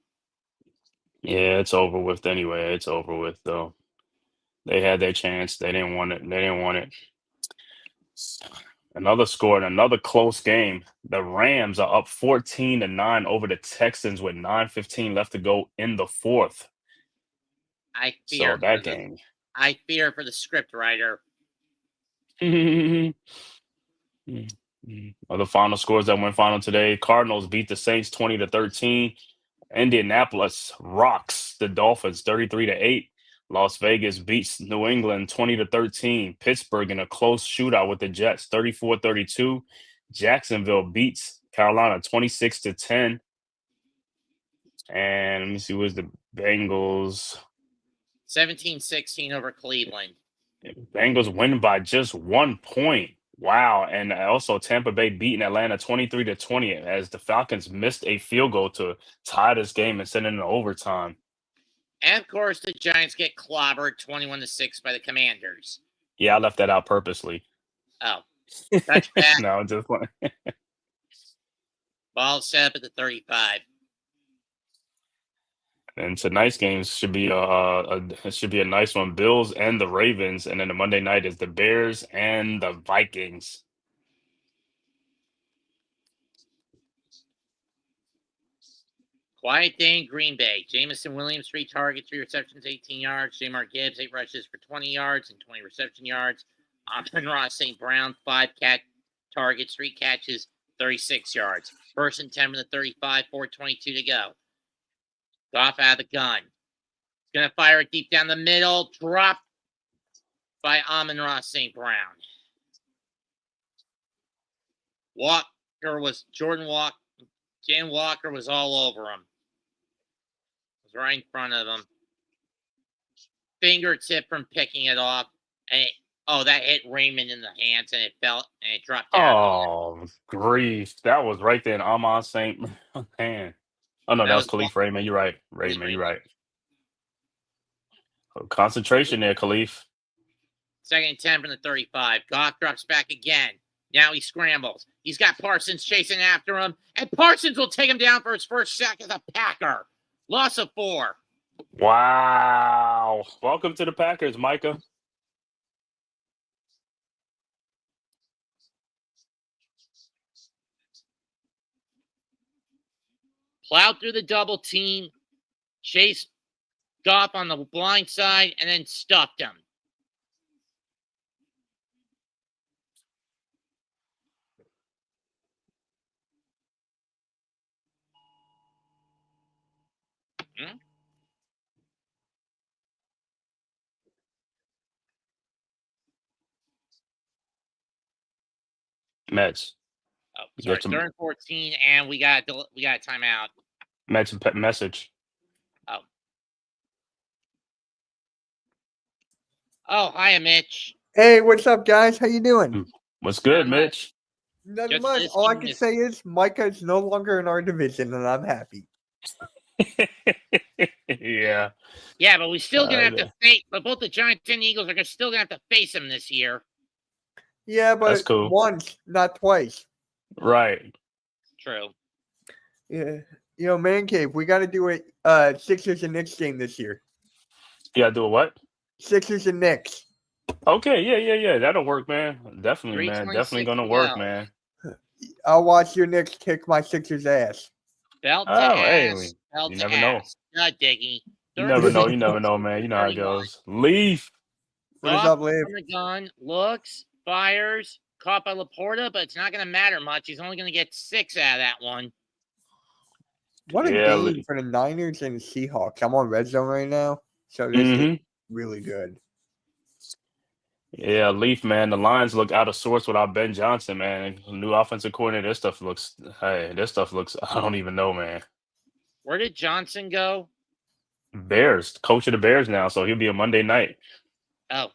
Yeah, it's over with anyway. It's over with though. They had their chance. They didn't want it. Another score in another close game. The Rams are up 14-9 over the Texans with 9:15 left to go in the fourth. I fear game. I fear for the script writer. Other final scores that went final today. Cardinals beat the Saints 20-13. Indianapolis rocks the Dolphins 33-8. Las Vegas beats New England 20-13. Pittsburgh in a close shootout with the Jets 34-32. Jacksonville beats Carolina 26-10. And let me see, where's the Bengals? 17-16 over Cleveland. Bengals win by just 1 point. Wow, and also Tampa Bay beating Atlanta 23-20 as the Falcons missed a field goal to tie this game and send it into overtime. And of course, the Giants get clobbered 21-6 by the Commanders. Yeah, I left that out purposely. Oh, touchback. No, just like Ball set up at the 35. and tonight's games should be it should be a nice one. Bills and the Ravens, and then the Monday night is the Bears and the Vikings. Quiet day in Green Bay. Jamison Williams, 3 targets, 3 receptions, 18 yards. Jamar Gibbs, 8 rushes for 20 yards and 20 reception yards. Amon-Ra St. Brown, 5 targets, 3 catches, 36 yards. Person 10 from the 35, 4:22 to go. Goff out of the gun. He's going to fire it deep down the middle. Dropped by Amon-Ra St. Brown. Jan Walker was all over him. Was right in front of him. Fingertip from picking it off. And that hit Raymond in the hands and it fell and it dropped down. Oh, grief. That was right there in Amon St. hand. Oh, no, that was Khalif Raymond. You're right. Raymond, you're right. Concentration there, Khalif. 2nd and 10 from the 35. Goff drops back again. Now he scrambles. He's got Parsons chasing after him. And Parsons will take him down for his first sack as a Packer. Loss of 4. Wow. Welcome to the Packers, Micah. Plowed through the double team. Chased Goff on the blind side and then stuffed him. Mets. Oh, sorry. 3rd and 14, and we got a timeout. Mets message. Oh, hiya, Mitch. Hey, what's up, guys? How you doing? What's good, Mitch? Nothing much. All I can say is Micah is no longer in our division, and I'm happy. Yeah. Yeah, but we still gonna have to face. But both the Giants and the Eagles are still gonna have to face him this year. Yeah, but that's cool. Once, not twice. Right. True. Yeah. Man Cave, we got to do a Sixers and Knicks game this year. Yeah, do a what? Sixers and Knicks. Okay, yeah. That'll work, man. Definitely, man. Definitely gonna work, man. I'll watch your Knicks kick my Sixers' ass. Belt to ass. Hey, Belt you to never ass. know. Not Diggy. You never know, man. You know how it goes. Leaf. What is up, Leaf? From the gun, looks, fires, caught by Laporta, but it's not going to matter much. He's only going to get 6 out of that one. What a game for the Niners and Seahawks. I'm on Red Zone right now, so this is really good. Yeah, Leaf, man. The Lions look out of sorts without Ben Johnson, man. New offensive coordinator. This stuff looks, I don't even know, man. Where did Johnson go? Bears. Coach of the Bears now, so he'll be a Monday night. Oh.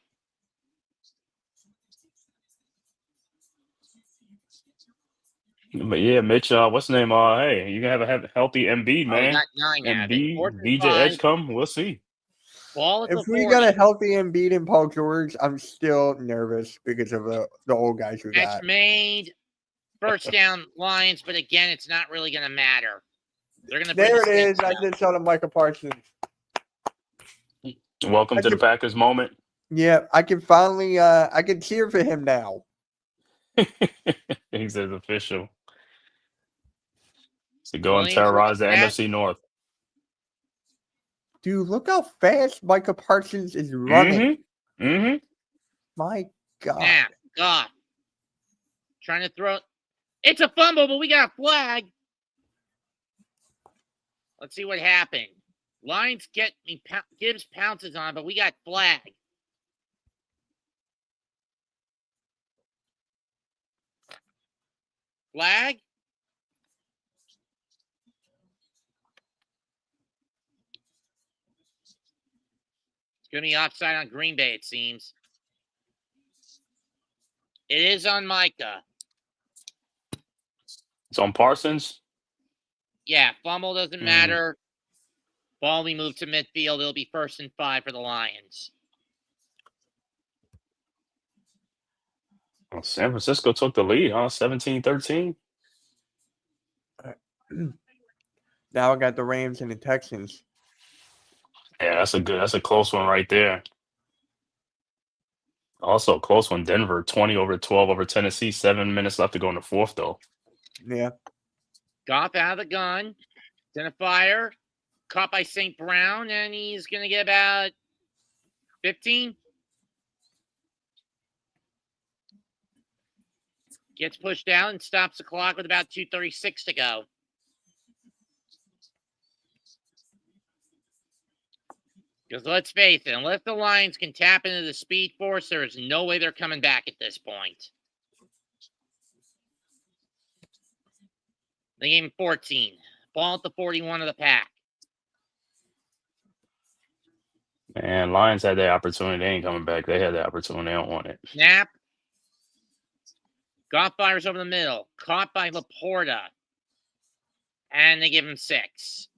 But yeah, Mitch, what's the name? Hey, you can have a healthy Embiid, man. Embiid, BJ Edge come. We'll see. If we got a healthy Embiid and Paul George, I'm still nervous because of the old guys we got. Catch made. First down Lions, but again, it's not really going to matter. They're going to. There it is. I just saw the Micah Parson. Welcome to the Packers moment. Yeah, I can finally I can cheer for him now. He says official. To go and terrorize the NFC North. Dude, look how fast Micah Parsons is running. My God. Yeah, God. Trying to throw. It's a fumble, but we got a flag. Let's see what happened. Lions Gibbs pounces on, but we got flag. Flag? It's going to be offside on Green Bay, it seems. It is on Micah. It's on Parsons. Yeah, fumble doesn't matter. Ball we move to midfield. It'll be 1st and 5 for the Lions. Well, San Francisco took the lead, huh? 17-13. Now I got the Rams and the Texans. Yeah, that's a close one right there. Also a close one. Denver 20-12 over Tennessee. 7 minutes left to go in the fourth, though. Yeah. Goff out of the gun. Identifier. Caught by St. Brown, and he's going to get about 15. Gets pushed down and stops the clock with about 2:36 to go. Because let's face it, unless the Lions can tap into the Speed Force, there is no way they're coming back at this point. They gave him 14. Ball at the 41 of the pack. Man, Lions had that opportunity. They ain't coming back. They had that opportunity. They don't want it. Snap. Goff fires over the middle. Caught by Laporta. And they give him 6.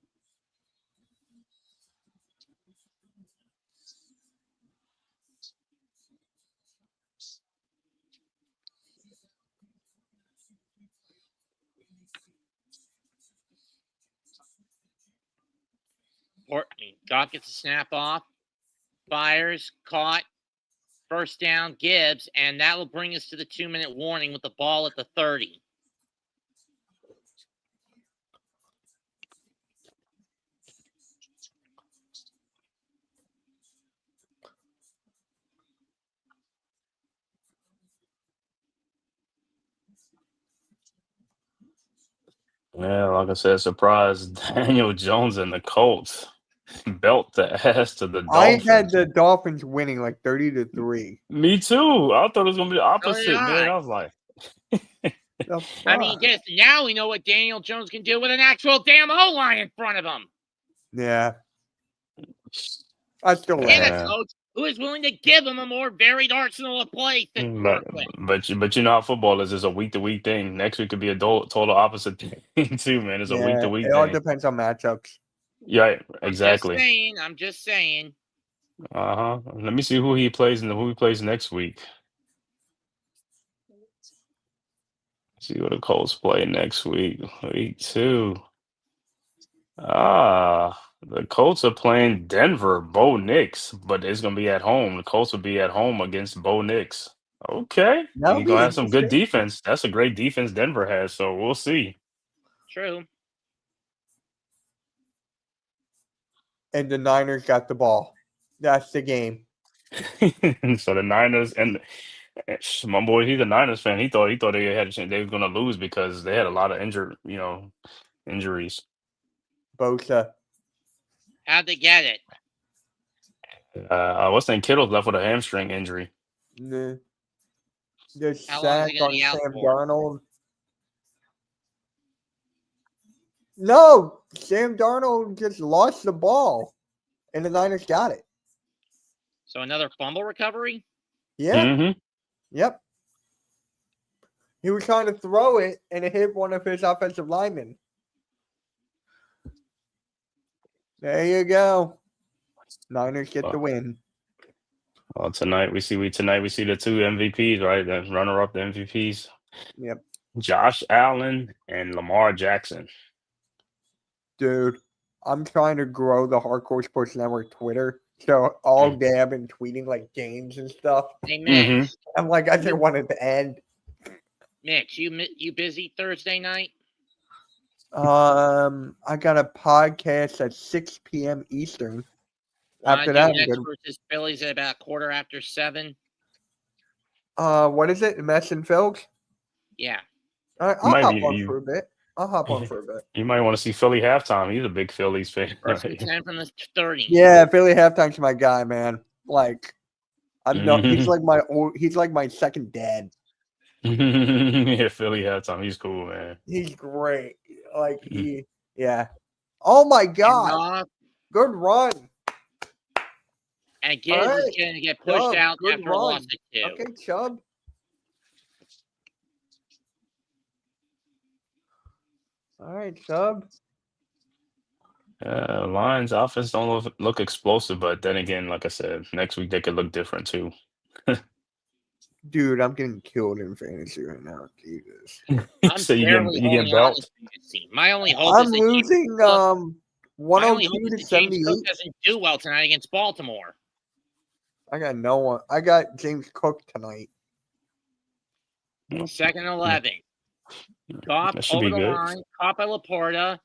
Goff gets a snap off. Fires. Caught. 1st down, Gibbs, and that will bring us to the 2-minute warning with the ball at the 30. Yeah, like I said, surprise Daniel Jones and the Colts belt the ass to the Dolphins. I had the Dolphins winning like 30-3. Me too. I thought it was gonna be the opposite, did man. I. I was like, I mean, yes, now we know what Daniel Jones can do with an actual damn O-line in front of him. Yeah. I still And like a coach who is willing to give him a more varied arsenal of plays than but you know how football is. It's a week-to-week thing. Next week could be a total opposite thing too, man. It's a week-to-week It all thing. depends on matchups. Yeah, exactly. I'm just saying. Let me see who he plays and who he plays next week. See what the Colts play next week. Week 2. The Colts are playing Denver, Bo Nix, but it's gonna be at home. The Colts will be at home against Bo Nix. Okay, That'll you're be gonna have some good interesting. defense. That's a great defense Denver has, so we'll see. True. And the Niners got the ball. That's the game. So the Niners and my boy, he's a Niners fan. He thought they had a chance. They were gonna lose because they had a lot of injuries. Bosa. How'd they get it? What's name? Kittle's left with a hamstring injury. The How long is sack he gonna on be out Sam for? Darnold. No, Sam Darnold just lost the ball, and the Niners got it. So another fumble recovery? Yeah. Mm-hmm. Yep. He was trying to throw it, and it hit one of his offensive linemen. There you go. Niners get the win. Well, tonight we see the two MVPs, right? The runner-up, the MVPs. Yep. Josh Allen and Lamar Jackson. Dude, I'm trying to grow the Hardcore Sports Network Twitter. So all day I've been tweeting like games and stuff. Hey, Mitch. I'm like, I just wanted to end. Mitch, you busy Thursday night? I got a podcast at 6 p.m. Eastern. After that, I'm Nets good. versus Phillies at about 7:15. What is it? Mess and Philks? Yeah. I'll hop on for a bit. You might want to see Philly halftime. He's a big Phillies fan. 10 from the 30. Yeah, Philly halftime's my guy, man. Like, I'm not. He's like my second dad. Yeah, Philly halftime. He's cool, man. He's great. Like yeah. Oh my God! Good run. And Gibbs is going to get pushed out after a loss at 2. Okay, Chubb. All right, sub. Lions offense don't look explosive, but then again, like I said, next week they could look different too. Dude, I'm getting killed in fantasy right now. Jesus. I'm So barely you get holding on belt. to fantasy. My only hope I'm is that losing my only hope 102 is to that James Cook 78. doesn't do well tonight against Baltimore. I got no one. I got James Cook tonight. Second and 11. Goff That should over be the good. line, caught by Laporta,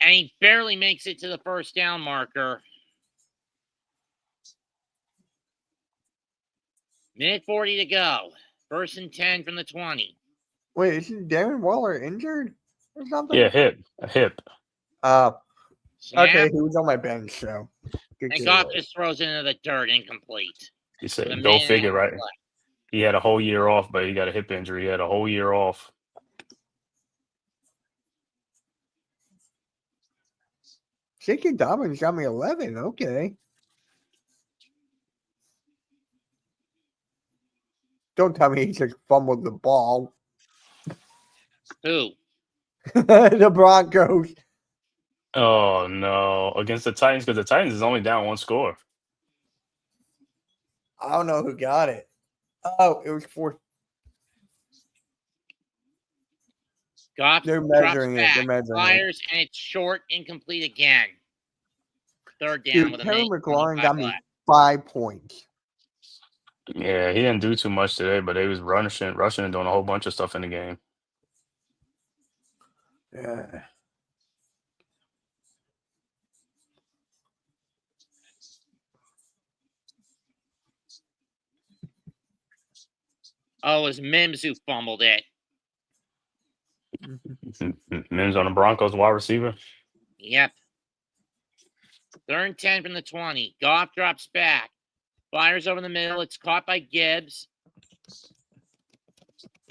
and he barely makes it to the first down marker. Minute 40 to go. First and 10 from the 20. Wait, isn't Darren Waller injured or something? Yeah, a hip. Snap, Okay, he was on my bench, so. Good and kid. Goff just throws it into the dirt, incomplete. He With a said, minute go and a figure, half right? left. He had a whole year off, but he got a hip injury. He had a whole year off. J.K. Dobbins got me 11. Okay. Don't tell me he just fumbled the ball. Who? The Broncos. Oh no, against the Titans, because the Titans is only down one score. I don't know who got it. Oh, it was fourth. Goff They're drops measuring it. back, They're measuring it. fires, and it's short, incomplete again. Third down Dude, with a Terry minute McLaurin 25 got me left. 5 points. Yeah, he didn't do too much today, but they was rushing and doing a whole bunch of stuff in the game. Yeah. Oh, it was Mims who fumbled it. Mims on the Broncos wide receiver. Yep. Third and 10 from the 20. Goff drops back. Fires over the middle. It's caught by Gibbs.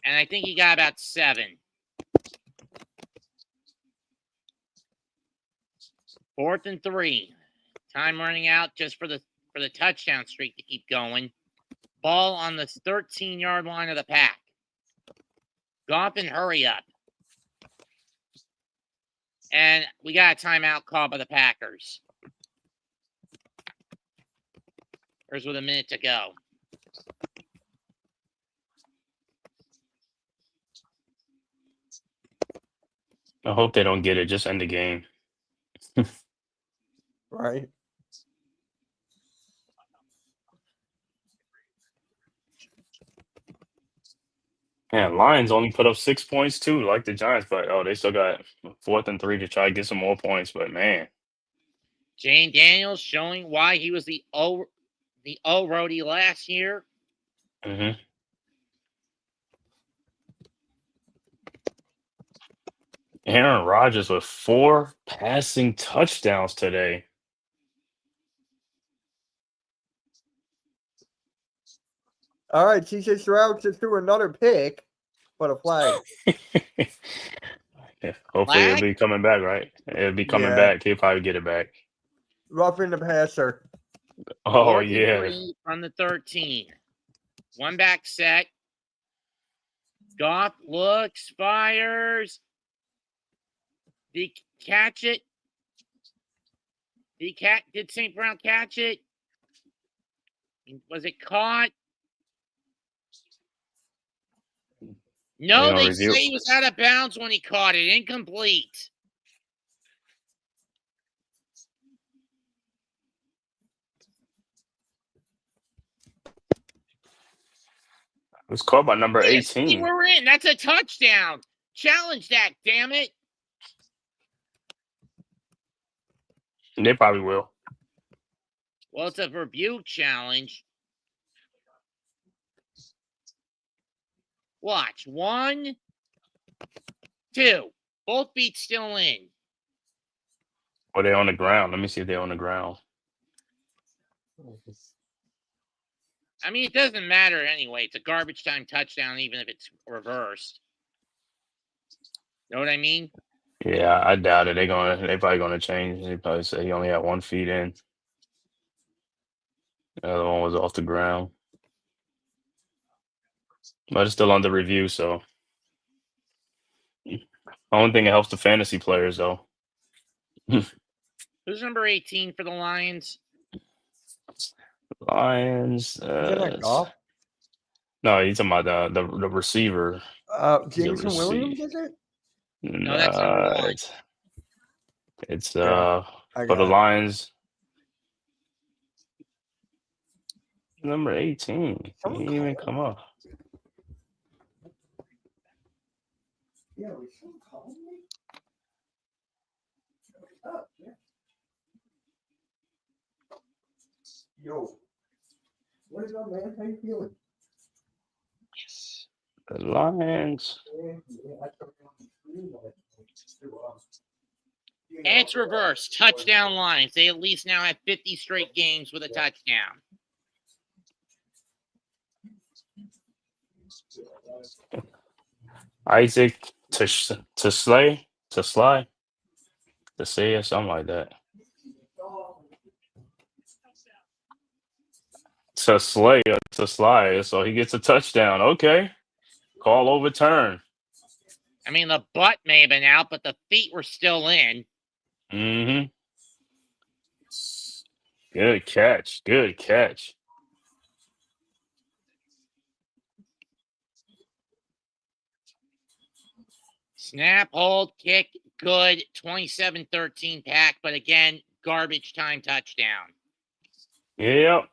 And I think he got about 7. Fourth and 3. Time running out just for the touchdown streak to keep going. Ball on the 13-yard line of the pack. Goff and hurry up. And we got a timeout called by the Packers. There's with a minute to go. I hope they don't get it. Just end the game. Right. Man, Lions only put up 6 points too, like the Giants, but they still got 4th and 3 to try to get some more points. But man, Jane Daniels showing why he was the O roadie last year. mm-hmm. Aaron Rodgers with 4 passing touchdowns today. All right, CJ Stroud just threw another pick, but a flag. Yeah, hopefully it'll be coming back, right? It'll be coming back. He'll probably get it back. Roughing the passer. Oh, 4th and yeah. 3 from the 13. One back set. Goff looks, fires. Did he catch it? Did St. Brown catch it? Was it caught? No, they say he was out of bounds when he caught it. Incomplete. It was caught by number Yes, 18. we're in. That's a touchdown. Challenge that, damn it. They probably will. Well, it's a rebuke challenge. Watch. 1, 2. Both feet still in. Or they're on the ground. Let me see if they're on the ground. I mean, it doesn't matter anyway. It's a garbage time touchdown, even if it's reversed. Know what I mean? Yeah, I doubt it. They probably gonna change. They probably say he only had 1 feet in. The other one was off the ground. But it's still under review, so I don't think it helps the fantasy players though. Who's number 18 for the Lions? Lions. Is that Goff? No, he's talking about the receiver. Jameson Williams, is it? No, that's number 1. It's Yeah, for the Lions. Number 18. He didn't even come up. Yeah, was someone calling me? Yo, what is up, man? How you feeling? Yes. The Lions. And it's reversed. Touchdown Lions. They at least now have 50 straight games with a touchdown. Isaac to slay or something like that. To slay or to slide, so he gets a touchdown. Okay, call overturned. I mean, the butt may have been out, but the feet were still in. Mm-hmm. Good catch. Good catch. Snap, hold, kick, good. 27-13 pack, but again, garbage time touchdown. Yep.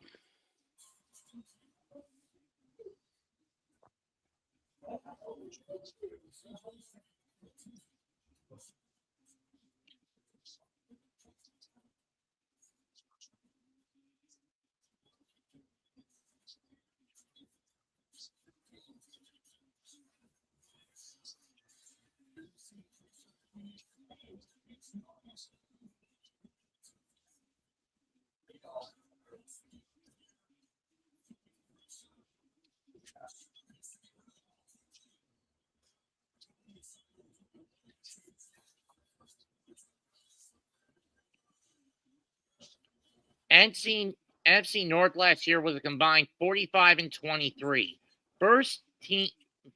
NFC North last year was a combined 45-23. First team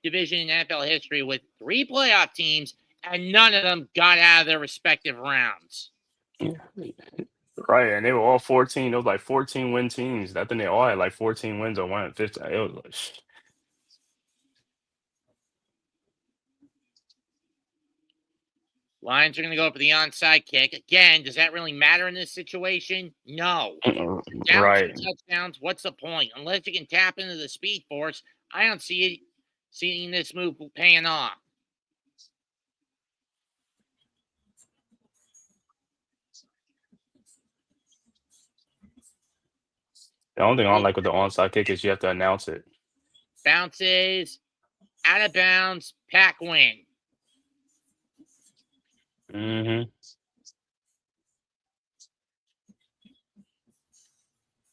division in NFL history with 3 playoff teams, and none of them got out of their respective rounds. Right, and they were all 14. It was like 14 win teams. I think they all had like 14 wins or 115. It was like, Lions are going to go for the onside kick. Again, does that really matter in this situation? No. Down right. 2 touchdowns, what's the point? Unless you can tap into the Speed Force, I don't see seeing this move paying off. The only thing I don't like with the onside kick is you have to announce it. Bounces, out of bounds, pack win. Mm-hmm.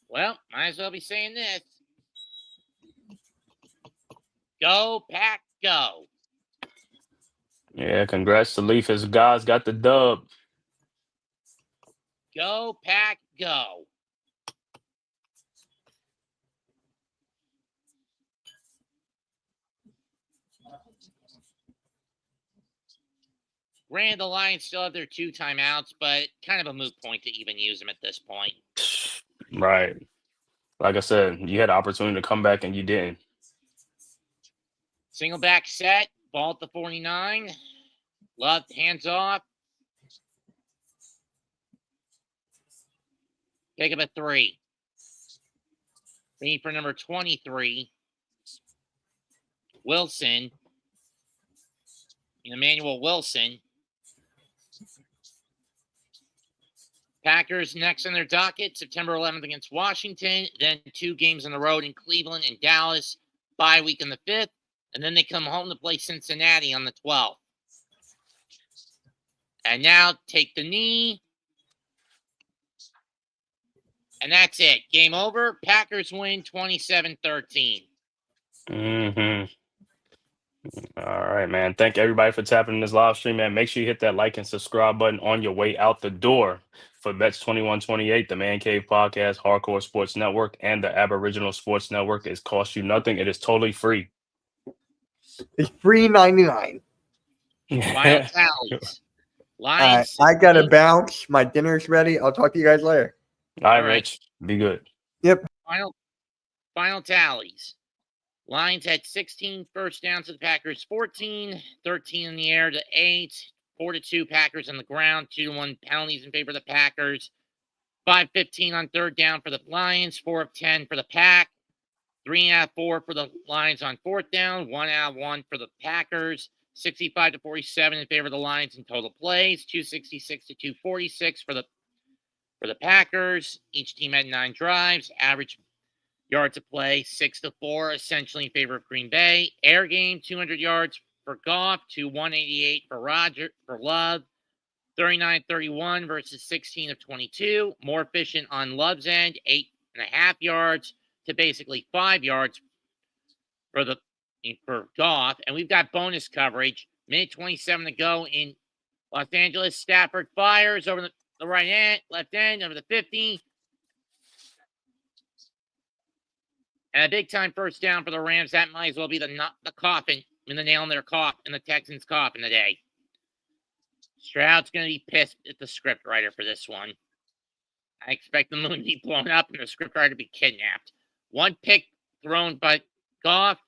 Well, might as well be saying this. Go, pack, go. Yeah, congrats to Leaf. His guys got the dub. Go, pack, go. Granted, the Lions still have their 2 timeouts, but kind of a moot point to even use them at this point. Right. Like I said, you had the opportunity to come back and you didn't. Single back set, ball at the 49. Love, hands off. Pick up a 3. Ready for number 23. Wilson. Emmanuel Wilson. Packers next on their docket, September 11th against Washington, then 2 games on the road in Cleveland and Dallas, bye week on the 5th, and then they come home to play Cincinnati on the 12th. And now take the knee. And that's it. Game over. Packers win 27-13. Mm-hmm. All right, man. Thank everybody for tapping in this live stream, man. Make sure you hit that like and subscribe button on your way out the door for Bets 2128, the Man Cave Podcast, Hardcore Sports Network, and the Aboriginal Sports Network. It costs you nothing. It is totally free. It's $3.99. Final tallies. Lions. I gotta 16. bounce. My dinner's ready. I'll talk to you guys later. All right, All right. Rich. Be good. Yep. Final tallies. Lions had 16 first downs to the Packers, 14, 13 in the air to 8, 4-2 Packers on the ground, 2-1 penalties in favor of the Packers, 5-15 on third down for the Lions, 4 of 10 for the Pack, 3 out of 4 for the Lions on fourth down, 1 out of 1 for the Packers, 65-47 in favor of the Lions in total plays, 266 to 246 for the Packers. Each team had 9 drives, average yards of play 6-4, essentially in favor of Green Bay. Air game 200 yards for Goff to 188 for Love. 39-31 versus 16 of 22. More efficient on Love's end, 8.5 yards to basically 5 yards for Goff. And we've got bonus coverage. Minute 27 to go in Los Angeles. Stafford fires over the right end, left end, over the 50. And a big time first down for the Rams. That might as well be the coffin, the nail in their coffin, in the Texans' coffin today. Stroud's going to be pissed at the script writer for this one. I expect the moon to be blown up and the script writer to be kidnapped. One pick thrown by Goff.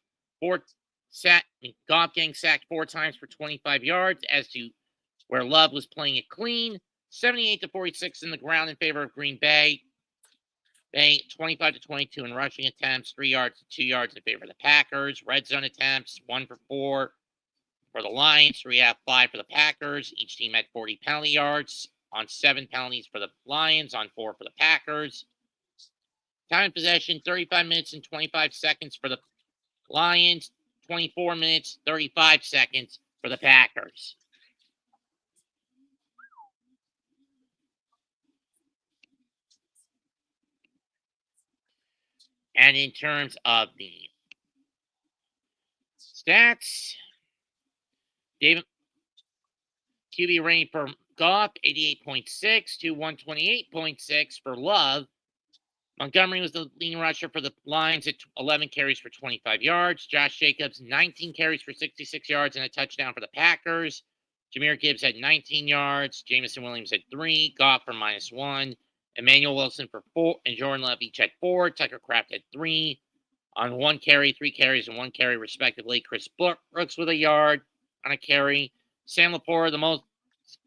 Goff getting sacked 4 times for 25 yards as to where Love was playing it clean. 78-46 in the ground in favor of Green Bay. 25-22 in rushing attempts, 3 yards to 2 yards in favor of the Packers. Red zone attempts, 1 for 4 for the Lions, 3 out of 5 for the Packers. Each team had 40 penalty yards on 7 penalties for the Lions, on 4 for the Packers. Time of possession, 35 minutes and 25 seconds for the Lions, 24 minutes, 35 seconds for the Packers. And in terms of the stats, David QB rating for Goff, 88.6 to 128.6 for Love. Montgomery was the leading rusher for the Lions at 11 carries for 25 yards. Josh Jacobs, 19 carries for 66 yards and a touchdown for the Packers. Jahmyr Gibbs had 19 yards. Jameson Williams had 3. Goff for -1. Emmanuel Wilson for 4, and Jordan Love each had 4. Tucker Kraft had 3 on 1 carry, 3 carries, and 1 carry, respectively. Chris Brooks with a yard on a carry. Sam Laporta, the most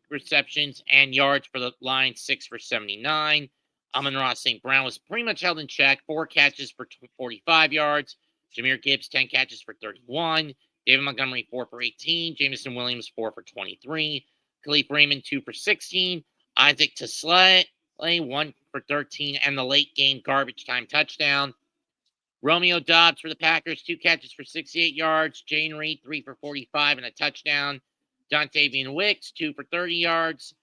receptions and yards for the Lions, 6 for 79. Amon-Ra St. Brown was pretty much held in check, 4 catches for 45 yards. Jahmyr Gibbs, 10 catches for 31. David Montgomery, 4 for 18. Jameson Williams, 4 for 23. Khalif Raymond, 2 for 16. Isaac Taslay, 1 for 13, and the late game garbage time touchdown. Romeo Doubs for the Packers, 2 catches for 68 yards. Jane Reed, 3 for 45 and a touchdown. Dontavian Wicks, 2 for 30 yards.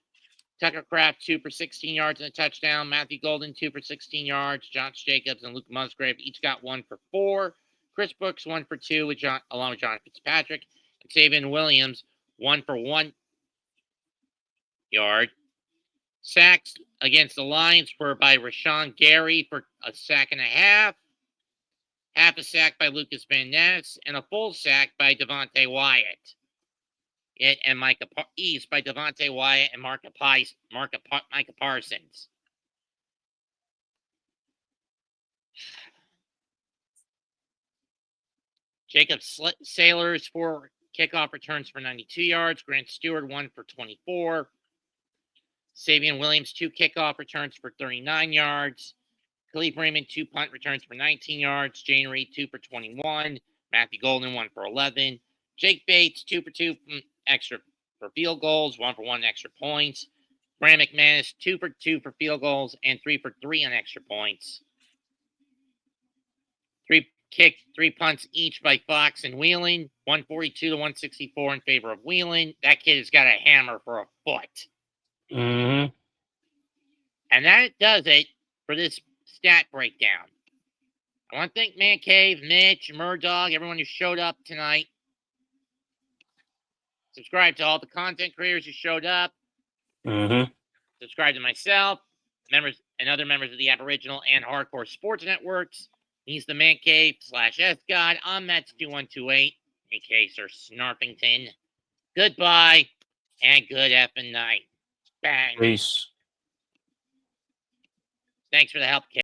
Tucker Kraft, 2 for 16 yards and a touchdown. Matthew Golden, 2 for 16 yards. Josh Jacobs and Luke Musgrave each got 1 for 4. Chris Brooks, 1 for 2, along with John Fitzpatrick. Xavier Williams, 1 for 1 yard. Sacks against the Lions were by Rashawn Gary for a sack and a half. Half a sack by Lucas Van Ness, and a full sack by Devontae Wyatt. And Micah East by Devontae Wyatt and Micah Parsons. Jacob Sailors, 4 kickoff returns for 92 yards. Grant Stewart, 1 for 24. Savion Williams, 2 kickoff returns for 39 yards. Khalif Raymond, 2 punt returns for 19 yards. Jane Reed, 2 for 21. Matthew Golden, 1 for 11. Jake Bates, 2 for 2 from extra for field goals, 1 for 1 extra points. Brandon McManus, 2 for 2 for field goals, and 3 for 3 on extra points. 3 punts each by Fox and Whelan, 142 to 164 in favor of Whelan. That kid has got a hammer for a foot. Mm-hmm. And that does it for this stat breakdown. I want to thank Man Cave, Mitch, Murdog, everyone who showed up tonight. Subscribe to all the content creators who showed up. Mm-hmm. Subscribe to myself, members and other members of the Aboriginal and Hardcore Sports Networks. He's the Man Cave /S God. I'm Mets2128, aka Sir Snarpington. Goodbye and good effing night. Bang. Peace. Thanks for the help, Kate.